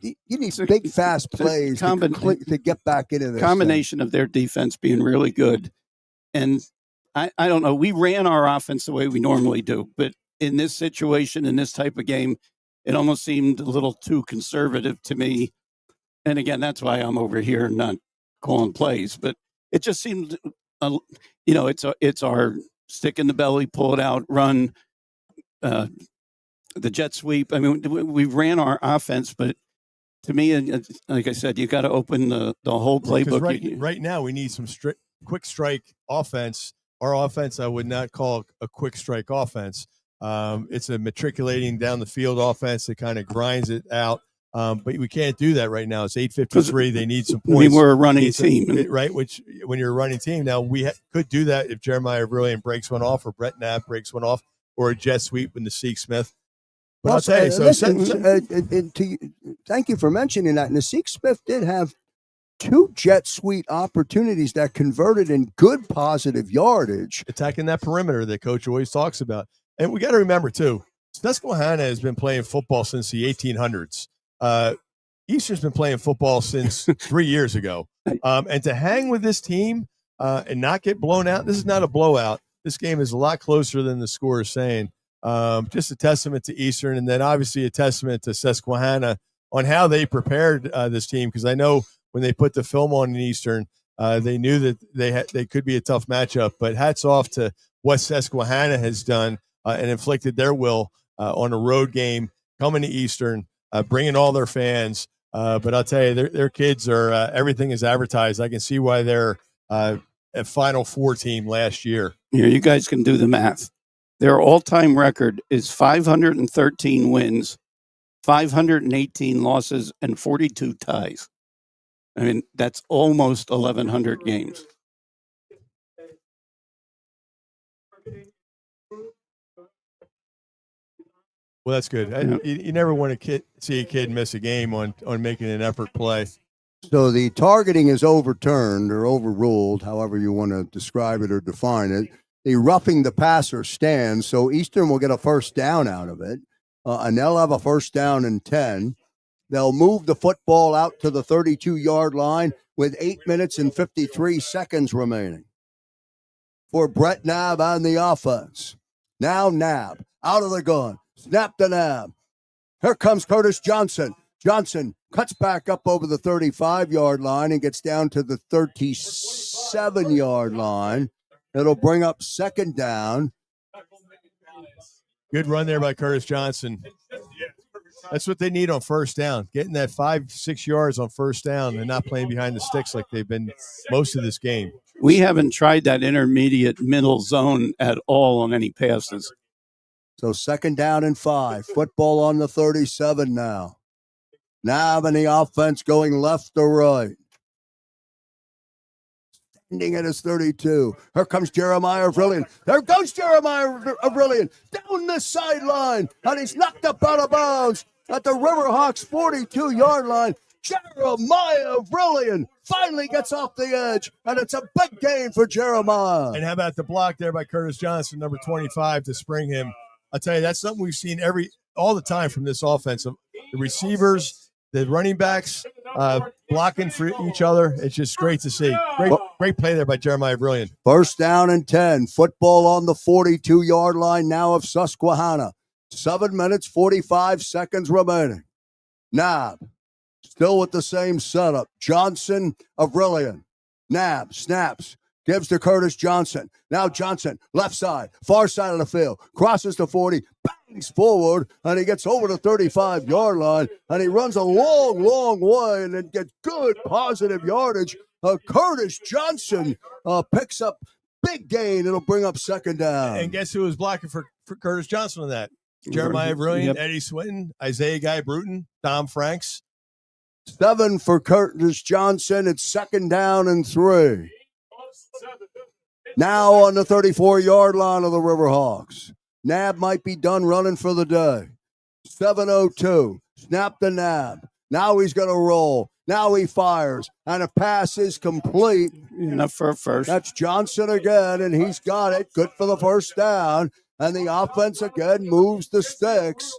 D: big, fast plays to get back into this.
F: Combination of their defense being really good. And I don't know, we ran our offense the way we normally do, but in this situation, in this type of game, it almost seemed a little too conservative to me. And again, that's why I'm over here not calling plays, but it just seemed, it's our stick in the belly, pull it out, run, the jet sweep. I mean, we ran our offense, but to me, like I said, you got to open the whole playbook.
E: Right now, we need some quick strike offense. Our offense, I would not call a quick strike offense. It's a matriculating down the field offense that kind of grinds it out. But we can't do that right now. It's 8:53. They need some points.
F: We're a running team.
E: Right, which when you're a running team, now we could do that if Jeremiah Brilliant breaks one off or Brett Knapp breaks one off or a jet sweep in the Smith. But I'll tell you,
D: thank you for mentioning that. And the Smith did have 2 jet sweep opportunities that converted in good positive yardage.
E: Attacking that perimeter that Coach always talks about. And we got to remember, too, Susquehanna has been playing football since the 1800s. Eastern's been playing football since 3 years ago. And to hang with this team and not get blown out, this is not a blowout. This game is a lot closer than the score is saying. Just a testament to Eastern, and then obviously a testament to Susquehanna on how they prepared this team, because I know when they put the film on in Eastern, they knew that they could be a tough matchup. But hats off to what Susquehanna has done and inflicted their will on a road game, coming to Eastern, bringing all their fans. But I'll tell you, their kids are everything is advertised. I can see why they're a Final Four team last year.
F: Yeah, you guys can do the math. Their all-time record is 513 wins, 518 losses, and 42 ties. I mean, that's almost 1,100 games.
E: Well, that's good. You never want to see a kid miss a game on making an effort play.
D: So the targeting is overturned or overruled, however you want to describe it or define it. The roughing the passer stands, so Eastern will get a first down out of it, and they'll have a first down and 10. They'll move the football out to the 32-yard line with 8 minutes and 53 seconds remaining for Brett Knapp on the offense. Now Knapp out of the gun. Snap to Knapp. Here comes Curtis Johnson. Johnson cuts back up over the 35-yard line and gets down to the 37-yard line. It'll bring up second down.
E: Good run there by Curtis Johnson. That's what they need on first down, getting that 5-6 yards on first down and not playing behind the sticks like they've been most of this game.
F: We haven't tried that intermediate middle zone at all on any passes.
D: So 2nd down and 5. Football on the 37 now. Nav and the offense going left to right. Ending at his 32. Here comes Jeremiah Avrillian. There goes Jeremiah Avrillian down the sideline, and he's knocked up out of bounds at the Riverhawks 42-yard line. Jeremiah Avrillian finally gets off the edge, and it's a big gain for Jeremiah.
E: And how about the block there by Curtis Johnson, number 25, to spring him? I'll tell you, that's something we've seen all the time from this offense. The receivers, the running backs, blocking for each other. It's just great to see. Great play there by Jeremiah Brilliant.
D: 1st down and 10. Football on the 42-yard line now of Susquehanna. 7 minutes, 45 seconds remaining. Nab, still with the same setup. Johnson, Avrillian. Nab snaps. Gives to Curtis Johnson. Now Johnson, left side, far side of the field. Crosses the 40, bangs forward, and he gets over the 35-yard line, and he runs a long, long way and then gets good positive yardage. Curtis Johnson picks up big gain. It'll bring up 2nd down.
E: And guess who was blocking for Curtis Johnson on that? Jeremiah Brilliant, yep. Eddie Swinton, Isaiah Guy Bruton, Dom Franks.
D: 7 for Curtis Johnson. It's 2nd down and 3. Now on the 34-yard line of the Riverhawks. Nab might be done running for the day. 7:02. Snap to Nab. Now he's going to roll. Now he fires. And a pass is complete.
F: Enough for a first.
D: That's Johnson again, and he's got it. Good for the 1st down. And the offense again moves the sticks.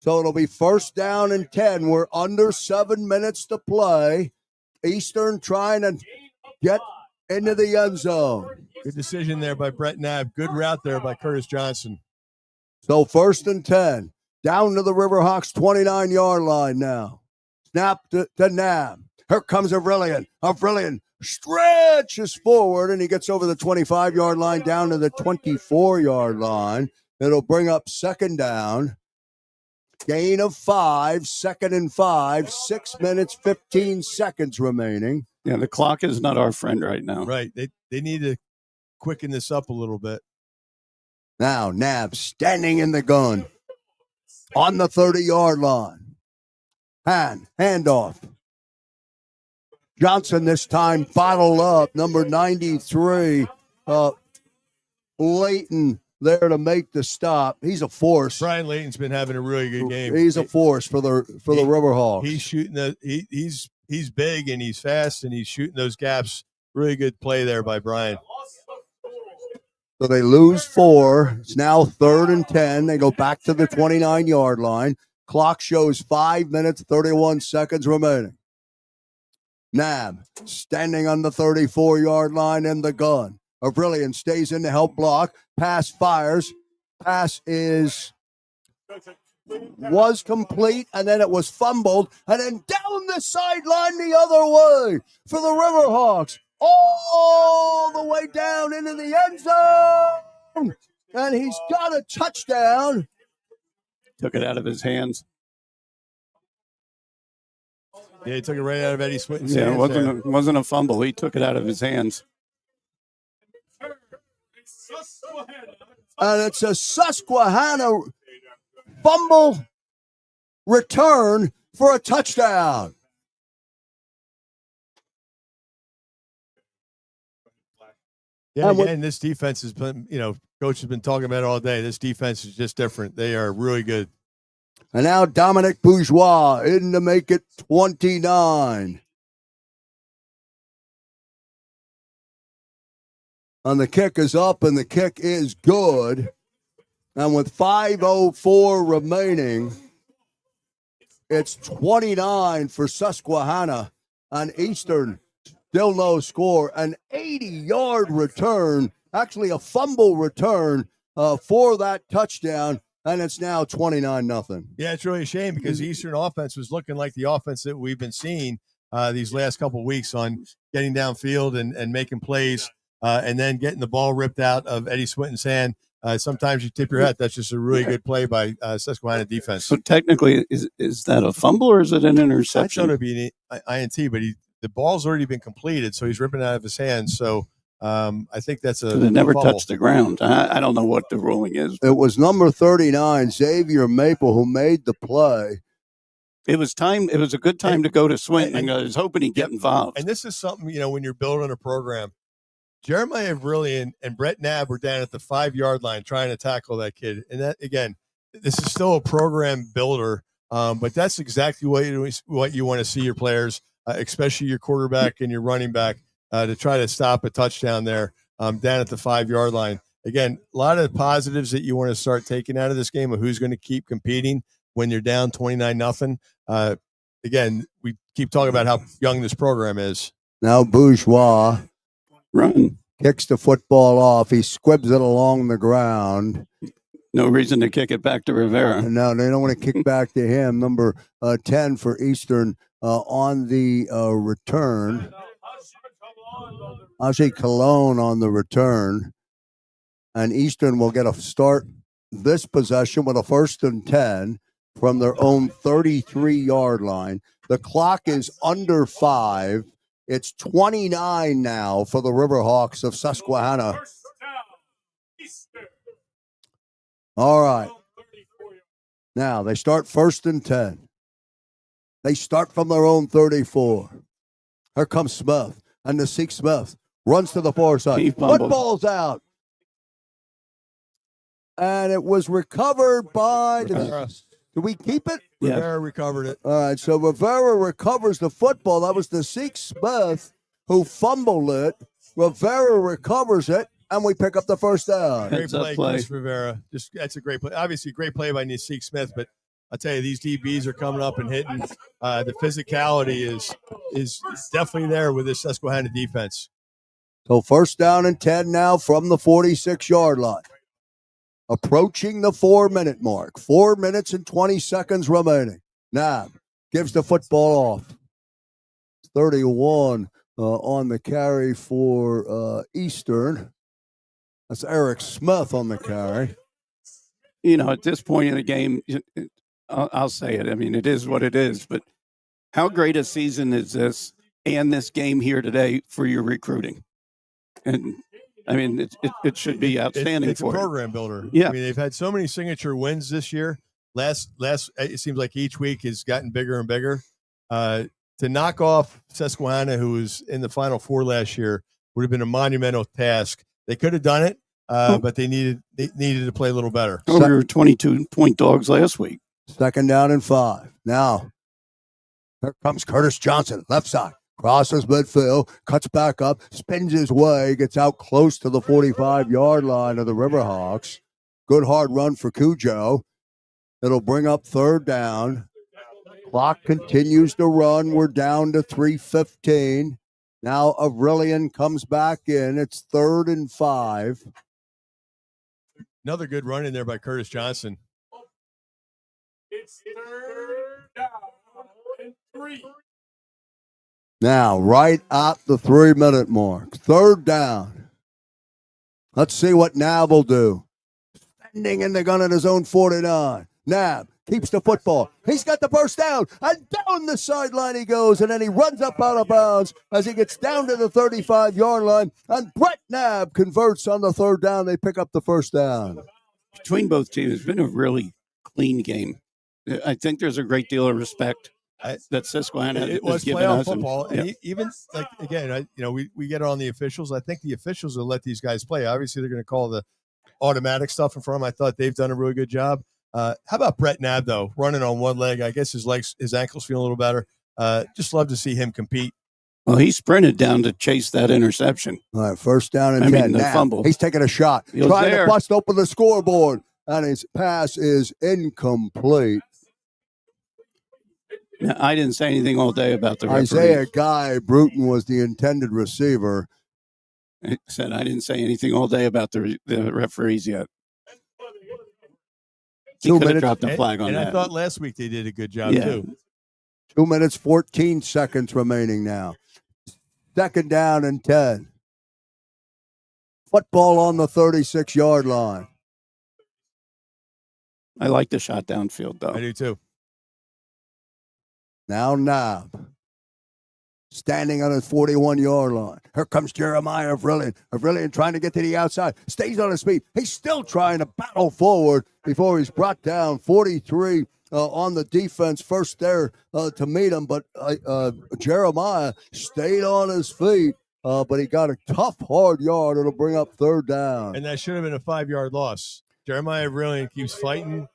D: So it'll be 1st down and 10. We're under 7 minutes to play. Eastern trying to get into the end zone.
E: Good decision there by Brett Nab. Good route there by Curtis Johnson.
D: So 1st and 10. Down to the Riverhawks 29-yard line now. Snap to Nab. Here comes Avrillian. Avrillian stretches forward, and he gets over the 25-yard line down to the 24-yard line. It'll bring up 2nd down. Gain of 5, 2nd and 5, 6 minutes, 15 seconds remaining.
F: Yeah, the clock is not our friend right now.
E: Right. They need to quicken this up a little bit.
D: Now, Nab standing in the gun on the 30-yard line. Handoff. Johnson this time bottled up. Number 93, Layton there to make the stop. He's a force.
E: Brian Layton's been having a really good game.
D: He's a force for the Riverhawks.
E: He's shooting he's big and he's fast and he's shooting those gaps. Really good play there by Brian.
D: So they lose 4. It's now 3rd and 10. They go back to the 29-yard line. Clock shows 5 minutes, 31 seconds remaining. Nab standing on the 34-yard line in the gun. Avrillian stays in to help block. Pass fires. Pass was complete, and then it was fumbled, and then down the sideline the other way for the Riverhawks. All the way down into the end zone. And he's got a touchdown.
F: Took it out of his hands.
E: Yeah, he took it right out of Eddie Swinton's
F: hands.
E: Yeah,
F: it wasn't a fumble. He took it out of his hands.
D: And it's a Susquehanna fumble return for a touchdown.
E: Yeah, again, this defense has been, Coach has been talking about it all day. This defense is just different. They are really good.
D: And now Dominic Bourgeois in to make it 29. And the kick is up, and the kick is good. And with 5:04 remaining, it's 29 for Susquehanna. And Eastern still no score. An 80-yard return, actually a fumble return for that touchdown. And it's now 29-0.
E: Yeah, it's really a shame because the Eastern offense was looking like the offense that we've been seeing these last couple of weeks on getting downfield and making plays and then getting the ball ripped out of Eddie Swinton's hand. sometimes you tip your hat. That's just a really good play by Susquehanna defense.
F: So technically, is that a fumble or is it an interception?
E: I thought it'd be an INT, but the ball's already been completed, so he's ripping it out of his hands. So I think that's a.
F: It never
E: fumble.
F: touched the ground. I don't know what the ruling is.
D: It was number 39, Xavier Maple, who made the play.
F: It was time. It was a good time to go to Swinton. I was hoping he'd get involved.
E: And this is something, when you're building a program, Jeremiah Brilliant and Brett Knabb were down at the 5-yard line trying to tackle that kid. And that, again, this is still a program builder, but that's exactly what you want to see your players, especially your quarterback and your running back, to try to stop a touchdown there down at the 5-yard line. Again, a lot of positives that you want to start taking out of this game of who's going to keep competing when you're down 29-0. Again, we keep talking about how young this program is.
D: Now Bourgeois
F: Run.
D: kicks the football off. He squibs it along the ground.
F: No reason to kick it back to Rivera.
D: No, they don't want to kick back to him. Number 10 for Eastern on the return. Ajay Cologne on the return. And Eastern will get a start this possession with a 1st and 10 from their own 33-yard line. The clock is under 5. It's 29 now for the Riverhawks of Susquehanna. All right. Now they start 1st and 10. They start from their own 34. Here comes Smith. And the Zeke Smith runs to the far side. Football's out. And it was recovered by did we keep it?
E: Yeah. Rivera recovered it.
D: All right, so Rivera recovers the football. That was the Zeke Smith who fumbled it. Rivera recovers it, and we pick up the 1st down.
E: Great play, Chris Rivera. That's a great play. Obviously, great play by Zeke Smith, but I'll tell you, these DBs are coming up and hitting. The physicality is definitely there with this Susquehanna defense.
D: So 1st down and 10 now from the 46-yard line. Approaching the 4-minute mark. 4 minutes and 20 seconds remaining. Knabb gives the football off. 31 on the carry for Eastern. That's Eric Smith on the carry.
F: At this point in the game, I'll say it. I mean, it is what it is. But how great a season is this and this game here today for your recruiting? And I mean, it should be outstanding.
E: It's a program builder.
F: Yeah,
E: I mean, they've had so many signature wins this year. Last, it seems like each week has gotten bigger and bigger. To knock off Susquehanna, who was in the Final Four last year, would have been a monumental task. They could have done it, but they needed to play a little better.
F: We were 22-point dogs last week.
D: 2nd down and 5. Now, here comes Curtis Johnson, left side. Crosses midfield, cuts back up, spins his way, gets out close to the 45-yard line of the Riverhawks. Good hard run for Cujo. It'll bring up 3rd down. Clock continues to run. We're down to 3:15. Now Aurelian comes back in. It's 3rd and 5.
E: Another good run in there by Curtis Johnson.
A: It's 3rd down and 3.
D: Now, right at the 3-minute mark. 3rd down. Let's see what Knabb will do. Standing in the gun at his own 49. Knabb keeps the football. He's got the 1st down. And down the sideline he goes. And then he runs up out of bounds as he gets down to the 35-yard line. And Brett Knabb converts on the 3rd down. They pick up the 1st down.
F: Between both teams, it's been a really clean game. I think there's a great deal of respect that Susquehanna
E: it was playoff football, and even like again, we get it on the officials. I think the officials will let these guys play. Obviously, they're going to call the automatic stuff in front of them. I thought they've done a really good job. How about Brett Knabb though, running on one leg? I guess his ankles feeling a little better. Just love to see him compete.
F: Well, he sprinted down to chase that interception.
D: All right, 1st down and 10.
F: The fumble.
D: He's taking a shot, trying to bust open the scoreboard, and his pass is incomplete.
F: Now, I didn't say anything all day about the referee.
D: Isaiah Guy Bruton was the intended receiver.
F: I said I didn't say anything all day about the referees yet. He could have dropped the flag on that.
E: And I thought last week they did a good job too.
D: 2 minutes, 14 seconds remaining now. 2nd down and 10. Football on the 36-yard line.
F: I like the shot downfield, though.
E: I do too.
D: Now Nab, standing on his 41-yard line. Here comes Jeremiah Avrillian. Avrillian trying to get to the outside. Stays on his feet. He's still trying to battle forward before he's brought down. 43 on the defense. First there to meet him. But Jeremiah stayed on his feet. But he got a tough, hard yard. It'll bring up third down.
E: And that should have been a 5-yard loss. Jeremiah Avrillian keeps fighting.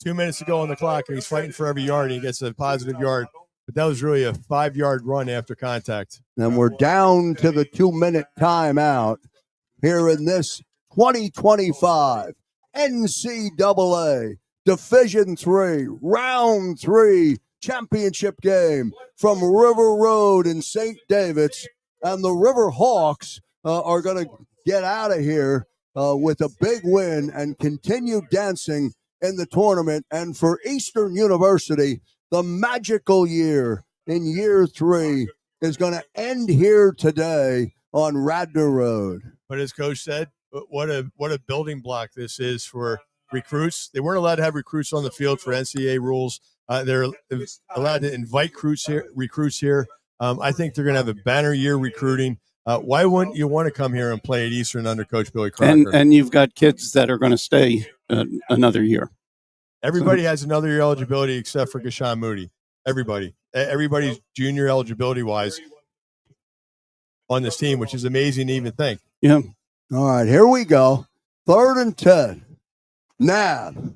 E: 2 minutes to go on the clock, and he's fighting for every yard, and he gets a positive yard. But that was really a 5-yard run after contact.
D: And we're down to the 2-minute timeout here in this 2025 NCAA Division III Round 3 championship game from River Road in St. David's. And the River Hawks are going to get out of here with a big win and continue dancing in the tournament. And for Eastern University, the magical year in year 3 is going to end here today on Radnor Road.
E: But as Coach said, what a building block this is for recruits. They weren't allowed to have recruits on the field for NCAA rules. They're allowed to invite recruits here. I think they're going to have a banner year recruiting. Why wouldn't you want to come here and play at Eastern under Coach Billy Crocker?
F: And you've got kids that are going to stay another year.
E: Everybody has another year eligibility except for Gashawn Moody. Everybody's junior eligibility-wise on this team, which is amazing to even think.
F: Yeah.
D: All right, here we go. 3rd and 10. Nab.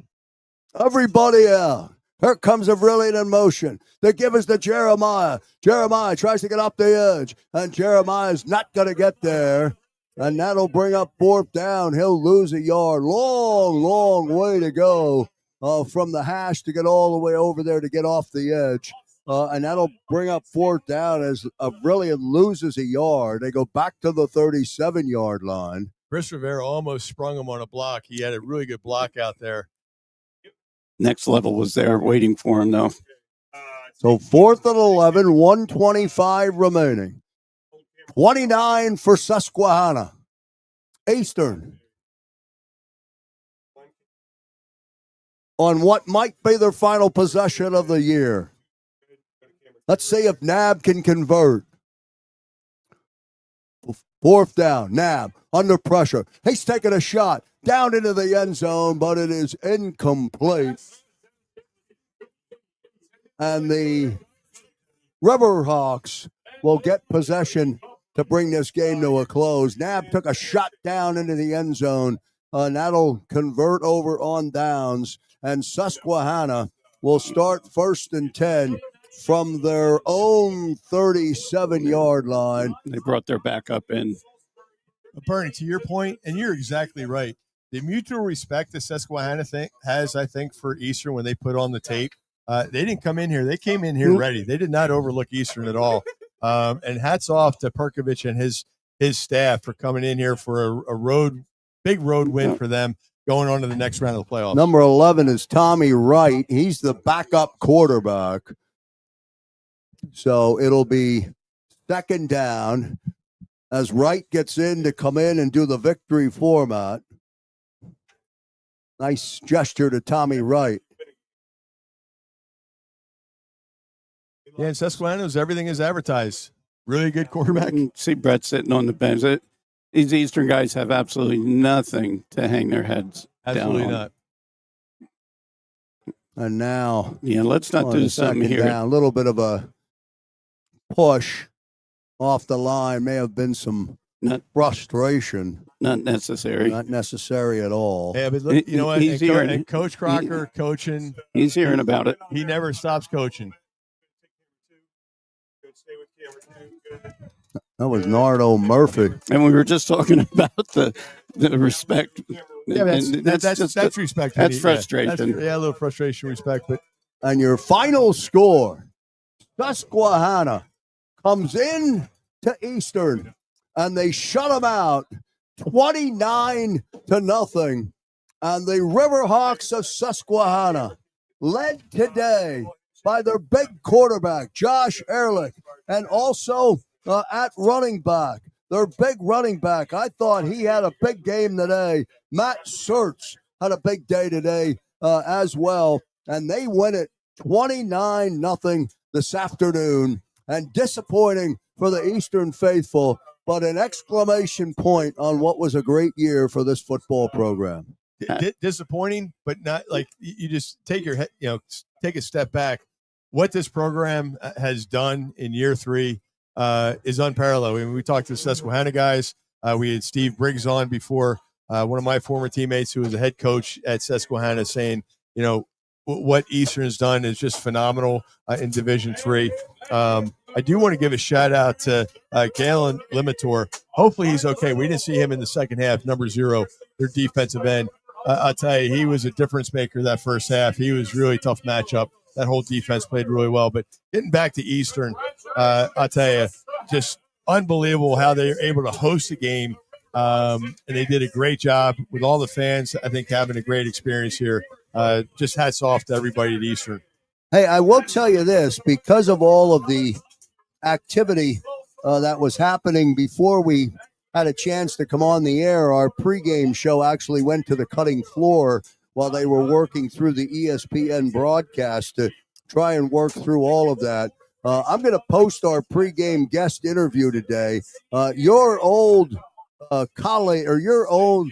D: Everybody out. Here comes Avrillian in motion. They give us to Jeremiah. Jeremiah tries to get up the edge, and Jeremiah's not going to get there. And that'll bring up 4th down. He'll lose a yard. Long way to go from the hash to get all the way over there to get off the edge. And that'll bring up 4th down as Avrillian loses a yard. They go back to the 37-yard line.
E: Chris Rivera almost sprung him on a block. He had a really good block out there.
F: Next level was there waiting for him, though.
D: So 4th and 11, 125 remaining. 29 for Susquehanna. Eastern. On what might be their final possession of the year. Let's see if Nab can convert. 4th down. Nab under pressure. He's taking a shot down into the end zone, but it is incomplete. And the Riverhawks will get possession to bring this game to a close. Nab took a shot down into the end zone, and that'll convert over on downs. And Susquehanna will start 1st and 10 from their own 37-yard line.
F: They brought their backup in.
E: Bernie, to your point, and you're exactly right, the mutual respect that Susquehanna has, I think, for Eastern when they put on the tape, they didn't come in here. They came in here ready. They did not overlook Eastern at all. And hats off to Perkovich and his staff for coming in here for a big road win for them going on to the next round of the playoffs.
D: Number 11 is Tommy Wright. He's the backup quarterback. So it'll be 2nd down as Wright gets in to come in and do the victory format. Nice gesture to Tommy Wright.
E: Yeah, and Susquehanna's everything is advertised. Really good quarterback.
F: See Brett sitting on the bench. These Eastern guys have absolutely nothing to hang their heads
E: Absolutely
F: down on.
E: not.
D: And now,
F: yeah, let's not do something here.
D: Down, a little bit of a push off the line. May have been some frustration.
F: Not necessary.
D: Not necessary at all.
E: Yeah, but look, you know what? And Coach Crocker coaching.
F: He's hearing about it.
E: He never stops coaching.
D: That was Nardo Murphy.
F: And we were just talking about the respect.
E: Yeah, that's respect.
F: That's frustration.
E: Yeah, a little frustration, respect. But
D: and your final score, Susquehanna comes in to Eastern, and they shut them out 29-0. And the Riverhawks of Susquehanna, led today by their big quarterback, Josh Ehrlich, and also at running back, their big running back. I thought he had a big game today. Matt Sertz had a big day today as well, and they win it 29-0 this afternoon. And disappointing for the Eastern faithful, but an exclamation point on what was a great year for this football program.
E: Disappointing, but not like you just take your head, take a step back. What this program has done in year 3 is unparalleled. I mean, we talked to the Susquehanna guys. We had Steve Briggs on before, one of my former teammates who was a head coach at Susquehanna, saying, what Eastern's done is just phenomenal in Division III. I do want to give a shout out to Galen Limator. Hopefully he's okay. We didn't see him in the second half, number 0, their defensive end. I'll tell you, he was a difference maker that first half. He was really tough matchup. That whole defense played really well. But getting back to Eastern, I'll tell you, just unbelievable how they were able to host a game. And they did a great job with all the fans, I think, having a great experience here. Just hats off to everybody at Eastern.
D: Hey, I will tell you this, because of all of the activity that was happening before we had a chance to come on the air, our pregame show actually went to the cutting floor while they were working through the ESPN broadcast to try and work through all of that. I'm going to post our pregame guest interview today. Your old colleague or your old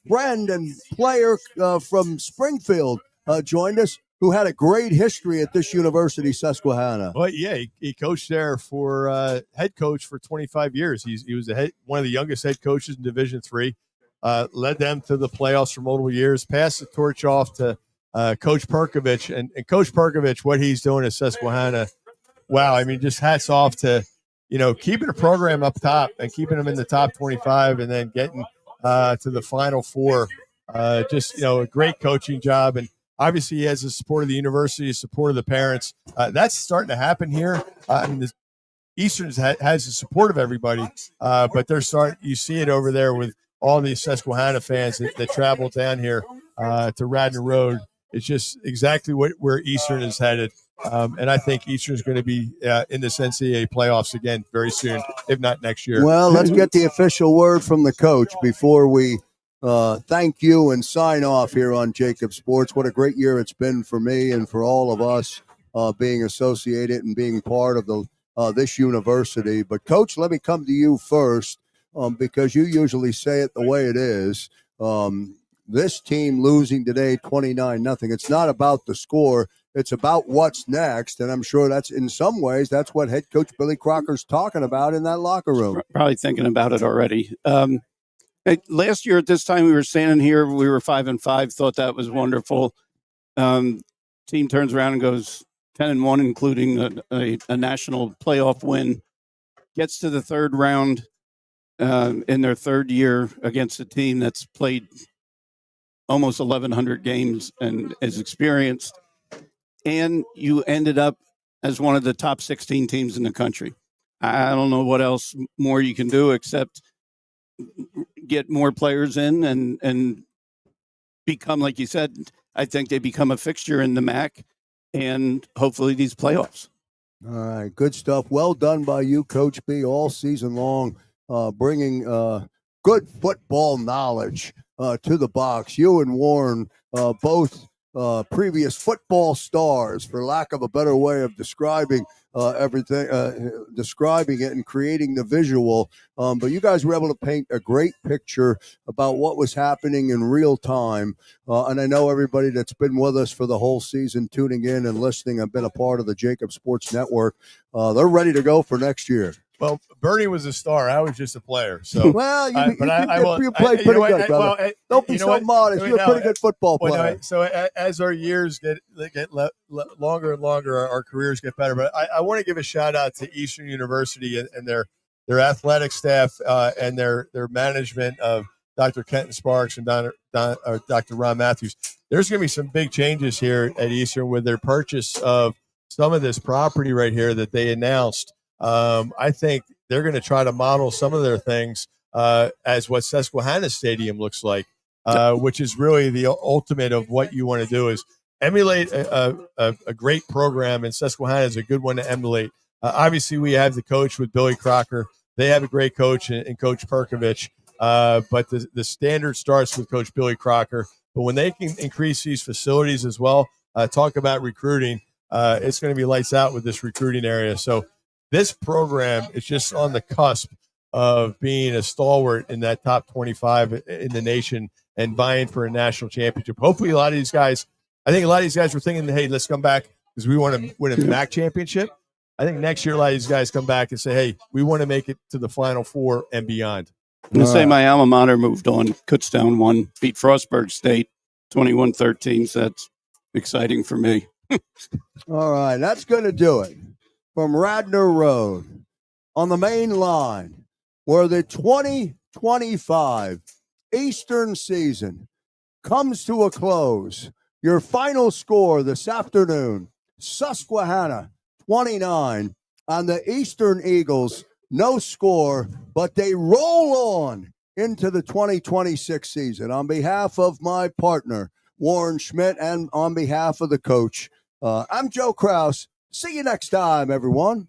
D: friend and player from Springfield joined us, who had a great history at this university, Susquehanna.
E: Well, yeah, he coached there for head coach for 25 years. He was one of the youngest head coaches in Division III. Led them to the playoffs for multiple years. Passed the torch off to Coach Perkovich, and Coach Perkovich, what he's doing at Susquehanna. Wow, I mean, just hats off to keeping a program up top and keeping them in the top 25, and then getting to the Final Four. Just a great coaching job. And obviously, he has the support of the university, the support of the parents. That's starting to happen here. I mean, the Eastern has the support of everybody, but you see it over there with all these Susquehanna fans that travel down here to Radnor Road. It's just exactly where Eastern is headed. And I think Eastern is going to be in this NCAA playoffs again very soon, if not next year.
D: Well, let's get the official word from the coach before we thank you and sign off here on JAKIB Sports. What a great year it's been for me and for all of us being associated and being part of this university. But, Coach, let me come to you first because you usually say it the way it is. This team losing today 29-0. It's not about the score. It's about what's next. And I'm sure that's in some ways that's what head coach Billy Crocker's talking about in that locker room.
F: Probably thinking about it already. Last year at this time, we were standing here. We were 5-5. Thought that was wonderful. Team turns around and goes 10-1, including a national playoff win. Gets to the third round in their third year against a team that's played almost 1,100 games and is experienced. And you ended up as one of the top 16 teams in the country. I don't know what else more you can do except get more players in and become, like you said, I think they become a fixture in the MAC and hopefully these playoffs.
D: All right, good stuff. Well done by you, Coach B, all season long, bringing good football knowledge to the box. You and Warren, both previous football stars, for lack of a better way of describing everything, describing it and creating the visual. But you guys were able to paint a great picture about what was happening in real time. And I know everybody that's been with us for the whole season, tuning in and listening, have been a part of the JAKIB Sports Network. They're ready to go for next year.
E: Well, Bernie was a star. I was just a player. So,
D: well, you played pretty good, brother. Don't be so modest. You're a pretty good football player.
E: So as our years get longer and longer, our careers get better. But I want to give a shout out to Eastern University and their athletic staff and their management of Dr. Kenton Sparks and Dr. Ron Matthews. There's going to be some big changes here at Eastern with their purchase of some of this property right here that they announced. I think they're going to try to model some of their things as what Susquehanna Stadium looks like, which is really the ultimate of what you want to do is emulate a great program, and Susquehanna is a good one to emulate. Obviously, we have the coach with Billy Crocker. They have a great coach in Coach Perkovich. But the standard starts with Coach Billy Crocker. But when they can increase these facilities as well, talk about recruiting, it's going to be lights out with this recruiting area. So this program is just on the cusp of being a stalwart in that top 25 in the nation and vying for a national championship. Hopefully a lot of these guys, I think a lot of these guys were thinking, hey, let's come back because we want to win a MAC championship. I think next year a lot of these guys come back and say, hey, we want to make it to the Final Four and beyond.
F: I'm going to say my alma mater moved on. Kutztown won, beat Frostburg State 21-13. So that's exciting for me.
D: All right, that's going to do it from Radnor Road on the main line where the 2025 Eastern season comes to a close. Your final score this afternoon, Susquehanna 29 on the Eastern Eagles. No score, but they roll on into the 2026 season. On behalf of my partner, Warren Schmidt, and on behalf of the coach, I'm Joe Krause. See you next time, everyone.